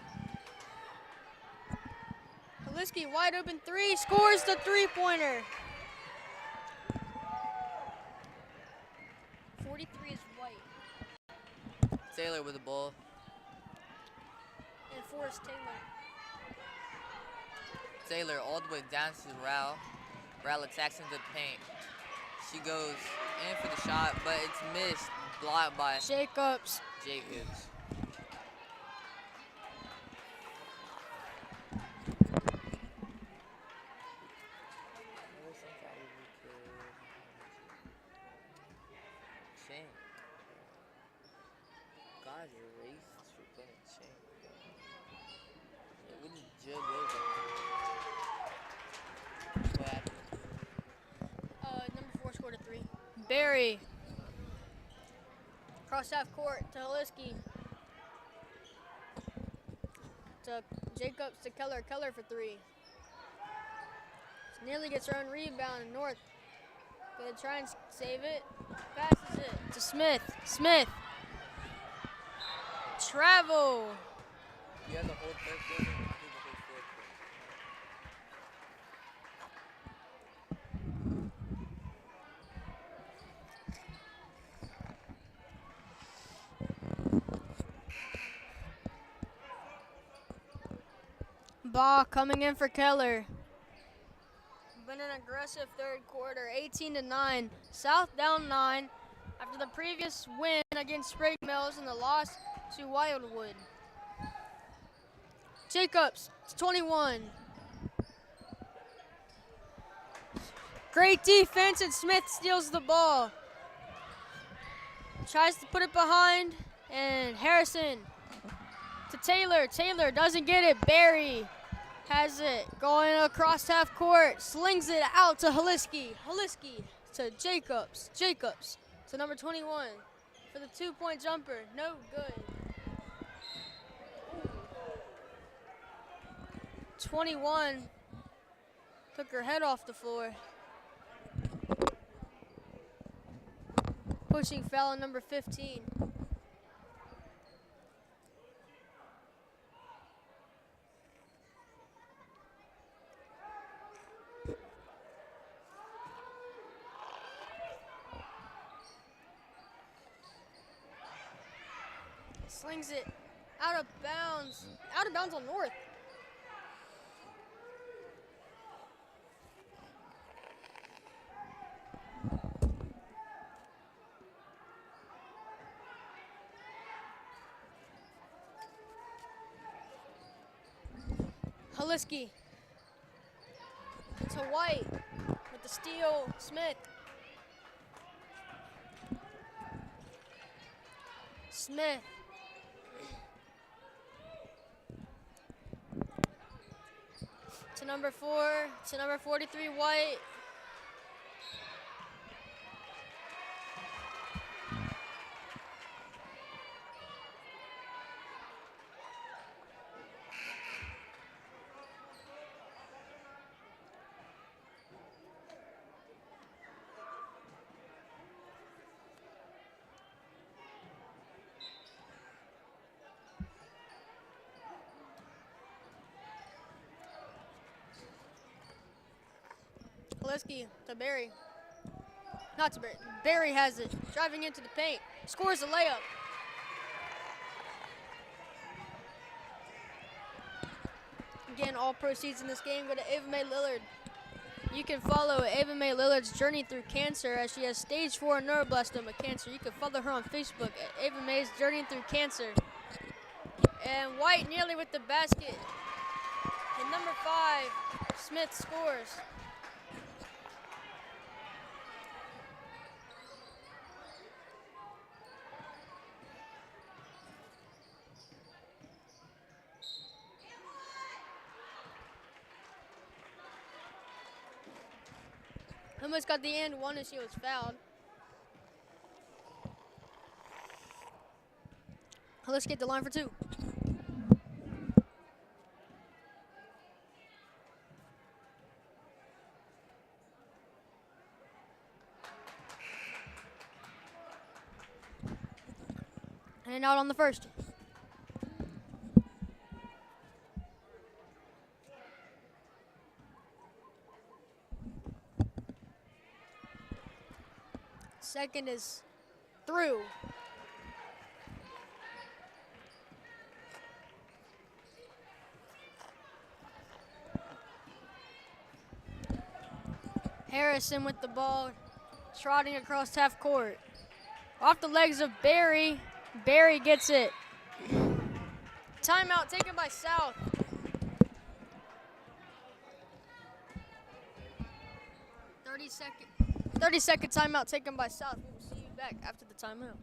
[SPEAKER 1] Haliski wide open three. Scores the three-pointer. 43 is white.
[SPEAKER 5] Taylor with the ball.
[SPEAKER 1] And four is Taylor.
[SPEAKER 5] Taylor all the way down to Rao. Rao attacks into the paint. She goes in for the shot, but it's missed. Blocked by
[SPEAKER 1] Jacobs.
[SPEAKER 5] Jacobs. Guys are racist for putting chain. What is Joe Logan? What happened?
[SPEAKER 1] Number four scored a three. Barry. Cross half court to Haliski. To Jacobs to Keller. Keller for three. Nearly gets her own rebound. And North gonna try and save it. Passes it to Smith. Smith. Travel.
[SPEAKER 5] You have the whole third quarter. You have the whole fourth quarter.
[SPEAKER 1] Ball coming in for Keller. Been an aggressive third quarter, 18-9. South down 9 after the previous win against Spring Mills and the loss to Wildwood. Jacobs, it's 21. Great defense, and Smith steals the ball. Tries to put it behind, and Harrison to Taylor. Taylor doesn't get it. Barry has it going across half court, slings it out to Haliski. Haliski to Jacobs. Jacobs to number 21 for the two-point jumper. No good. 21 took her head off the floor. Pushing foul on number 15. Slings it out of bounds. Out of bounds on North. Haliski to White with the steal. Smith. Smith. To number 4, to number 43, White. Koleski to Barry. Not to Barry. Barry has it. Driving into the paint. Scores a layup. Again, all proceeds in this game go to Ava Mae Lillard. You can follow Ava Mae Lillard's journey through cancer as she has stage 4 neuroblastoma cancer. You can follow her on Facebook at Ava Mae's Journey Through Cancer. And White nearly with the basket. And number 5, Smith scores. Almost got the and one as she was fouled. Let's get the line for 2. And out on the first. Second is through. Harrison with the ball, trotting across half court. Off the legs of Barry. Barry gets it. Timeout taken by South. 30-second timeout taken by South. We will see you back after the timeout.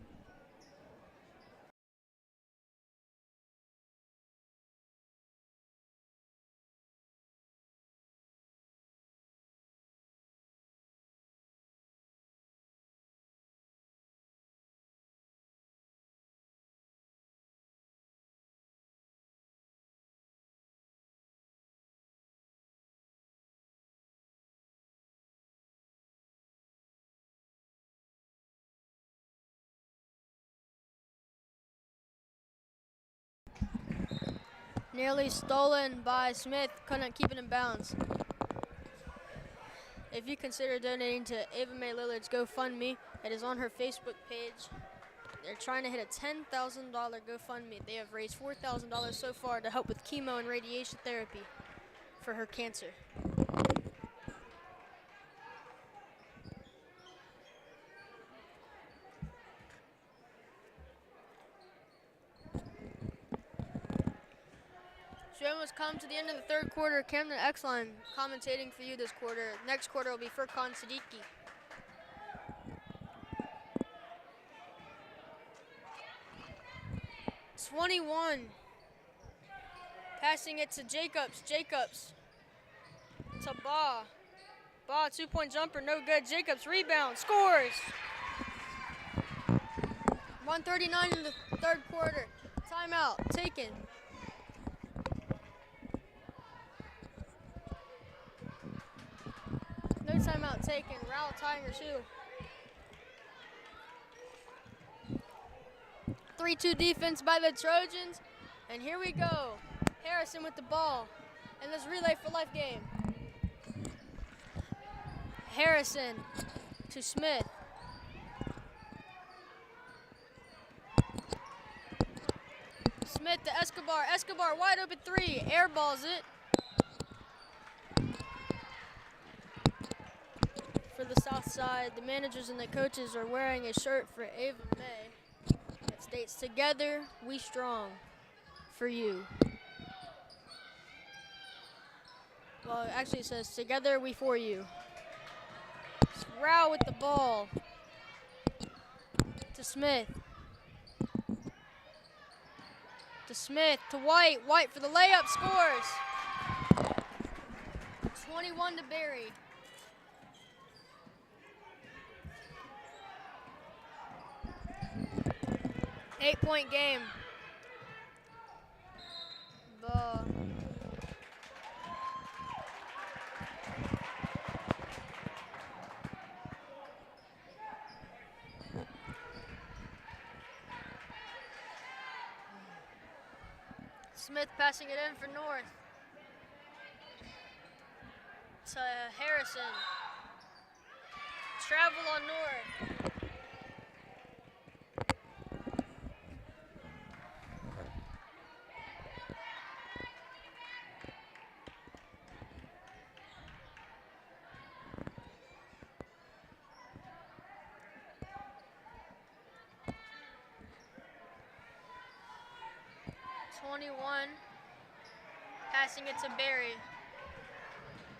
[SPEAKER 1] Nearly stolen by Smith, couldn't keep it in bounds. If you consider donating to Ava Mae Lillard's GoFundMe, it is on her Facebook page. They're trying to hit a $10,000 GoFundMe. They have raised $4,000 so far to help with chemo and radiation therapy for her cancer. We almost come to the end of the third quarter. Camden Exline commentating for you this quarter. Next quarter will be Furkan Siddiqui. '21. Passing it to Jacobs. Jacobs to Baugh. Baugh, 2-point jumper, no good. Jacobs rebound, scores. 1:39 in the third quarter. Timeout taken. No timeout taken. Rowell tying her shoe. 3-2 defense by the Trojans. And here we go. Harrison with the ball in this relay for life game. Harrison to Smith. Smith to Escobar. Escobar wide open 3. Airballs it. For the south side, the managers and the coaches are wearing a shirt for Ava Mae that states, "Together we strong for you." Well, actually it says, together we for you. Rao with the ball. To Smith. To Smith, to White. White for the layup, scores. 21 to Barry. Eight-point game. Ball. Smith passing it in for North. To Harrison. Travel on North. Passing it to Barry.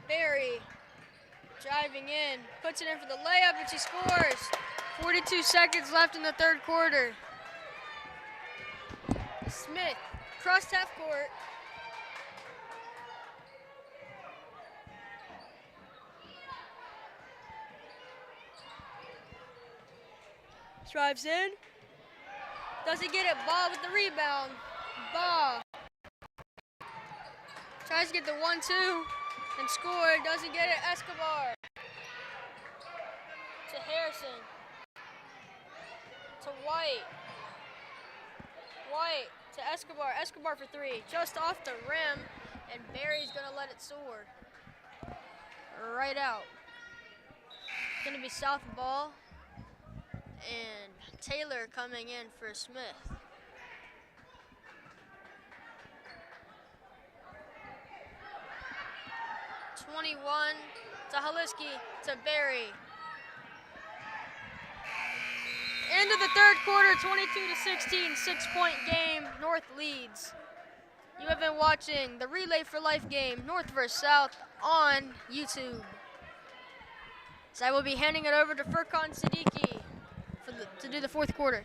[SPEAKER 1] Barry driving in, puts it in for the layup, and she scores. 42 seconds left in the third quarter. Smith crossed half court. Drives in. Doesn't get it. Ball with the rebound. Ball. Tries to get the 1-2 and score. Doesn't get it. Escobar. To Harrison. To White. White to Escobar. Escobar for three. Just off the rim. And Barry's going to let it soar. Right out. Going to be South ball. And Taylor coming in for Smith. To Haliski, to Barry. End of the third quarter, 22-16, 6-point game, North leads. You have been watching the Relay for Life game, North versus South, on YouTube. So I will be handing it over to Furkan Siddiqui to do the fourth quarter.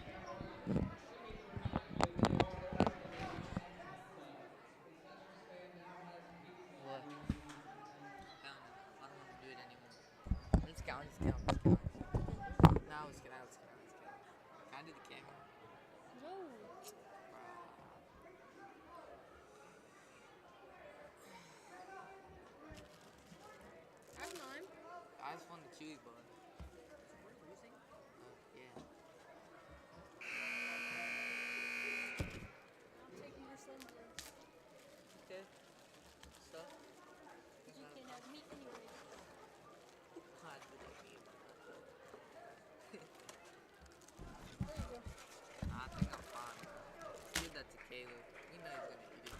[SPEAKER 5] I just want the chewy bun. Yeah. Okay. Stuff.
[SPEAKER 1] You can't have meat anyways. There you go.
[SPEAKER 5] I think I'm fine. Give that to Caleb. We know he's gonna eat it.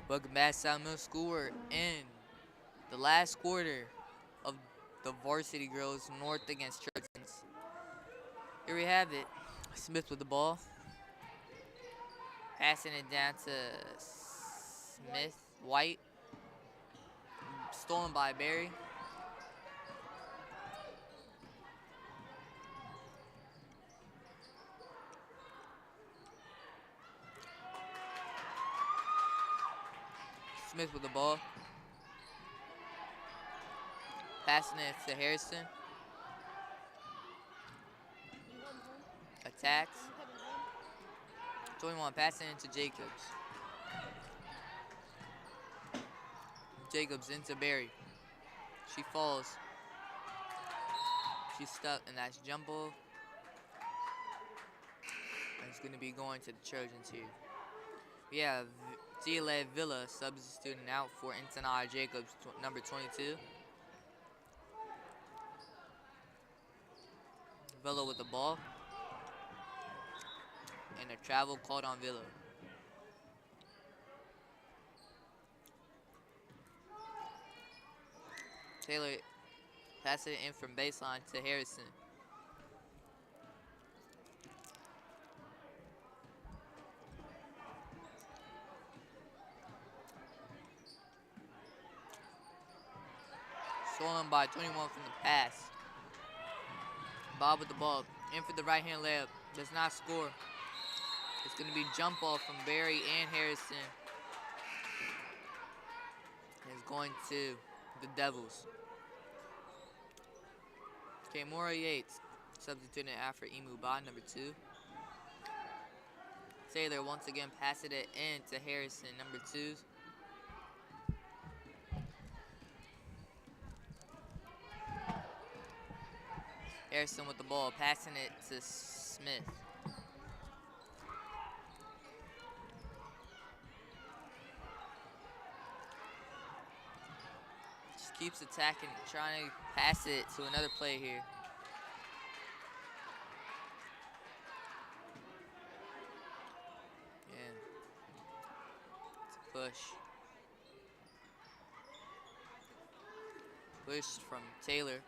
[SPEAKER 5] Welcome back, South Middle School. We're in the last quarter of the Varsity Girls, North against Trojans. Here we have it. Smith with the ball. Passing it down to Smith. White. Stolen by Barry. Smith with the ball. Passing it to Harrison. Attacks. 21 passing into Jacobs. Jacobs into Barry. She falls. She's stuck, and that's jump ball. And it's going to be going to the Trojans here. We have Zile Villa substituting out for Intanai Jacobs, number 22. Villa with the ball. And a travel called on Villa. Taylor Pass it in from baseline to Harrison. Stolen by 21 from the pass. Bob with the ball. In for the right-hand layup. Does not score. It's going to be jump ball from Barry and Harrison. It's going to the Devils. Kamora Yates substituting after Emu Ba, number 2. Taylor once again passing it in to Harrison, number 2. Harrison with the ball, passing it to Smith. Just keeps attacking, trying to pass it to another play here. And it's a push. Push from Taylor.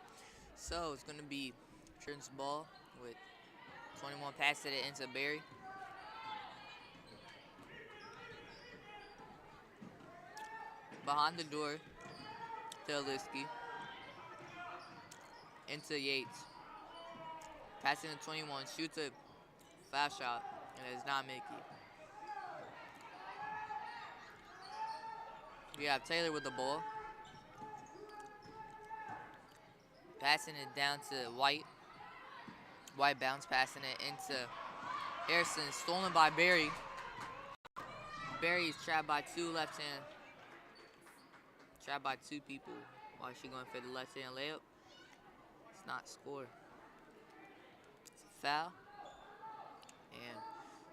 [SPEAKER 5] So it's going to be Trent's ball with 21 passing it into Barry. Behind the door, Liski. Into Yates. Passing to 21, shoots a foul shot, and does not make it. We have Taylor with the ball. Passing it down to White. White bounce, passing it into Harrison. Stolen by Barry. Barry is trapped by 2 left-hand. Trapped by 2 people while she's going for the left-hand layup. It's not scored. It's a foul. And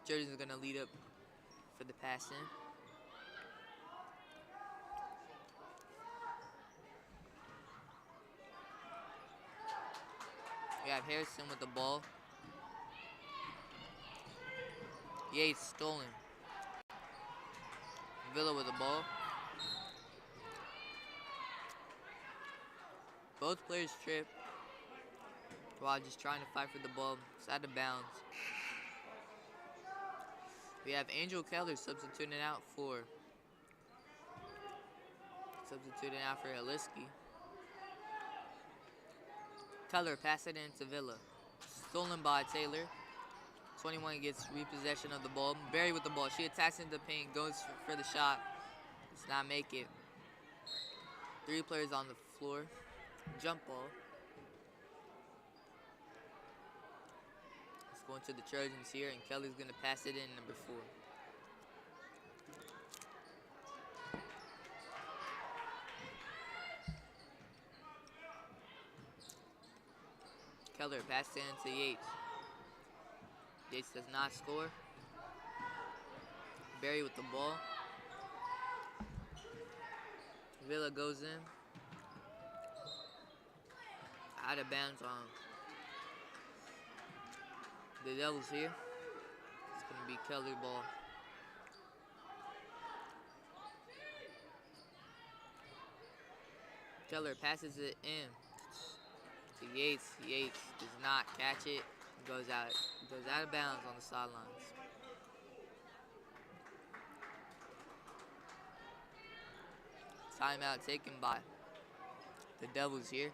[SPEAKER 5] Jordan's going to lead up for the pass in. We have Harrison with the ball. Yates stolen. Villa with the ball. Both players trip while just trying to fight for the ball. It's out of bounds. We have Angel Keller substituting out for Liski. Keller pass it into Villa. Stolen by Taylor. 21 gets repossession of the ball. Barry with the ball. She attacks into the paint, goes for the shot. Does not make it. 3 players on the floor. Jump ball. It's going to the Trojans here, and Kelly's going to pass it in, number 4. Keller passed it into Yates. Yates does not score. Barry with the ball. Villa goes in. Out of bounds on the Devils here. It's going to be Keller ball. Keller passes it in to Yates. Yates does not catch it. Goes out of bounds on the sidelines. Timeout taken by the Devils here.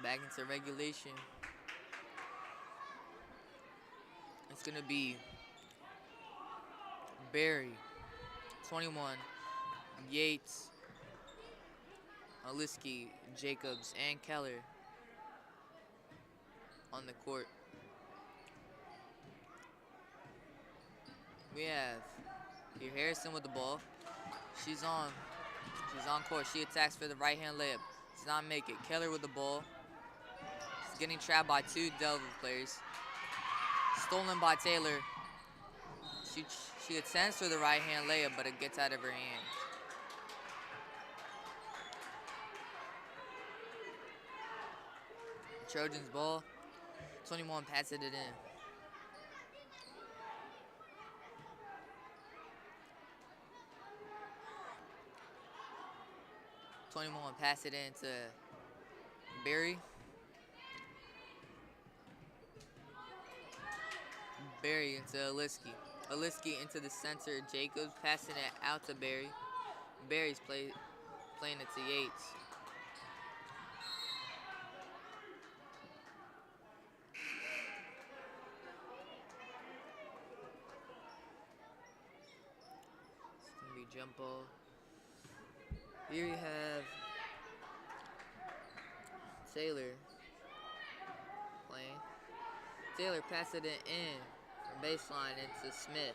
[SPEAKER 5] Back into regulation. It's going to be Berry, 21, Yates, Aliski, Jacobs, and Keller on the court. We have here Harrison with the ball. She's on court. She attacks for the right-hand layup. Does not make it. Keller with the ball. She's getting trapped by two Devil players. Stolen by Taylor. She attempts for the right-hand layup, but it gets out of her hand. Trojans ball. 21 passes it in. Pass it into Berry. Berry into Aliski. Aliski into the center. Jacobs passing it out to Berry. Berry's playing it to Yates. It's gonna be jump ball. Here you have Taylor playing. Taylor passes it in from baseline into Smith.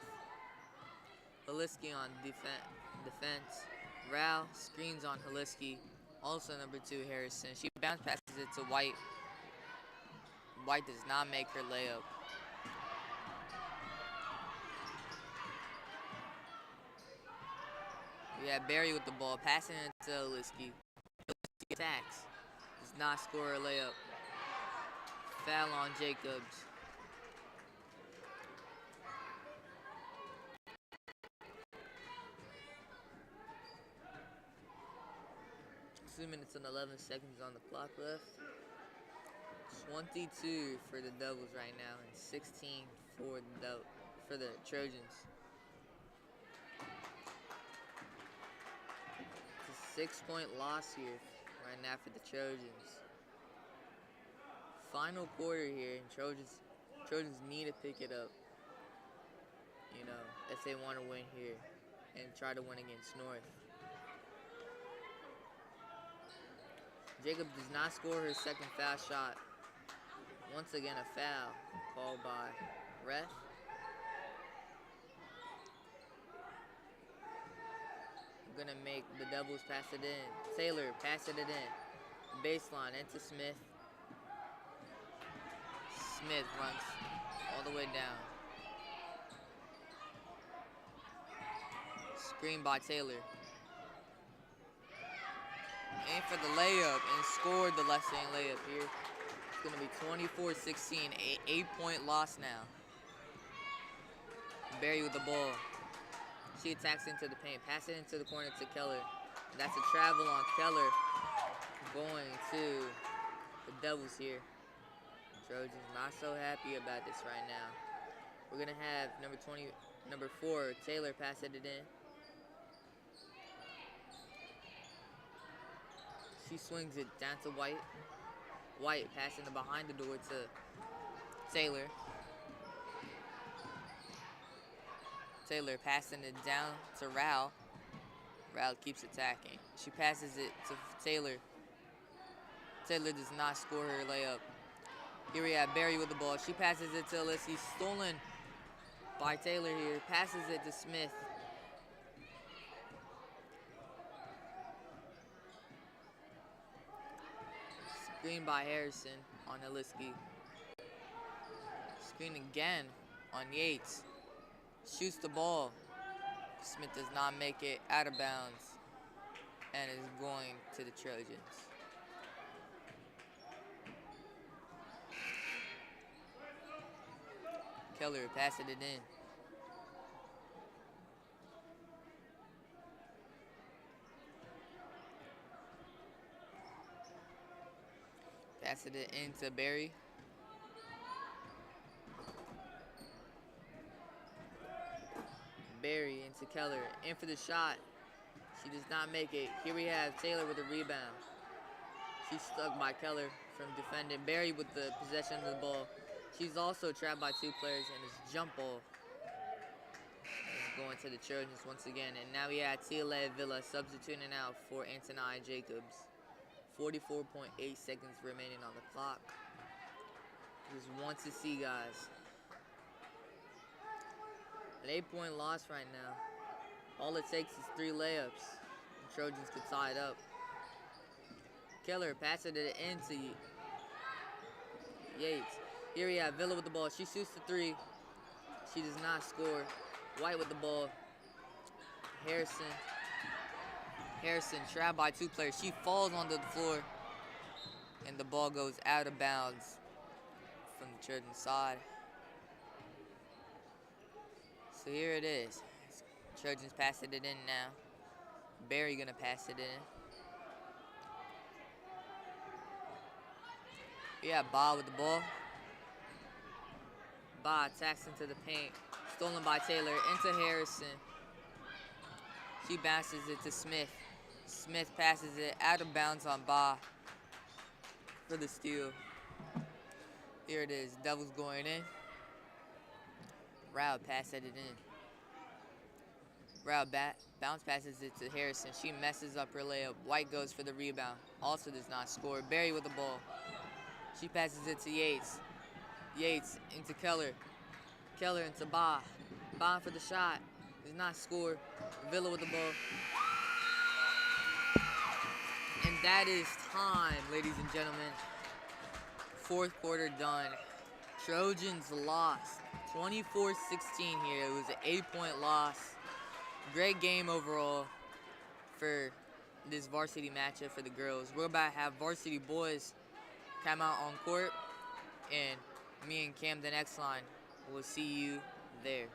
[SPEAKER 5] Haliski on defense. Rao screens on Haliski. Also number 2, Harrison. She bounce passes it to White. White does not make her layup. We have Berry with the ball, passing it to Haliski. Haliski attacks. Does not score a layup. Foul on Jacobs. Two minutes and 11 seconds on the clock left. 22 for the Devils right now, and 16 for the Trojans. It's a 6-point loss here right now for the Trojans. Final quarter here, and Trojans need to pick it up, you know, if they want to win here and try to win against North. Jacob does not score her second foul shot. Once again, a foul called by ref. I'm gonna make the Devils pass it in. Taylor passing it in. Baseline into Smith. Smith runs all the way down. Screen by Taylor. Aimed for the layup and scored the left-hand layup here. It's going to be 24-16, 8-point loss now. Berry with the ball. She attacks into the paint, pass it into the corner to Keller. That's a travel on Keller going to the Devils here. Trojans not so happy about this right now. We're going to have number 4, Taylor passing it in. She swings it down to White. White passing it behind the door to Taylor. Taylor passing it down to Rao. Rao keeps attacking. She passes it to Taylor. Taylor does not score her layup. Here we have Berry with the ball. She passes it to Aliski. Stolen by Taylor here. Passes it to Smith. Screen by Harrison on Aliski. Screen again on Yates. Shoots the ball. Smith does not make it out of bounds and is going to the Trojans. Keller passing it in. Passing it into Berry. Berry into Keller. In for the shot. She does not make it. Here we have Taylor with a rebound. She's stuck by Keller from defending. Berry with the possession of the ball. She's also trapped by 2 players, and this jump ball is going to the Trojans once again. And now we have Tia Villa substituting out for Antonia Jacobs. 44.8 seconds remaining on the clock. Just want to see, guys. An 8-point loss right now. All it takes is 3 layups. The Trojans could tie it up. Keller passing it into Yates. Here we have Villa with the ball. She shoots the 3. She does not score. White with the ball. Harrison trapped by 2 players. She falls onto the floor. And the ball goes out of bounds from the Trojan side. So here it is. Trojans passing it in now. Barry gonna pass it in. We have Ba with the ball. Ba attacks into the paint. Stolen by Taylor into Harrison. She bounces it to Smith. Smith passes it out of bounds on Ba for the steal. Here it is. Devils going in. Rao passes it in. Rao bounce passes it to Harrison. She messes up her layup. White goes for the rebound. Also does not score. Barry with the ball. She passes it to Yates. Yates into Keller. Keller into Ba. Ba for the shot. Does not score. Villa with the ball. And that is time, ladies and gentlemen. 4th quarter done. Trojans lost 24-16 here. It was an 8-point loss. Great game overall for this varsity matchup for the girls. We're about to have varsity boys come out on court, and me and Cam the next line will see you there.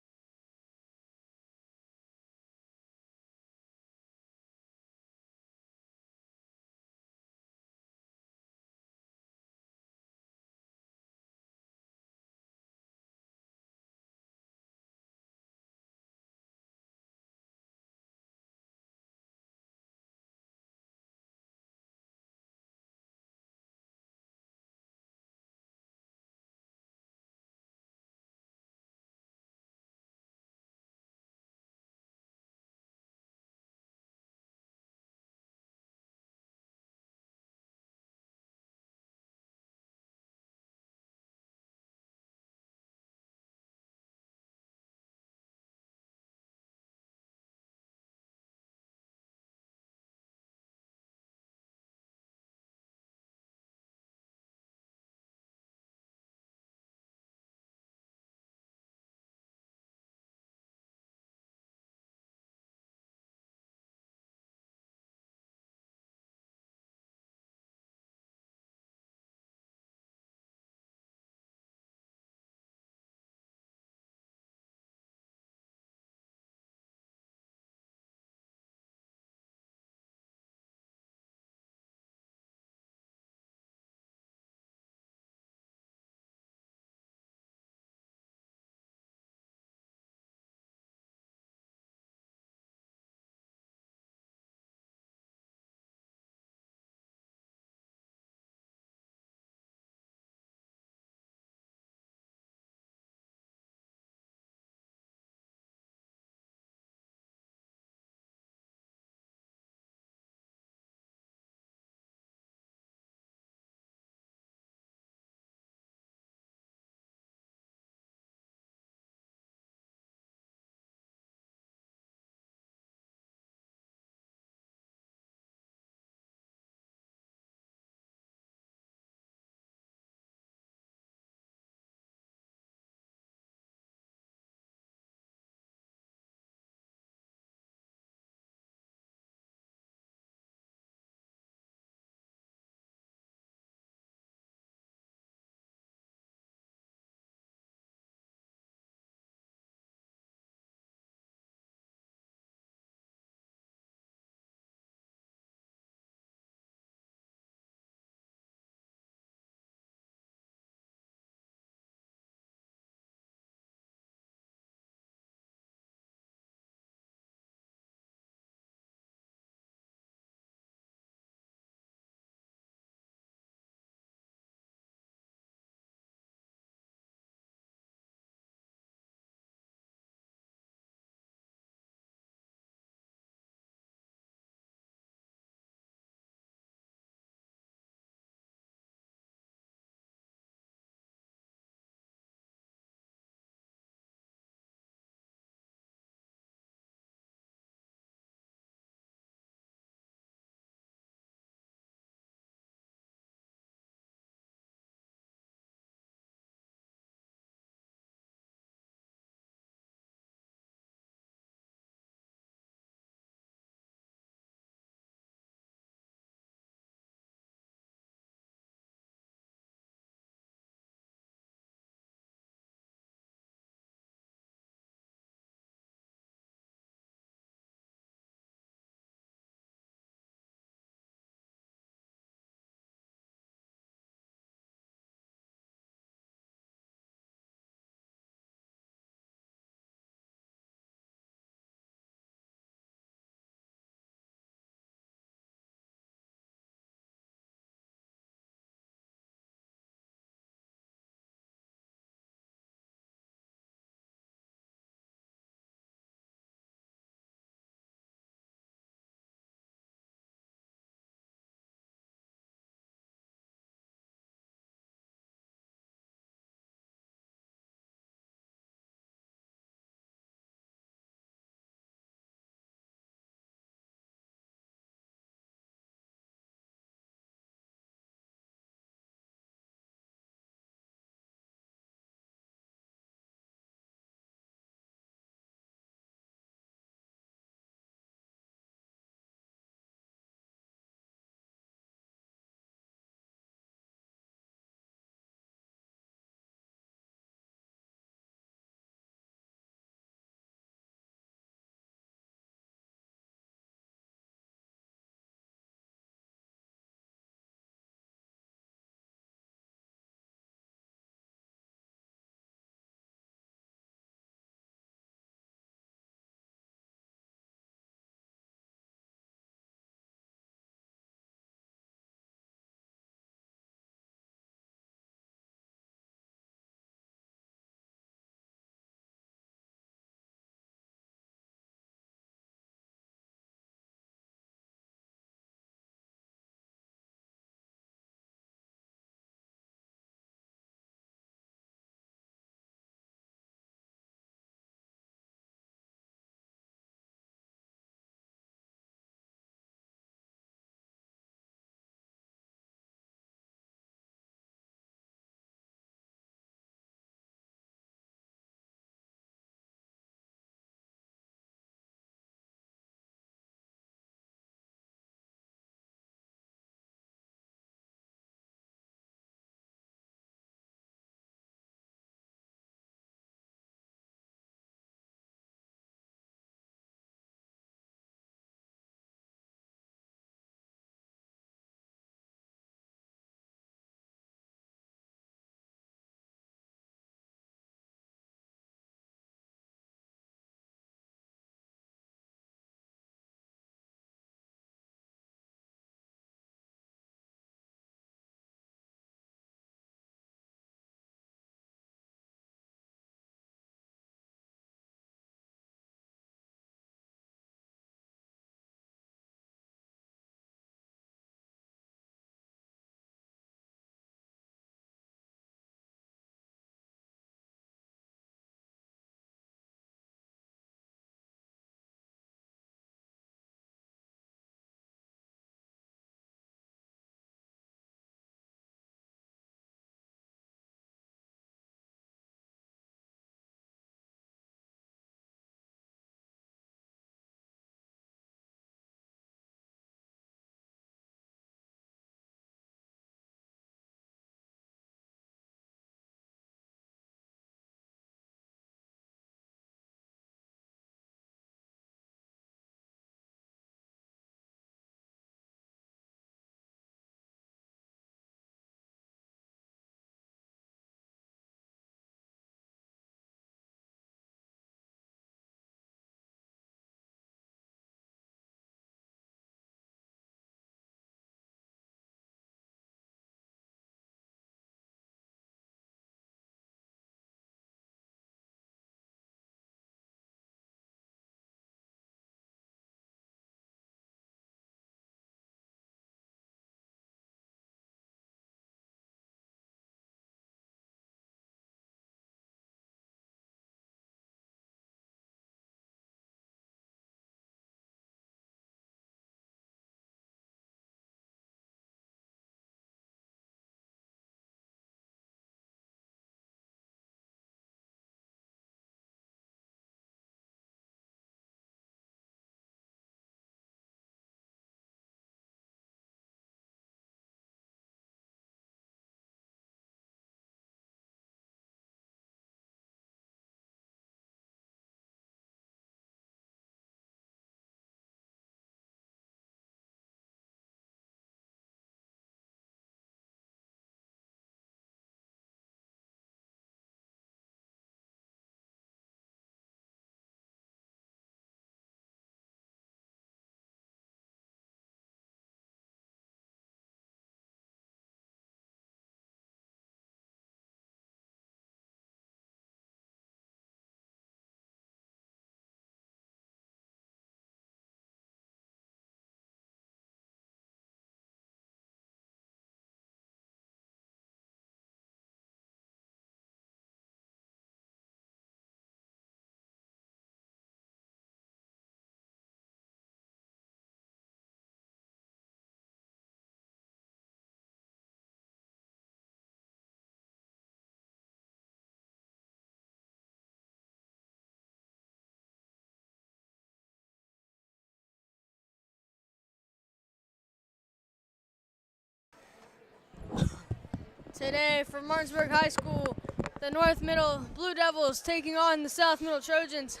[SPEAKER 1] Today for Martinsburg High School, the North Middle Blue Devils taking on the South Middle Trojans.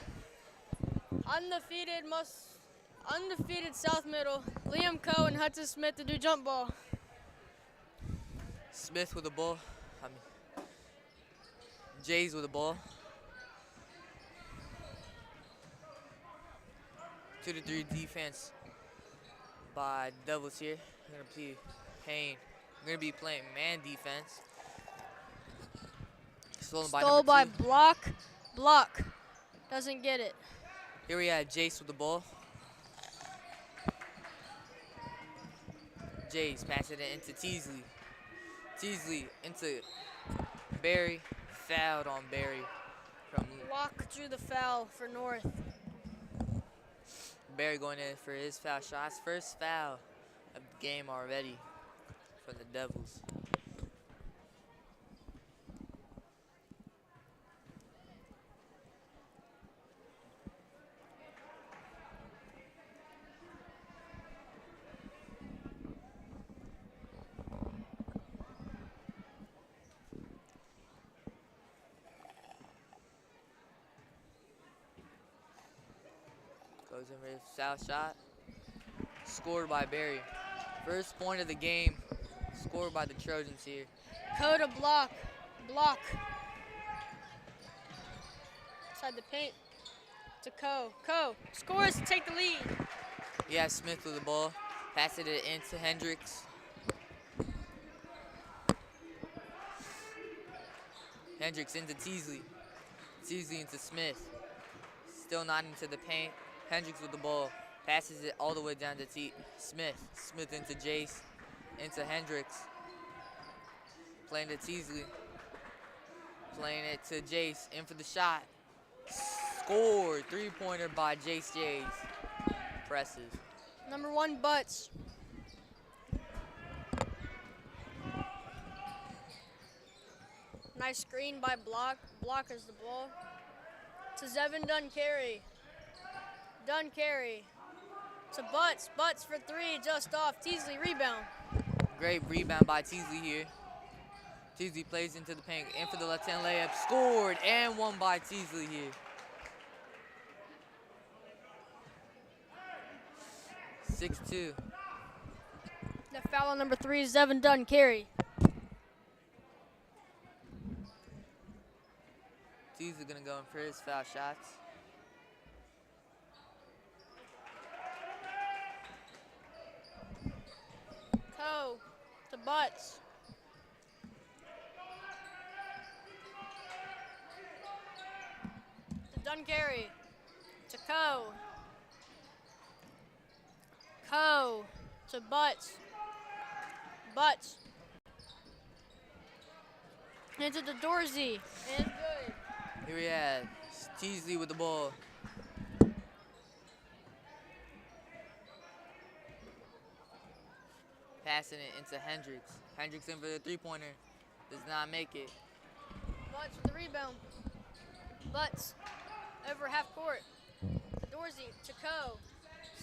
[SPEAKER 1] Undefeated South Middle, Liam Coe and Hudson Smith to do jump ball.
[SPEAKER 5] Smith with the ball. Jays with the ball. 2-3 defense by Devils here. We're gonna be playing man defense. Stolen by
[SPEAKER 1] Stole
[SPEAKER 5] number
[SPEAKER 1] by
[SPEAKER 5] 2.
[SPEAKER 1] Block. Doesn't get it.
[SPEAKER 5] Here we have Jace with the ball. Jace passing it into Teasley. Teasley into Barry. Fouled on Barry.
[SPEAKER 1] Block drew the foul for North.
[SPEAKER 5] Barry going in for his foul shot. His first foul of the game already for the Devils. Goes in for his foul shot. Scored by Barry. First point of the game. Scored by the Trojans here.
[SPEAKER 1] Coe to block. Inside the paint to Coe. Coe scores to take the lead.
[SPEAKER 5] Yeah, Smith with the ball. Passing it into Hendricks. Hendricks into Teasley. Teasley into Smith. Still not into the paint. Hendricks with the ball. Passes it all the way down to Smith. Smith into Jace. Into Hendricks. Playing to Teasley. Playing it to Jace. In for the shot. Scored. 3-pointer by Jace Jays. Impressive.
[SPEAKER 1] Number 1, Butts. Nice screen by Block. Block is the ball. To Zevin Duncarry. Duncarry. To Butts. Butts for 3, just off. Teasley rebound.
[SPEAKER 5] Great rebound by Teasley here. Teasley plays into the paint. In for the left-hand layup. Scored. And one by Teasley here. 6-2.
[SPEAKER 1] The foul on number 3 is Zevin Duncarry.
[SPEAKER 5] Teasley gonna go in for his foul shots.
[SPEAKER 1] Coe to Butts. To Duncarry. To Coe. Coe to Butts. Butts. Into the Dorsey. And good.
[SPEAKER 5] Here we have Teasley with the ball. Passing it into Hendricks. Hendricks in for the 3-pointer. Does not make it.
[SPEAKER 1] Butts with the rebound. Butts over half court. Dorsey to Coe.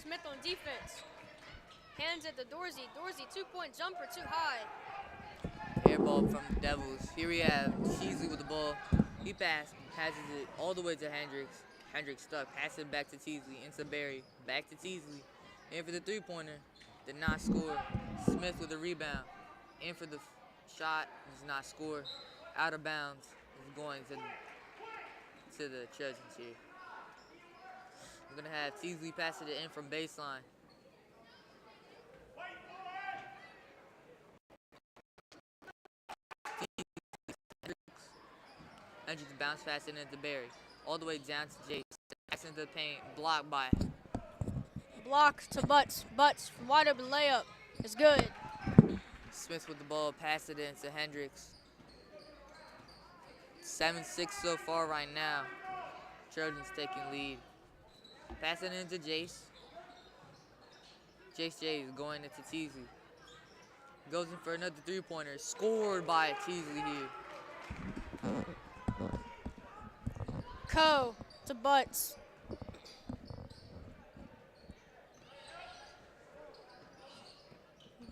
[SPEAKER 1] Smith on defense. Hands at the Dorsey. Dorsey 2-point jumper too high.
[SPEAKER 5] Air ball from the Devils. Here we have Teasley with the ball. He passes it all the way to Hendricks. Hendricks stuck. Passes it back to Teasley. Into Barry. Back to Teasley. In for the 3-pointer. Did not score. Smith with a rebound. In for the shot. Does not score. Out of bounds. Is going to the Trojans here. We're going to have Teasley passing it in from baseline. Hendricks bounce pass it into Barry. All the way down to Jace. Pass into the paint. Blocked by.
[SPEAKER 1] Block to Butts. Butts from wide open layup. It's good.
[SPEAKER 5] Smith with the ball. Pass it into Hendricks. 7-6 so far right now. Trojans taking lead. Pass it into Jace. Jace going into Teasley. Goes in for another 3-pointer. Scored by Teasley here.
[SPEAKER 1] Coe to Butts.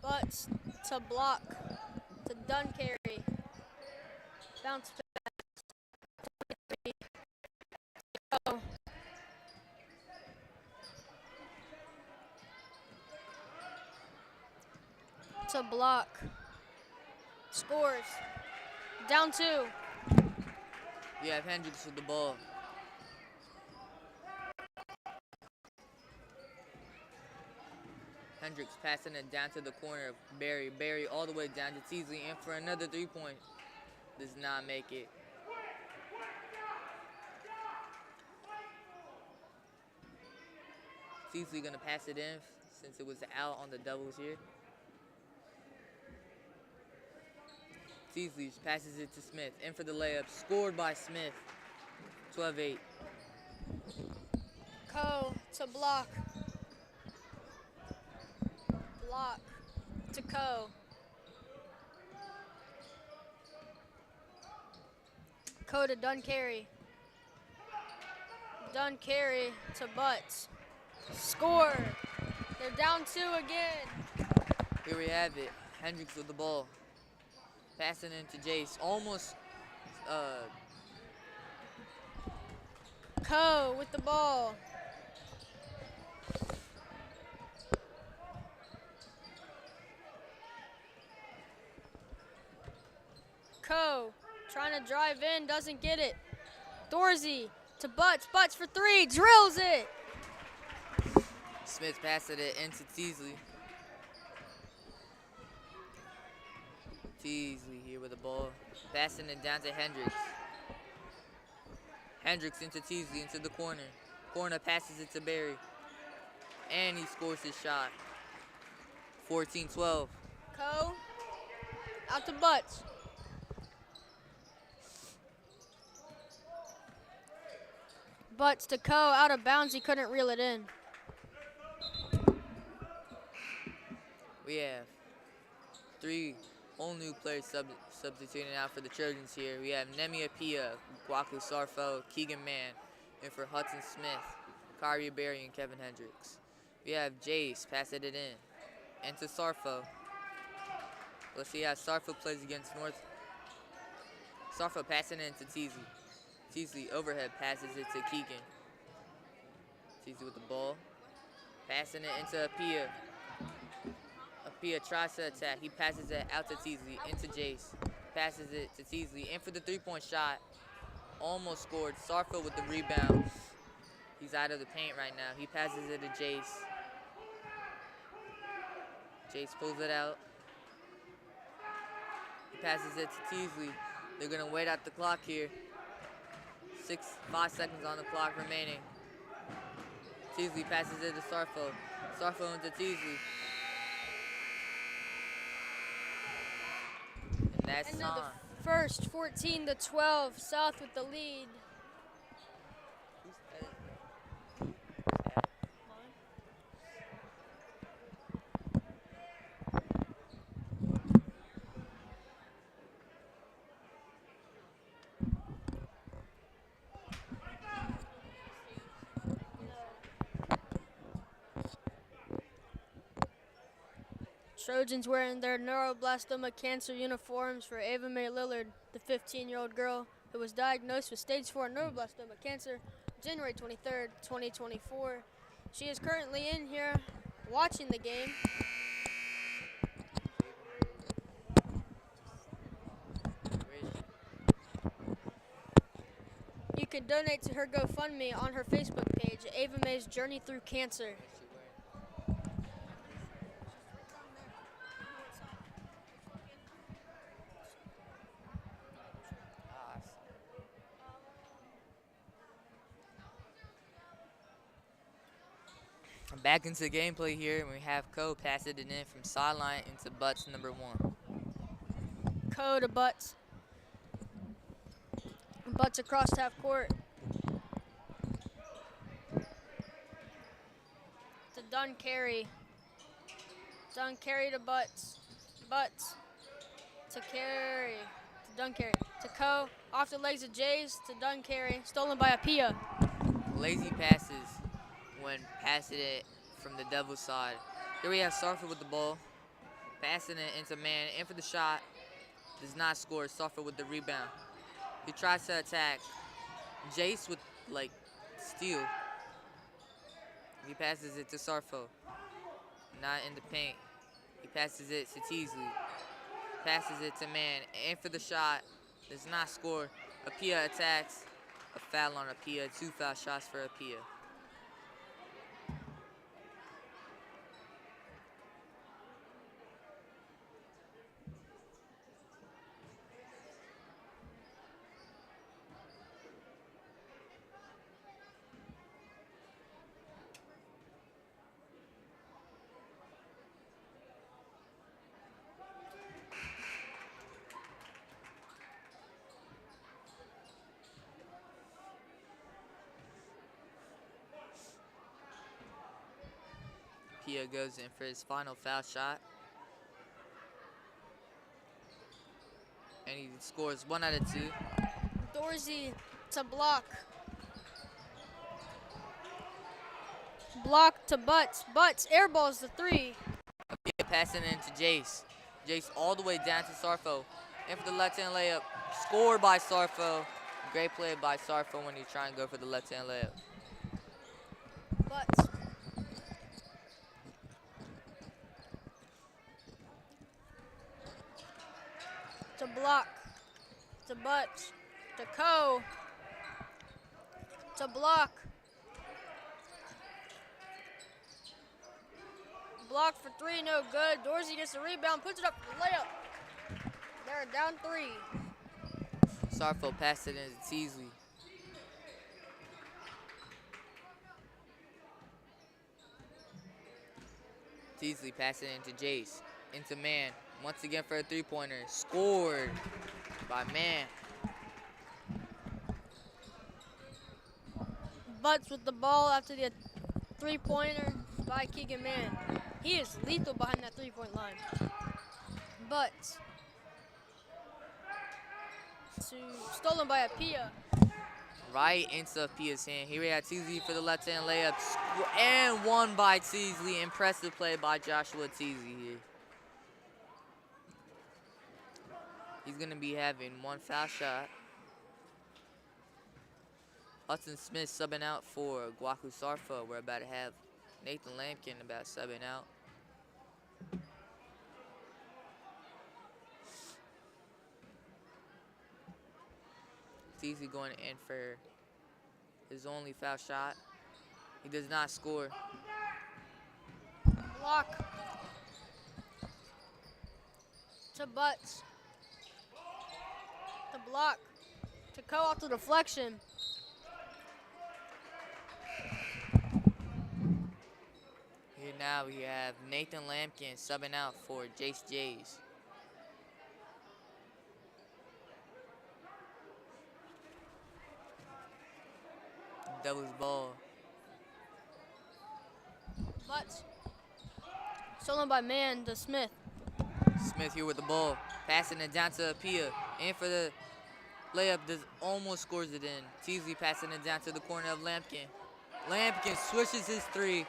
[SPEAKER 1] Butts to Block to Duncarry. Bounce back. 23. Go. To block. Scores. Down 2.
[SPEAKER 5] We have Hendricks with the ball. Hendricks passing it down to the corner of Barry. Barry all the way down to Teasley in for another 3-point. Does not make it. Teasley gonna pass it in since it was out on the doubles here. Teasley passes it to Smith. In for the layup. Scored by Smith. 12-8.
[SPEAKER 1] Ko to block. Block to Ko. Ko to Duncarry. Duncarry to Butts. Score. They're down 2 again.
[SPEAKER 5] Here we have it. Hendricks with the ball. Passing into Jace. Almost
[SPEAKER 1] Ko with the ball. Ko trying to drive in, doesn't get it. Dorsey to Butts. Butts for 3, drills it.
[SPEAKER 5] Smith passing it into Teasley. Teasley here with the ball. Passing it down to Hendricks. Hendricks into Teasley, into the corner. Corner passes it to Barry. And he scores his shot. 14-12.
[SPEAKER 1] Ko out to Butts. Butts to Ko, out of bounds, he couldn't reel it in.
[SPEAKER 5] We have 3 whole new players substituting out for the Trojans here. We have Nemia Pia, Guaku Sarfo, Keegan Mann, and for Hudson Smith, Kyrie Berry, and Kevin Hendricks. We have Jace passing it in. Into Sarfo. Let's see how Sarfo plays against North. Sarfo passing it into Teasley. Teasley overhead passes it to Keegan. Teasley with the ball. Passing it into Apia. Apia tries to attack. He passes it out to Teasley, into Jace. Passes it to Teasley. In for the 3-point shot. Almost scored. Sarfo with the rebound. He's out of the paint right now. He passes it to Jace. Jace pulls it out. He passes it to Teasley. They're going to wait out the clock here. 5 seconds on the clock remaining. Teasley passes it to Sarfo. Sarfo into Teasley. And that's
[SPEAKER 1] End of
[SPEAKER 5] on.
[SPEAKER 1] the first, 14-12, South with the lead. Trojans wearing their neuroblastoma cancer uniforms for Ava Mae Lillard, the 15-year-old girl who was diagnosed with stage 4 neuroblastoma cancer January 23rd, 2024. She is currently in here watching the game. You can donate to her GoFundMe on her Facebook page, Ava Mae's Journey Through Cancer.
[SPEAKER 5] Back into the gameplay here, and we have Ko passing it in from sideline into Butts number 1.
[SPEAKER 1] Ko to Butts. Butts across half court. To Duncarry. Duncarry to Butts. Butts to Carey. To Duncarry. To Ko. Off the legs of Jays to Duncarry. Stolen by Apia.
[SPEAKER 5] Lazy passes when passing it from the Devil's side. Here we have Sarford with the ball. Passing it into man. In for the shot. Does not score. Sarford with the rebound. He tries to attack Jace with, like, steal. He passes it to Sarfo. Not in the paint. He passes it to Teasley. Passes it to Man. In for the shot. Does not score. Apia attacks. A foul on Apia. 2 foul shots for Apia. Apia goes in for his final foul shot. And he scores 1 out of 2.
[SPEAKER 1] Dorsey to block. Block to Butts. Butts airballs the 3.
[SPEAKER 5] Apia passing it into Jace. Jace all the way down to Sarfo. In for the left-hand layup. Scored by Sarfo. Great play by Sarfo when he's trying to go for the left-hand layup.
[SPEAKER 1] Butts. To block. To Butts. To Co. To block. Block for 3, no good. Dorsey gets the rebound, puts it up for the layup. They're down 3.
[SPEAKER 5] Sarfo passed it into Teasley. Teasley passing it into Jace. Into Man. Once again for a 3-pointer. Scored by Man.
[SPEAKER 1] Butts with the ball after the 3-pointer by Keegan Man. He is lethal behind that 3-point line. Butts. Stolen by Apia.
[SPEAKER 5] Right into Apia's hand. Here we have Teasley for the left-hand layup. And 1 by Teasley. Impressive play by Joshua Teasley here. He's going to be having 1 foul shot. Hudson Smith subbing out for Guaku Sarfo. We're about to have Nathan Lampkin about subbing out. Teasley going in for his only foul shot. He does not score.
[SPEAKER 1] Block. To Butts. To block. To Co off the deflection.
[SPEAKER 5] Here now we have Nathan Lampkin subbing out for Jace Jays. Doubles ball.
[SPEAKER 1] Butts. Stolen by Man to Smith.
[SPEAKER 5] Smith here with the ball. Passing it down to Apia. In for the layup. Does almost scores it in. Teasley passing it down to the corner of Lampkin. Lampkin swishes his 3.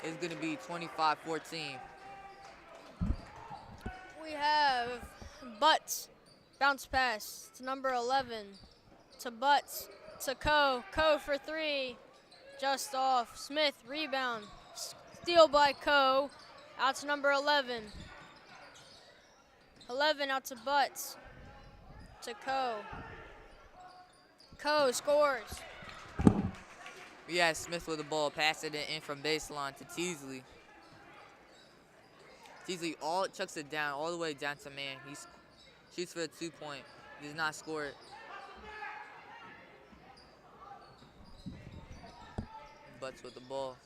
[SPEAKER 5] It's going to be 25-14.
[SPEAKER 1] We have Butts. Bounce pass to number 11. To Butts. To Co. Co for 3. Just off. Smith rebound. Steal by Co. Out to number 11. 11 out to Butts. To Co. Co scores.
[SPEAKER 5] We have Smith with the ball, passing it in from baseline to Teasley. Teasley chucks it down all the way down to Man. He shoots for a 2-point. He does not score it. Butts with the ball.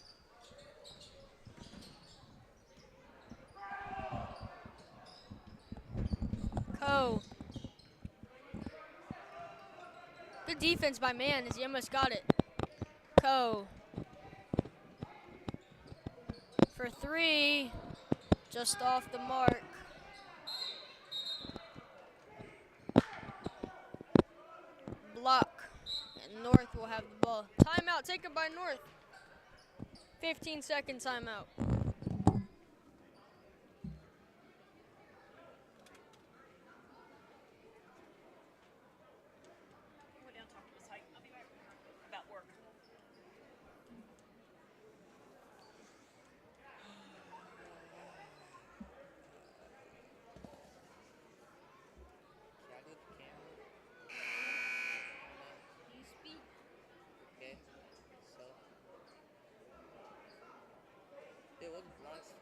[SPEAKER 1] Co. Good defense by Man as he almost got it. Co. For 3. Just off the mark. Block. And North will have the ball. Timeout taken by North. 15-second timeout.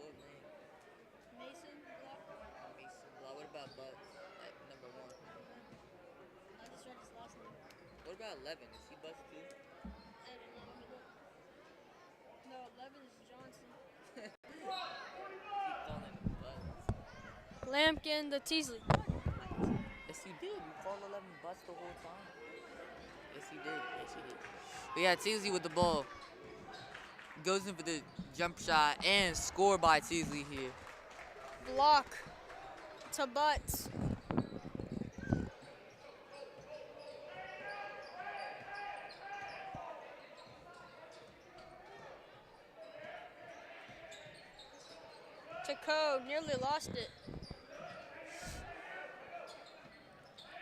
[SPEAKER 5] What name?
[SPEAKER 1] Mason Block.
[SPEAKER 5] Mason Blah. What about Butts at number 1?
[SPEAKER 1] I just read his last name.
[SPEAKER 5] What about 11? Is he Butts too?
[SPEAKER 1] I don't know. Let me look. No, 11 is Johnson.
[SPEAKER 5] Keep calling him Butts.
[SPEAKER 1] Lampkin to Teasley.
[SPEAKER 5] Yes, you did. You called 11 Butts the whole time. Yes, you did. Yes, you did. But yeah, Teasley with the ball. Goes in for the jump shot and scored by Teasley here.
[SPEAKER 1] Block to Butts. To Coe, nearly lost it.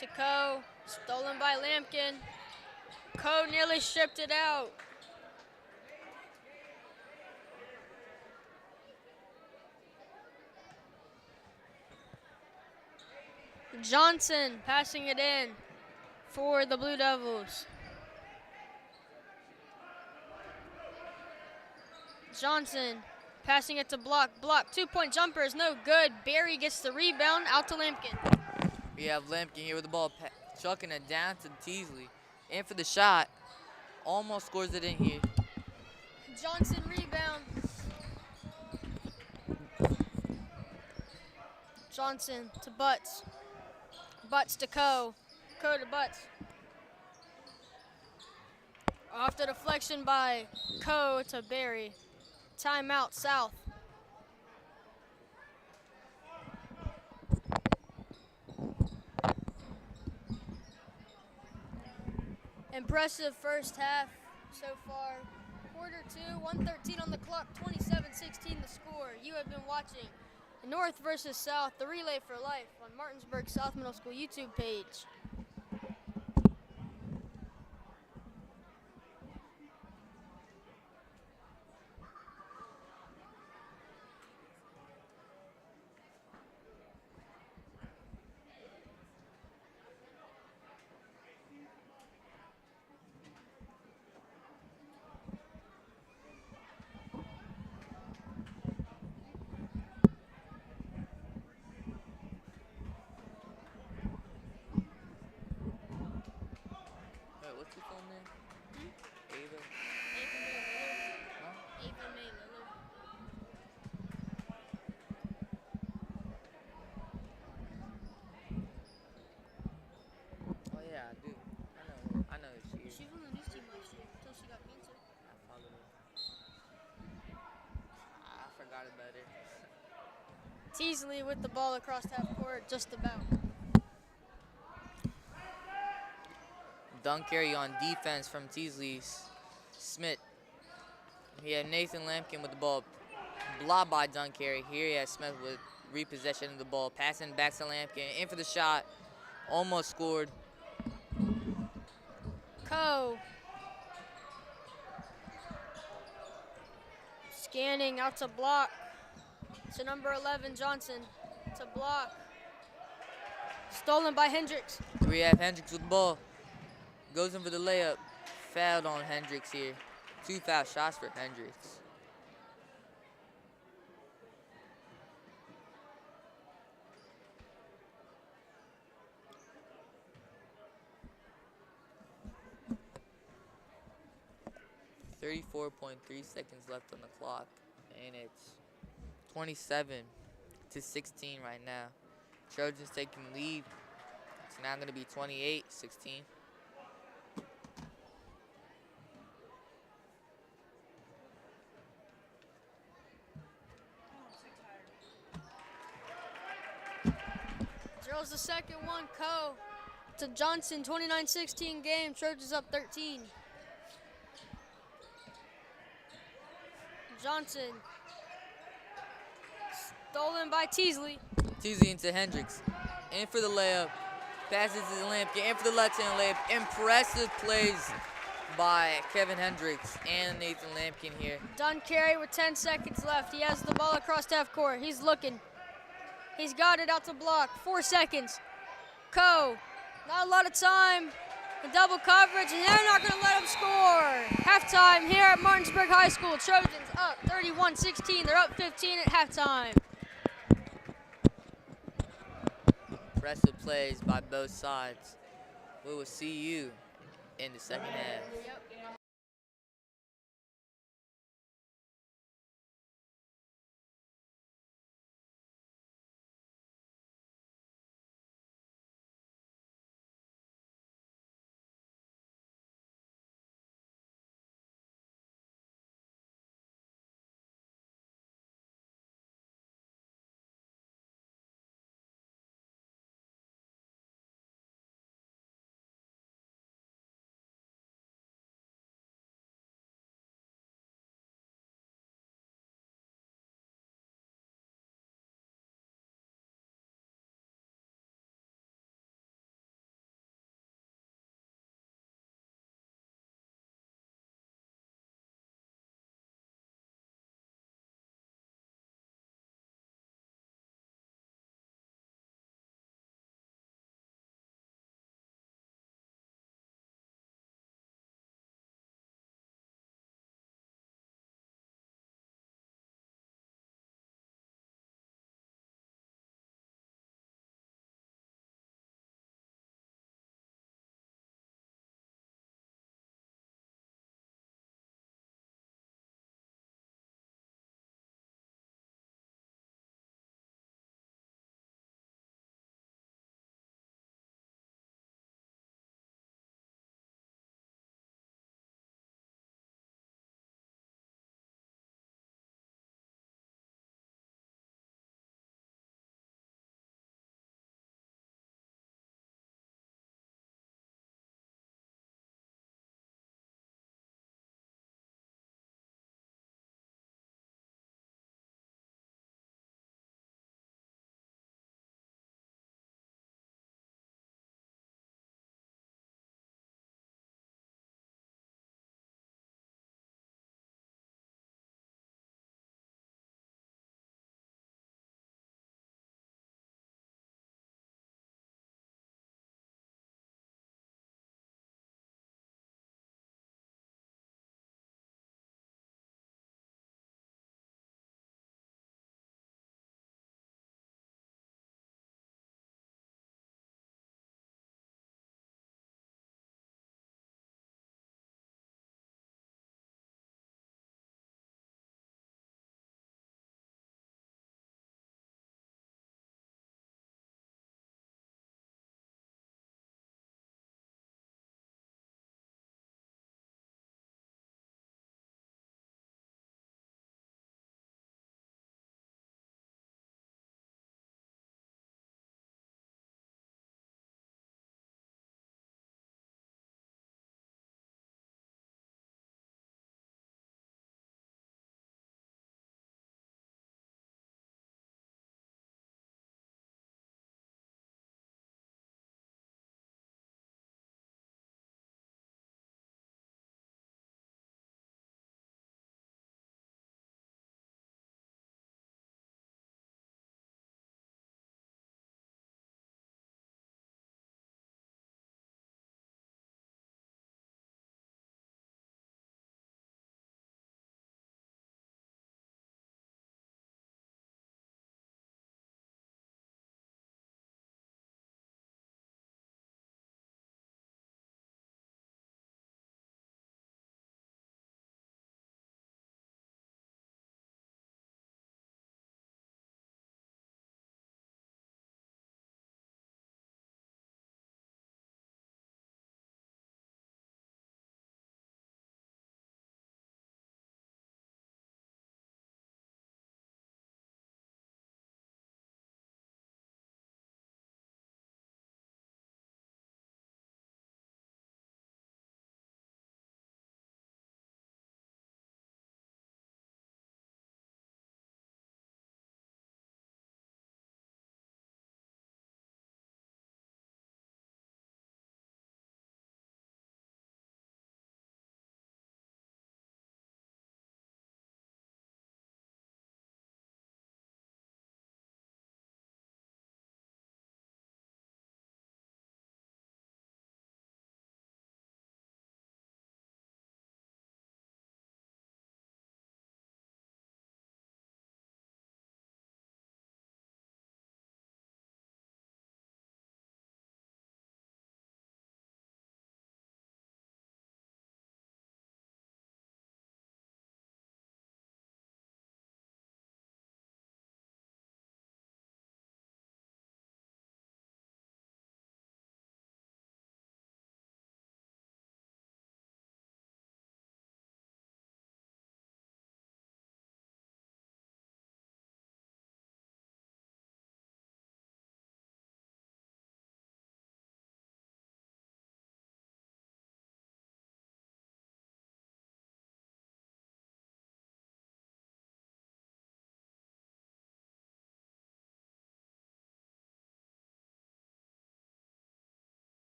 [SPEAKER 1] To Coe, stolen by Lampkin. Coe nearly stripped it out. Johnson passing it in for the Blue Devils. Johnson passing it to Block. Block, 2-point jumper is no good. Barry gets the rebound, out to Lampkin.
[SPEAKER 5] We have Lampkin here with the ball, chucking it down to Teasley. In for the shot. Almost scores it in here.
[SPEAKER 1] Johnson rebound. Johnson to Butts. Butts to Coe. Coe to Butts. Off the deflection by Coe to Barry. Timeout, South. Impressive first half so far. Quarter 2, 1:13 on the clock, 27-16 the score. You have been watching North versus South, the Relay for Life on Martinsburg South Middle School YouTube page.
[SPEAKER 5] Wait, what's your phone name? Ava?
[SPEAKER 1] Ava May Lillard.
[SPEAKER 5] Huh?
[SPEAKER 1] Ava May Lillard.
[SPEAKER 5] Oh yeah, I do. I know who she is.
[SPEAKER 1] She was on the news team last year until she got cancer.
[SPEAKER 5] I followed her. I forgot about her.
[SPEAKER 1] Teasley with the ball across half court, just about.
[SPEAKER 5] Dunk carry on defense from Teasley's Smith. He had Nathan Lampkin with the ball. Blocked by Dunk carry. Here he has Smith with repossession of the ball. Passing back to Lampkin. In for the shot. Almost scored.
[SPEAKER 1] Coe. Scanning out to Block. To number 11, Johnson. To Block. Stolen by Hendricks.
[SPEAKER 5] We have Hendricks with the ball. Goes in for the layup. Fouled on Hendricks here. 2 foul shots for Hendricks. .3 seconds left on the clock, and it's 27-16 right now. Trojans taking the lead. It's now going to be 28-16.
[SPEAKER 1] Drills the second one, Coe. To Johnson, 29-16 game. Trojans up 13. Johnson. Stolen by Teasley.
[SPEAKER 5] Teasley into Hendricks. In for the layup. Passes to Lampkin. In for the left-hand layup. Impressive plays by Kevin Hendricks and Nathan Lampkin here.
[SPEAKER 1] Done carry with 10 seconds left. He has the ball across half court. He's looking. He's got it out to Block. 4 seconds. Coe. Not a lot of time. The double coverage, and they're not going to let them score. Halftime here at Martinsburg High School. Trojans up 31-16. They're up 15 at halftime.
[SPEAKER 5] Impressive plays by both sides. We will see you in the second half.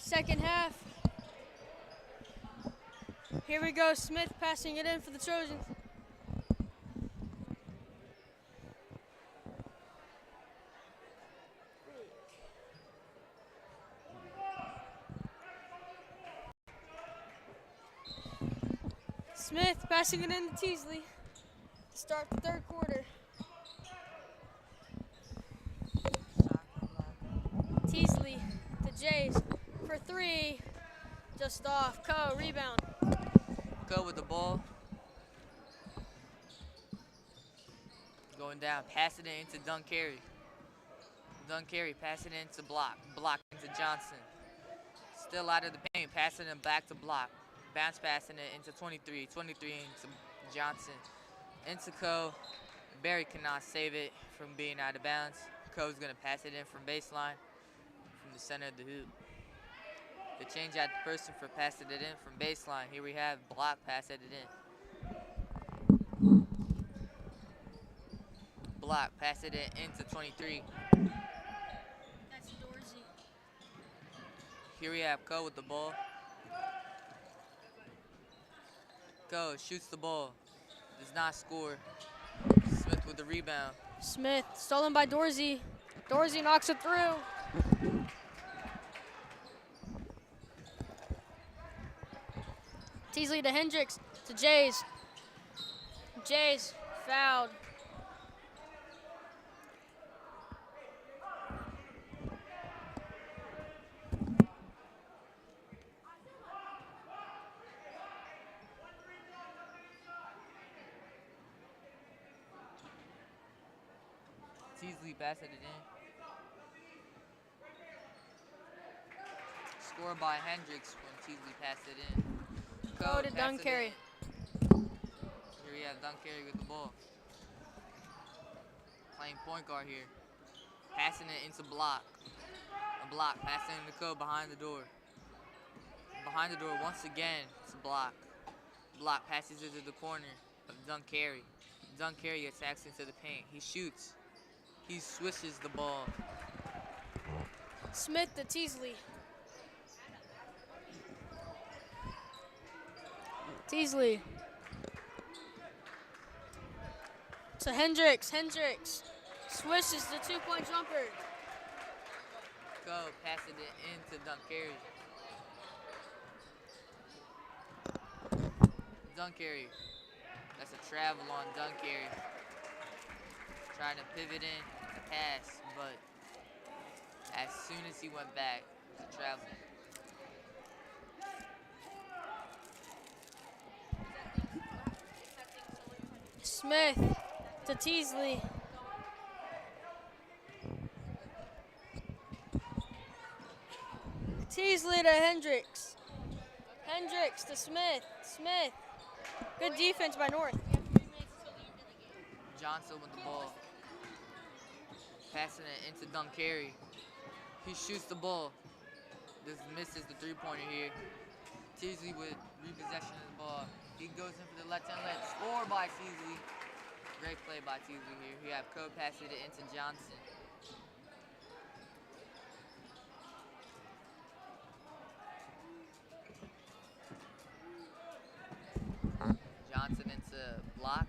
[SPEAKER 1] Second half. Here we go, Smith passing it in for the Trojans. Smith passing it in to Teasley to start the third quarter. Teasley to Jays for three. Just off. Co, rebound.
[SPEAKER 5] Go with the ball. Going down, passing it into Duncarry. Duncarry passing it into Block. Block into Johnson. Still out of the paint, passing it back to Block. Bounce passing it into 23. 23 into Johnson. Into Co. Barry cannot save it from being out of bounds. Co's going to pass it in from baseline from the center of the hoop. They change out the person for passing it in from baseline. Here we have Block passing it in. Block passing it into 23.
[SPEAKER 1] That's Dorsey.
[SPEAKER 5] Here we have Co with the ball. Co shoots the ball. Does not score. Smith with the rebound.
[SPEAKER 1] Smith stolen by Dorsey. Dorsey knocks it through. Teasley to Hendricks to Jays. Jays fouled.
[SPEAKER 5] Teasley passing it in. Score by Hendricks when Teasley passed it in.
[SPEAKER 1] Go to Duncarry.
[SPEAKER 5] Here we have Duncarry with the ball. Playing point guard here. Passing it into Block. A Block passing into Co behind the door. Behind the door once again to Block. Block passes into the corner of Duncarry. Duncarry attacks into the paint. He shoots. He swishes the ball.
[SPEAKER 1] Smith to Teasley. Teasley to Hendricks. Hendricks swishes the two-point jumper.
[SPEAKER 5] Go passing it into Duncarry. Duncarry. That's a travel on Duncarry. Trying to pivot in the pass, but as soon as he went back, the travel.
[SPEAKER 1] Smith to Teasley. Teasley to Hendricks. Hendricks to Smith. Smith. Good defense by North.
[SPEAKER 5] Johnson with the ball. Passing it into Duncarry. He shoots the ball. Just misses the three-pointer here. Teasley with repossession of the ball. He goes in for the left-hand lane. Score by Teasley. Great play by Teasley here. We have Co passing it into Johnson. Johnson into Block.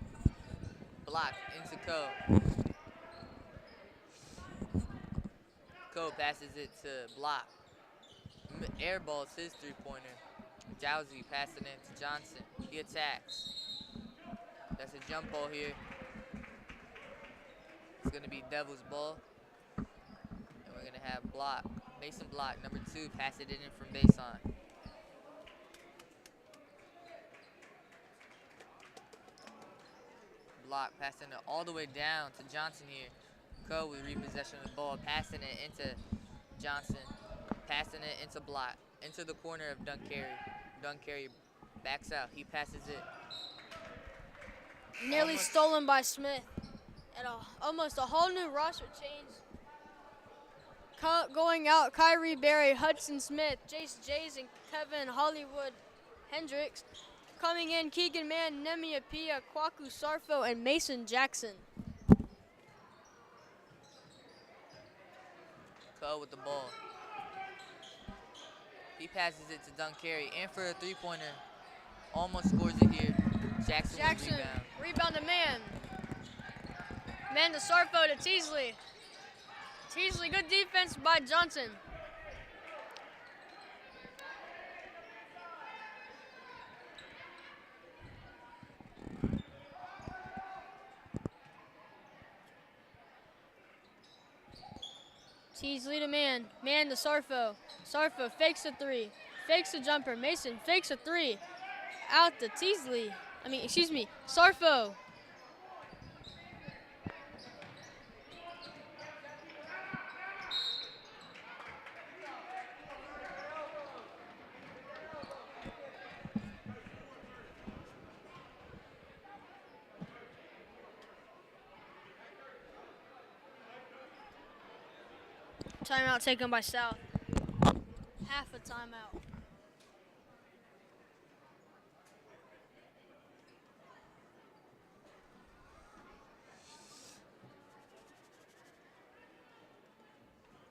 [SPEAKER 5] Block into Co. Co passes it to Block. Airballs his three-pointer. Jowsey passing it to Johnson. He attacks. That's a jump ball here. It's going to be Devil's ball. And we're going to have Block. Mason Block, number 2, pass it in from baseline. Block passing it all the way down to Johnson here. Co with repossession of the ball, passing it into Johnson. Passing it into Block. Into the corner of Duncarry. Duncarry backs out. He passes it.
[SPEAKER 1] Nearly stolen by Smith. And almost a whole new roster change. Going out, Kyrie Berry, Hudson Smith, Jace Jays, and Kevin Hollywood Hendricks. Coming in, Keegan Mann, Nemi Apia, Kwaku Sarfo, and Mason Jackson.
[SPEAKER 5] Co with the ball. He passes it to Duncary. In for a three-pointer. Almost scores it here. Jackson with
[SPEAKER 1] Jackson,
[SPEAKER 5] rebound.
[SPEAKER 1] rebound to man. Man to Sarfo to Teasley. Teasley, good defense by Johnson. Teasley to man. Man to Sarfo. Sarfo fakes a three. Fakes a jumper. Mason fakes a three. Out to Teasley. Sarfo. Timeout taken by South. Half a timeout.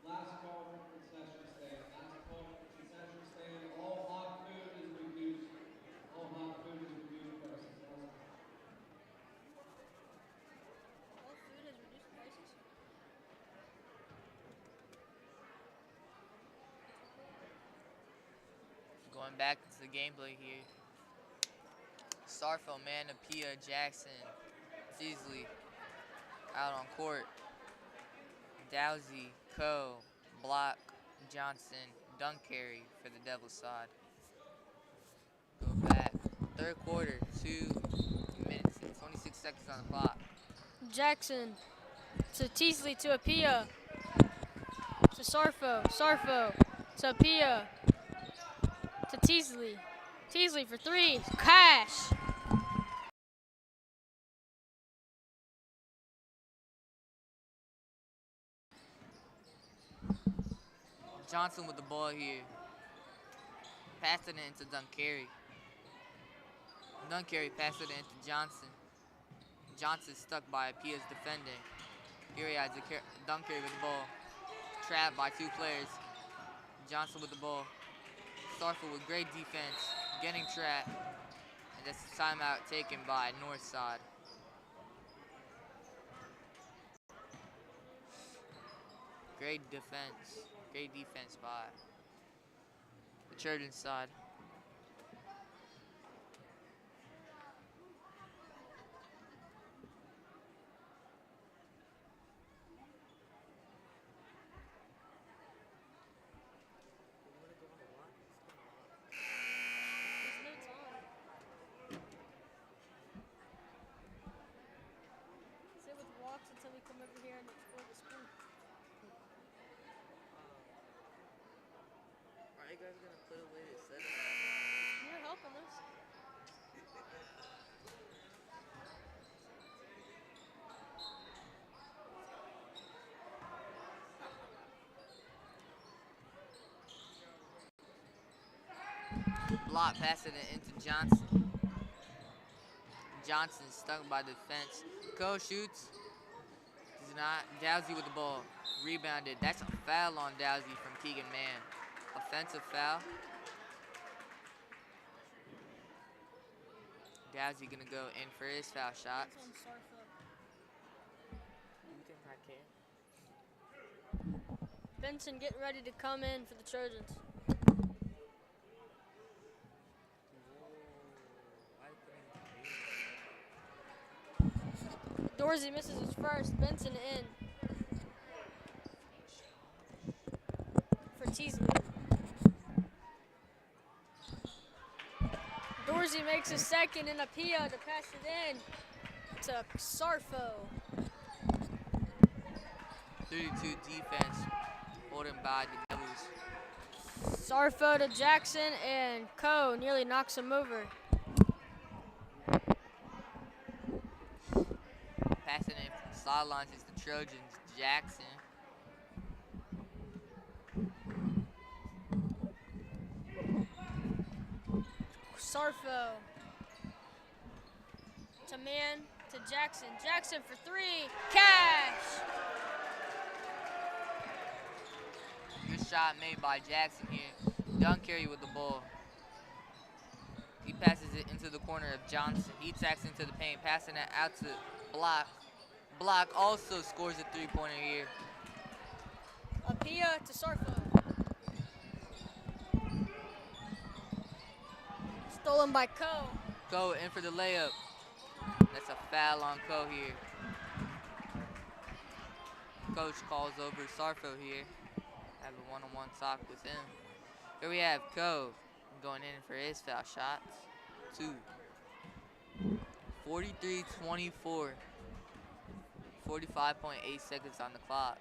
[SPEAKER 6] Last call for concession stand. Last call for concession stand. All hot food is reduced. All hot food is reduced prices.
[SPEAKER 1] All food has reduced prices.
[SPEAKER 5] Going back to the gameplay here. Sarfo, man to Pia, Jackson, Teasley out on court. Dowsey, Coe, Block, Johnson, Duncary for the Devil's side. Go back. Third quarter, 2 minutes and 26 seconds on the clock.
[SPEAKER 1] Jackson to Teasley to Apia. To Sarfo. Sarfo to Apia. To Teasley. Teasley for three. Cash.
[SPEAKER 5] Johnson with the ball here. Passing it into Duncary. Duncary passing it into Johnson. Johnson stuck by Pia's defending. Here he has Duncary with the ball. Trapped by two players. Johnson with the ball. Sarfo with great defense. Getting trapped. And that's a timeout taken by Northside. Great defense. Great defense by the Trojans side.
[SPEAKER 1] Sit with walks until we come over here and explore the school.
[SPEAKER 5] Are you guys gonna put away this set?
[SPEAKER 1] You're helping us.
[SPEAKER 5] Block passing it into Johnson. Johnson stuck by the defense. Coe shoots. Does not. Dowsey with the ball. Rebounded. That's a foul on Dowsey from Keegan Mann. Offensive foul. Dowsey gonna go in for his foul shot.
[SPEAKER 1] That's on Sarfo.
[SPEAKER 5] You think I can?
[SPEAKER 1] Benson getting ready to come in for the Trojans. Dorsey misses his first. Benson in. For Teasley. Dorsey makes his second and Apia to pass it in to Sarfo.
[SPEAKER 5] 32 defense holding by the Devils.
[SPEAKER 1] Sarfo to Jackson and Coe nearly knocks him over.
[SPEAKER 5] Passing it from the sidelines is the Trojans. Jackson.
[SPEAKER 1] Sarfo to man to Jackson. Jackson for three. Cash.
[SPEAKER 5] Good shot made by Jackson here. Dunkerry with the ball. He passes it into the corner of Johnson. He attacks into the paint, passing it out to Block. Block also scores a three-pointer here.
[SPEAKER 1] Apia to Sarfo. Stolen by Ko.
[SPEAKER 5] Go in for the layup. That's a foul on Ko here. Coach calls over Sarfo here. Have a one-on-one talk with him. Here we have Ko going in for his foul shots. 2. 43-24. 45.8 seconds on the clock.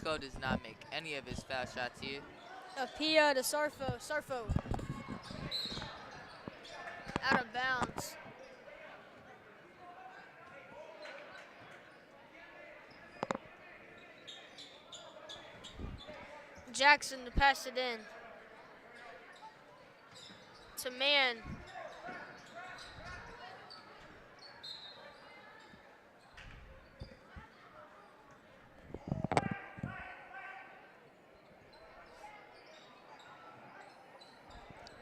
[SPEAKER 5] Ko does not make any of his foul shots here.
[SPEAKER 1] Apia to Sarfo. Sarfo. Out of bounds. Jackson to pass it in. To Man.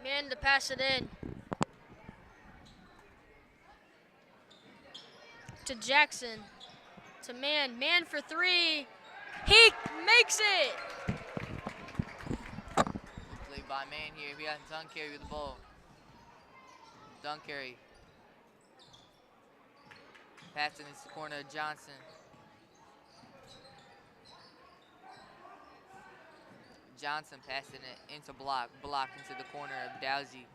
[SPEAKER 1] Man to pass it in. To Jackson. To Man. Man for 3. He makes it!
[SPEAKER 5] Played by Man here. We got Dunkerry with the ball. Dunkerry. Passing into the corner of Johnson. Johnson passing it into Block. Block into the corner of Dowsey.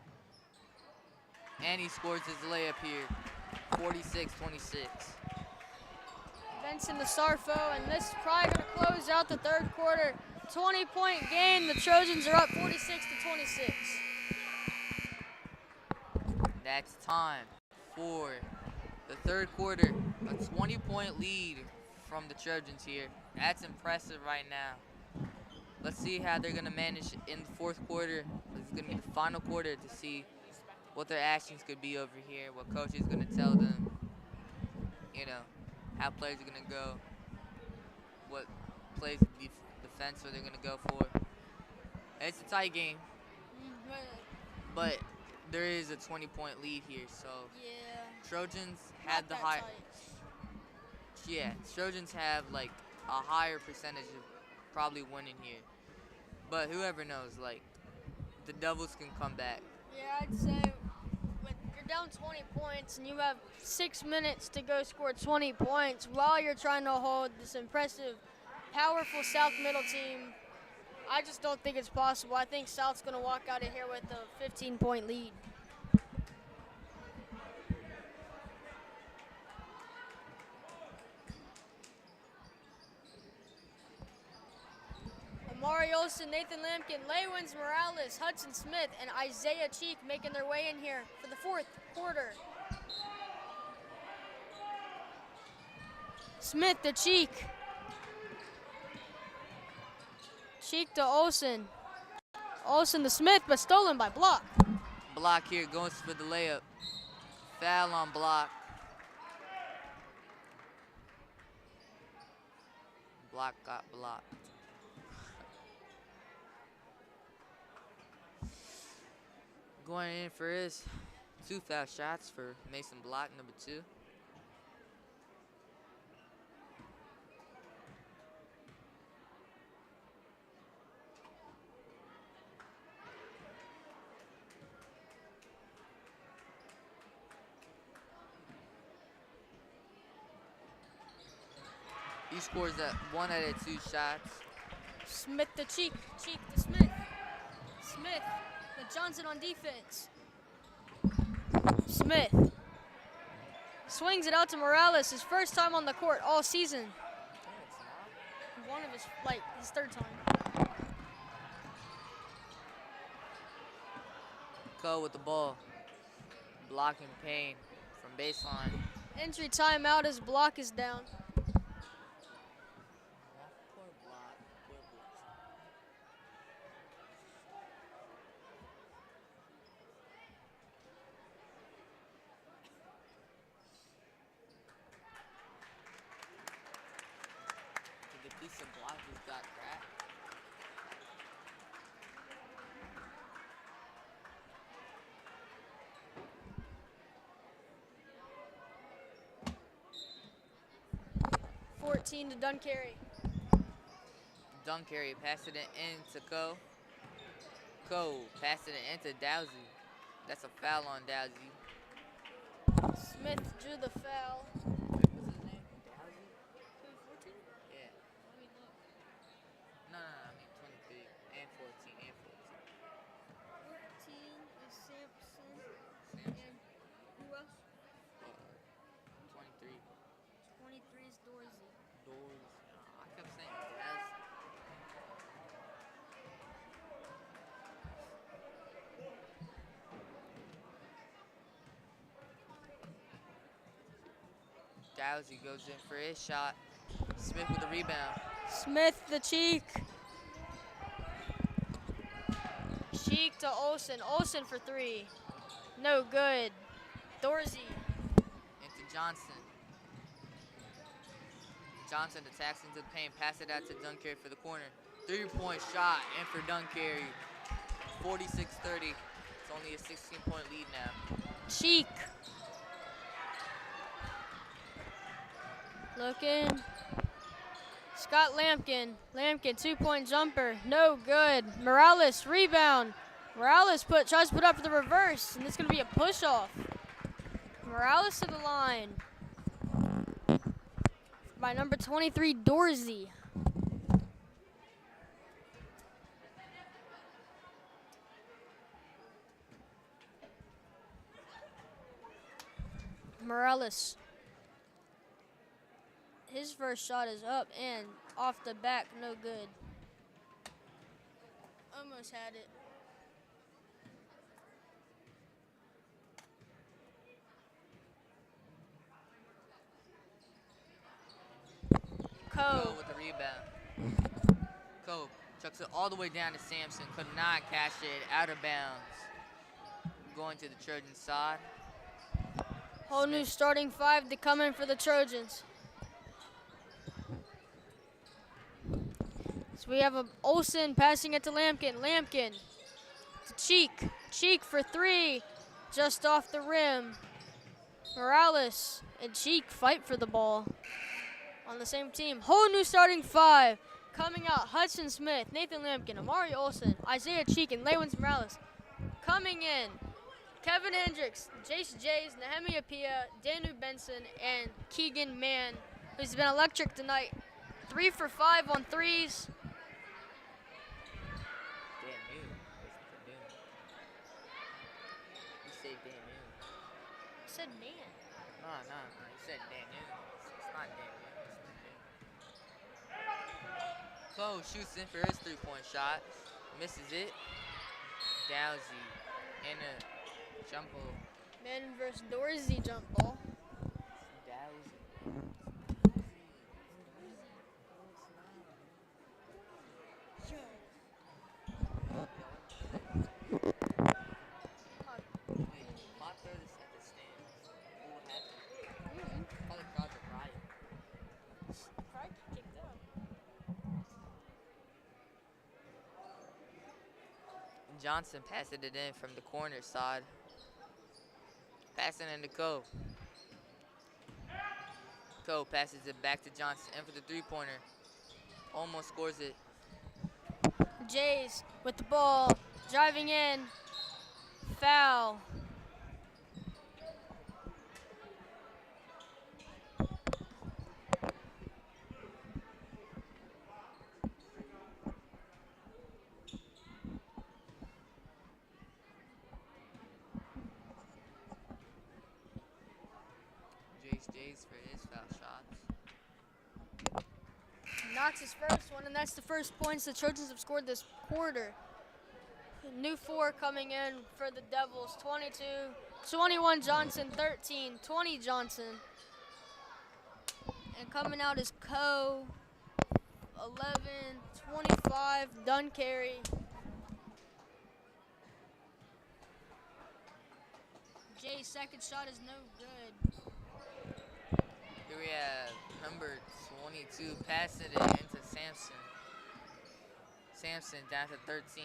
[SPEAKER 5] And he scores his layup here. 46-26.
[SPEAKER 1] Benson to Sarfo, and this is probably going to close out the third quarter. 20-point game. The Trojans are up 46-26.
[SPEAKER 5] That's time for the third quarter. A 20-point lead from the Trojans here. That's impressive right now. Let's see how they're going to manage in the fourth quarter. This is going to be the final quarter to see what their actions could be over here, what coach is going to tell them, you know, how players are going to go, what plays defense are they going to go for. It's a tight game, but there is a 20-point lead here, so
[SPEAKER 1] Yeah.
[SPEAKER 5] Trojans had the
[SPEAKER 1] Not that
[SPEAKER 5] high.
[SPEAKER 1] tight.
[SPEAKER 5] Yeah, Trojans have like a higher percentage of probably winning here. But whoever knows, like, the Devils can come back.
[SPEAKER 1] Yeah, I'd say when you're down 20 points and you have 6 minutes to go score 20 points while you're trying to hold this impressive, powerful South Middle team, I just don't think it's possible. I think South's going to walk out of here with a 15-point lead. Amari Olsen, Nathan Lampkin, Laywins Morales, Hudson Smith, and Isaiah Cheek making their way in here for the fourth quarter. Smith to Cheek. Cheek to Olsen. Olsen to Smith, but stolen by Block.
[SPEAKER 5] Block here goes for the layup. Foul on Block. Block got blocked. Going in for his 2 foul shots for Mason Block, number 2. He scores that 1 out of 2 shots.
[SPEAKER 1] Smith to Cheek. Cheek to Smith. Smith with Johnson on defense. Smith swings it out to Morales, his first time on the court all season. One of his third time.
[SPEAKER 5] Go with the ball. Blocking Payne from baseline.
[SPEAKER 1] Entry timeout as Block is down. 14 to Duncarry.
[SPEAKER 5] Duncarry passed it in to Co. Co passed it into Dowsey. That's a foul on Dowsey.
[SPEAKER 1] Smith drew the foul.
[SPEAKER 5] Wait, what's his name? Dowsey?
[SPEAKER 1] 14?
[SPEAKER 5] Yeah.
[SPEAKER 1] Let me look.
[SPEAKER 5] No, I mean 23 and 14 and
[SPEAKER 1] 14 is Sampson.
[SPEAKER 5] 14.
[SPEAKER 1] And who else?
[SPEAKER 5] 23.
[SPEAKER 1] 23 is Dorsey.
[SPEAKER 5] Doors. I kept saying Dowsey. Dowsey goes in for his shot. Smith with the rebound.
[SPEAKER 1] Smith the cheek. Cheek to Olsen. Olsen for 3. No good. Dorsey.
[SPEAKER 5] Into Johnson. Johnson attacks into the paint. Pass it out to Duncarry for the corner. 3-point shot in for Duncarry. 46-30. It's only a 16-point lead now.
[SPEAKER 1] Cheek. Looking. Scott Lampkin. Lampkin, 2-point jumper. No good. Morales, rebound. Morales tries to put up for the reverse, and this is going to be a push-off. Morales to the line. By number 23, Dorsey. Morales. His first shot is up and off the back, no good. Almost had it.
[SPEAKER 5] Co
[SPEAKER 1] Co.
[SPEAKER 5] with the rebound. Co chucks it all the way down to Sampson. Could not catch it. Out of bounds. Going to the Trojan side.
[SPEAKER 1] Whole new starting 5 to come in for the Trojans. So we have Olsen passing it to Lampkin. Lampkin to Cheek. Cheek for 3. Just off the rim. Morales and Cheek fight for the ball on the same team. Whole new starting 5 coming out. Hudson Smith, Nathan Lampkin, Amari Olsen, Isaiah Cheek, and Lewins Morales. Coming in, Kevin Hendricks, Jace Jays, Nehemiah Pia, Danu Benson, and Keegan Mann, who's been electric tonight. 3 for 5 on threes.
[SPEAKER 5] Damn you. You say damn you.
[SPEAKER 1] Said man.
[SPEAKER 5] No. You said damn you. It's not damn you. Co shoots in for his 3-point shot. Misses it. Dowsey in a jump ball.
[SPEAKER 1] Man versus Dorsey jump ball.
[SPEAKER 5] Dowsey. Hot throw this at the stands. What happened? Probably crowds are riot.
[SPEAKER 1] Probably kicked out.
[SPEAKER 5] Johnson passing it in from the corner side. Passing in to Co. Co passes it back to Johnson in for the 3-pointer. Almost scores it.
[SPEAKER 1] Jays with the ball, driving in, foul.
[SPEAKER 5] Jace for his foul shots.
[SPEAKER 1] Knocks his first one, and that's the first points the Trojans have scored this quarter. New 4 coming in for the Devils, 22, 21 Johnson, 13, 20 Johnson. And coming out is Co, 11, 25, Duncarry. Jay's second shot is no good.
[SPEAKER 5] Here we have number 22 passing it into Sampson. Sampson down to 13.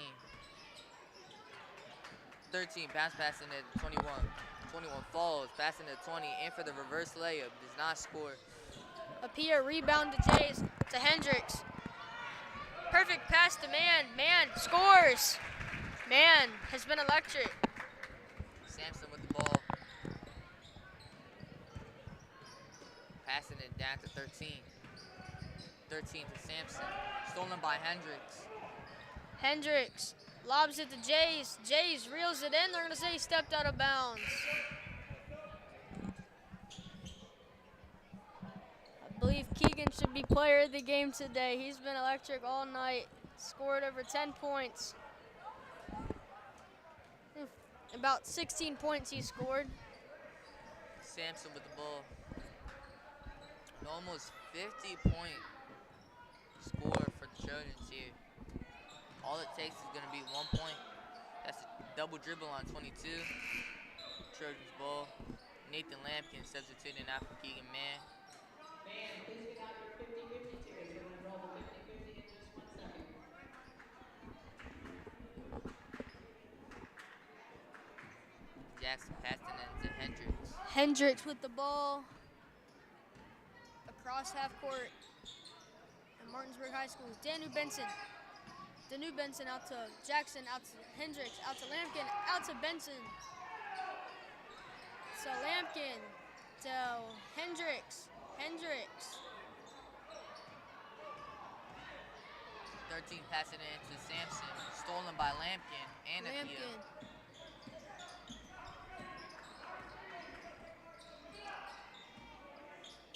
[SPEAKER 5] 13 passing it to 21. 21 falls, passing it to 20, in for the reverse layup, does not score.
[SPEAKER 1] Up here, rebound to Jays, to Hendricks. Perfect pass to Man. Man scores. Man has been electric.
[SPEAKER 5] Sampson with the ball. Passing it down to 13. 13 to Sampson. Stolen by Hendricks.
[SPEAKER 1] Hendricks lobs it to Jays. Jays reels it in. They're going to say he stepped out of bounds. I believe Keegan should be player of the game today. He's been electric all night. Scored over 10 points. About 16 points he scored.
[SPEAKER 5] Sampson with the ball. An almost 50-point score for the Trojans here. All it takes is going to be 1 point. That's a double dribble on 22. Trojans ball. Nathan Lampkin substituting out for Keegan Mann.
[SPEAKER 6] Man, please get out your 50-50 tickets. We're going to draw the 50-50 in just 1 second.
[SPEAKER 5] Jackson passing it to Hendricks.
[SPEAKER 1] Hendricks with the ball. Across half court at Martinsburg High School. Danu Benson. Danu Benson out to Jackson, out to Hendricks, out to Lampkin, out to Benson. So Lampkin to Hendricks. Hendricks.
[SPEAKER 5] 13 passing it into Sampson. Stolen by Lampkin and Apia.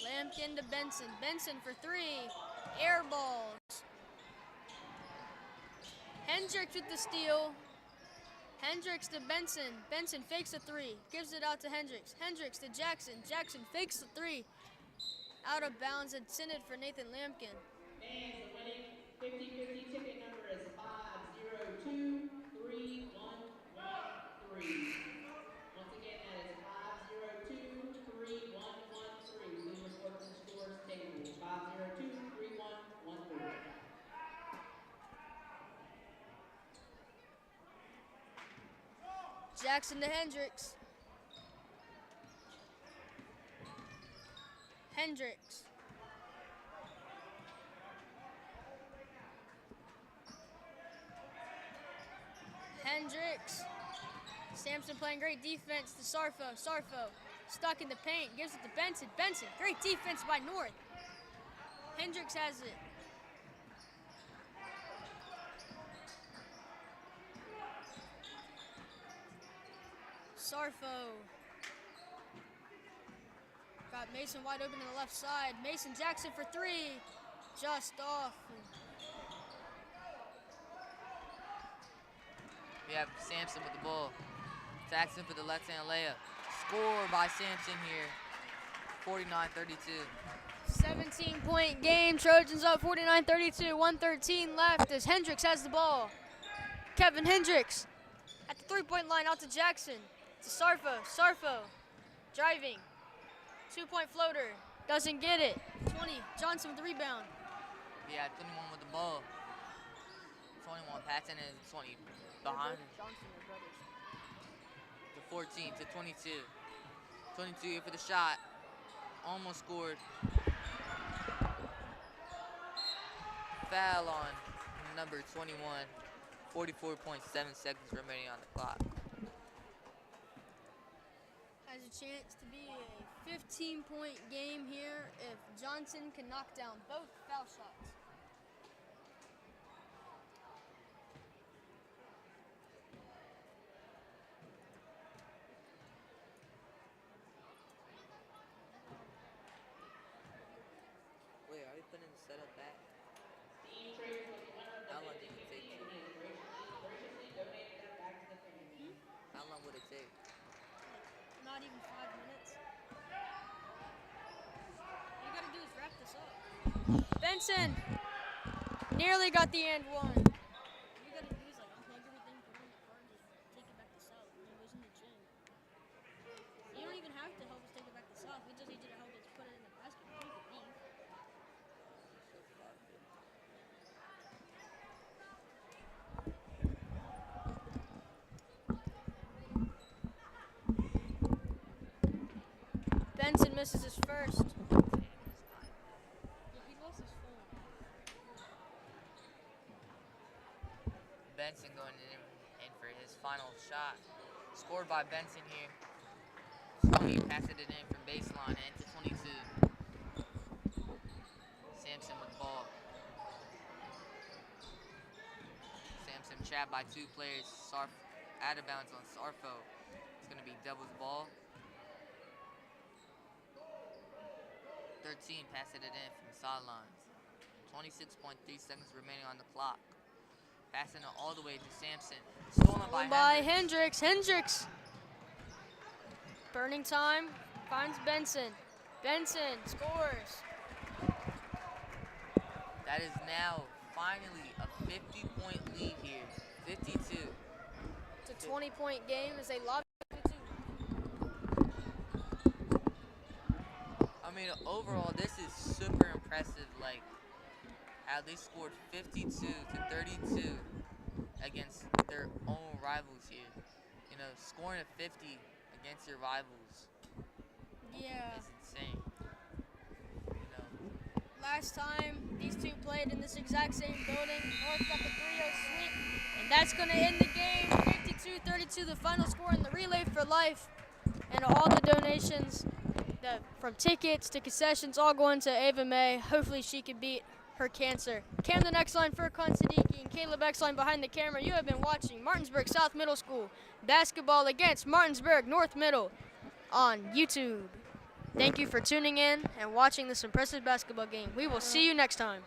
[SPEAKER 1] Lampkin. Lampkin to Benson. Benson for three. Air balls. Hendricks with the steal. Hendricks to Benson. Benson fakes a three. Gives it out to Hendricks. Hendricks to Jackson. Jackson fakes the three. Out of bounds and sent it for Nathan Lampkin.
[SPEAKER 6] And the winning 50-50 ticket number is 50231113. Once again, that is 50231113. Please report to the scores table. 5023113.
[SPEAKER 1] Jackson to Hendricks. Hendricks. Hendricks. Sampson playing great defense to Sarfo. Sarfo stuck in the paint. Gives it to Benson. Benson. Great defense by North. Hendricks has it. Sarfo. Got Mason wide open to the left side. Mason Jackson for three. Just off.
[SPEAKER 5] We have Sampson with the ball. Jackson for the left-hand layup. Score by Sampson here. 49-32.
[SPEAKER 1] 17-point game. Trojans up 49-32. 1:13 left as Hendricks has the ball. Kevin Hendricks at the three-point line out to Jackson. To Sarfo. Sarfo driving. 2-point floater. Doesn't get it. 20. Johnson with the rebound.
[SPEAKER 5] Yeah, 21 with the ball. 21 passing and 20 behind.
[SPEAKER 1] Johnson, their brothers.
[SPEAKER 5] To 14 to 22. 22 here for the shot. Almost scored. Foul on number 21. 44.7 seconds remaining on the clock.
[SPEAKER 1] Has a chance to be a 15-point game here if Johnson can knock down both foul shots.
[SPEAKER 5] Wait, are we putting the setup back?
[SPEAKER 6] Steve Trader was the winner of the
[SPEAKER 5] How long did it take?
[SPEAKER 6] 50-50 and has graciously donated that back to the family.
[SPEAKER 5] How long would it take?
[SPEAKER 1] Not even 5 minutes. All you gotta do is wrap this up. Benson nearly got the and one. All you gotta do is like unplug everything, put it in the car, and just take it back to South. And it goes in the gym. You don't even have to help us take it back to South. We just need you to help us put it in the basket. You can leave. Benson misses his first.
[SPEAKER 5] Benson going in for his final shot. Scored by Benson here. 20, passing it in from baseline and to 22. Sampson with the ball. Sampson trapped by 2 players. Out of bounds on Sarfo. It's going to be Devil's ball. 13, passing it in from the sidelines. 26.3 seconds remaining on the clock. Passing it all the way to Sampson. Stolen by
[SPEAKER 1] Hendricks. Hendricks. Burning time. Finds Benson. Benson scores.
[SPEAKER 5] That is now finally a 50-point lead here. 52.
[SPEAKER 1] It's a 20-point game as they lob.
[SPEAKER 5] I mean, overall, this is super impressive. Like, how they scored 52 to 32 against their own rivals here. You know, scoring a 50 against your rivals
[SPEAKER 1] Yeah.
[SPEAKER 5] is insane. You know,
[SPEAKER 1] Last time these two played in this exact same building, North got the 3-0 sweep, and that's going to end the game. 52-32, the final score in the Relay for Life. And all the donations, from tickets to concessions, all going to Ava May. Hopefully she can beat her cancer. Camden X-Line, Furkan Siddiqui, and Caleb X-Line behind the camera. You have been watching Martinsburg South Middle School basketball against Martinsburg North Middle on YouTube. Thank you for tuning in and watching this impressive basketball game. We will see you next time.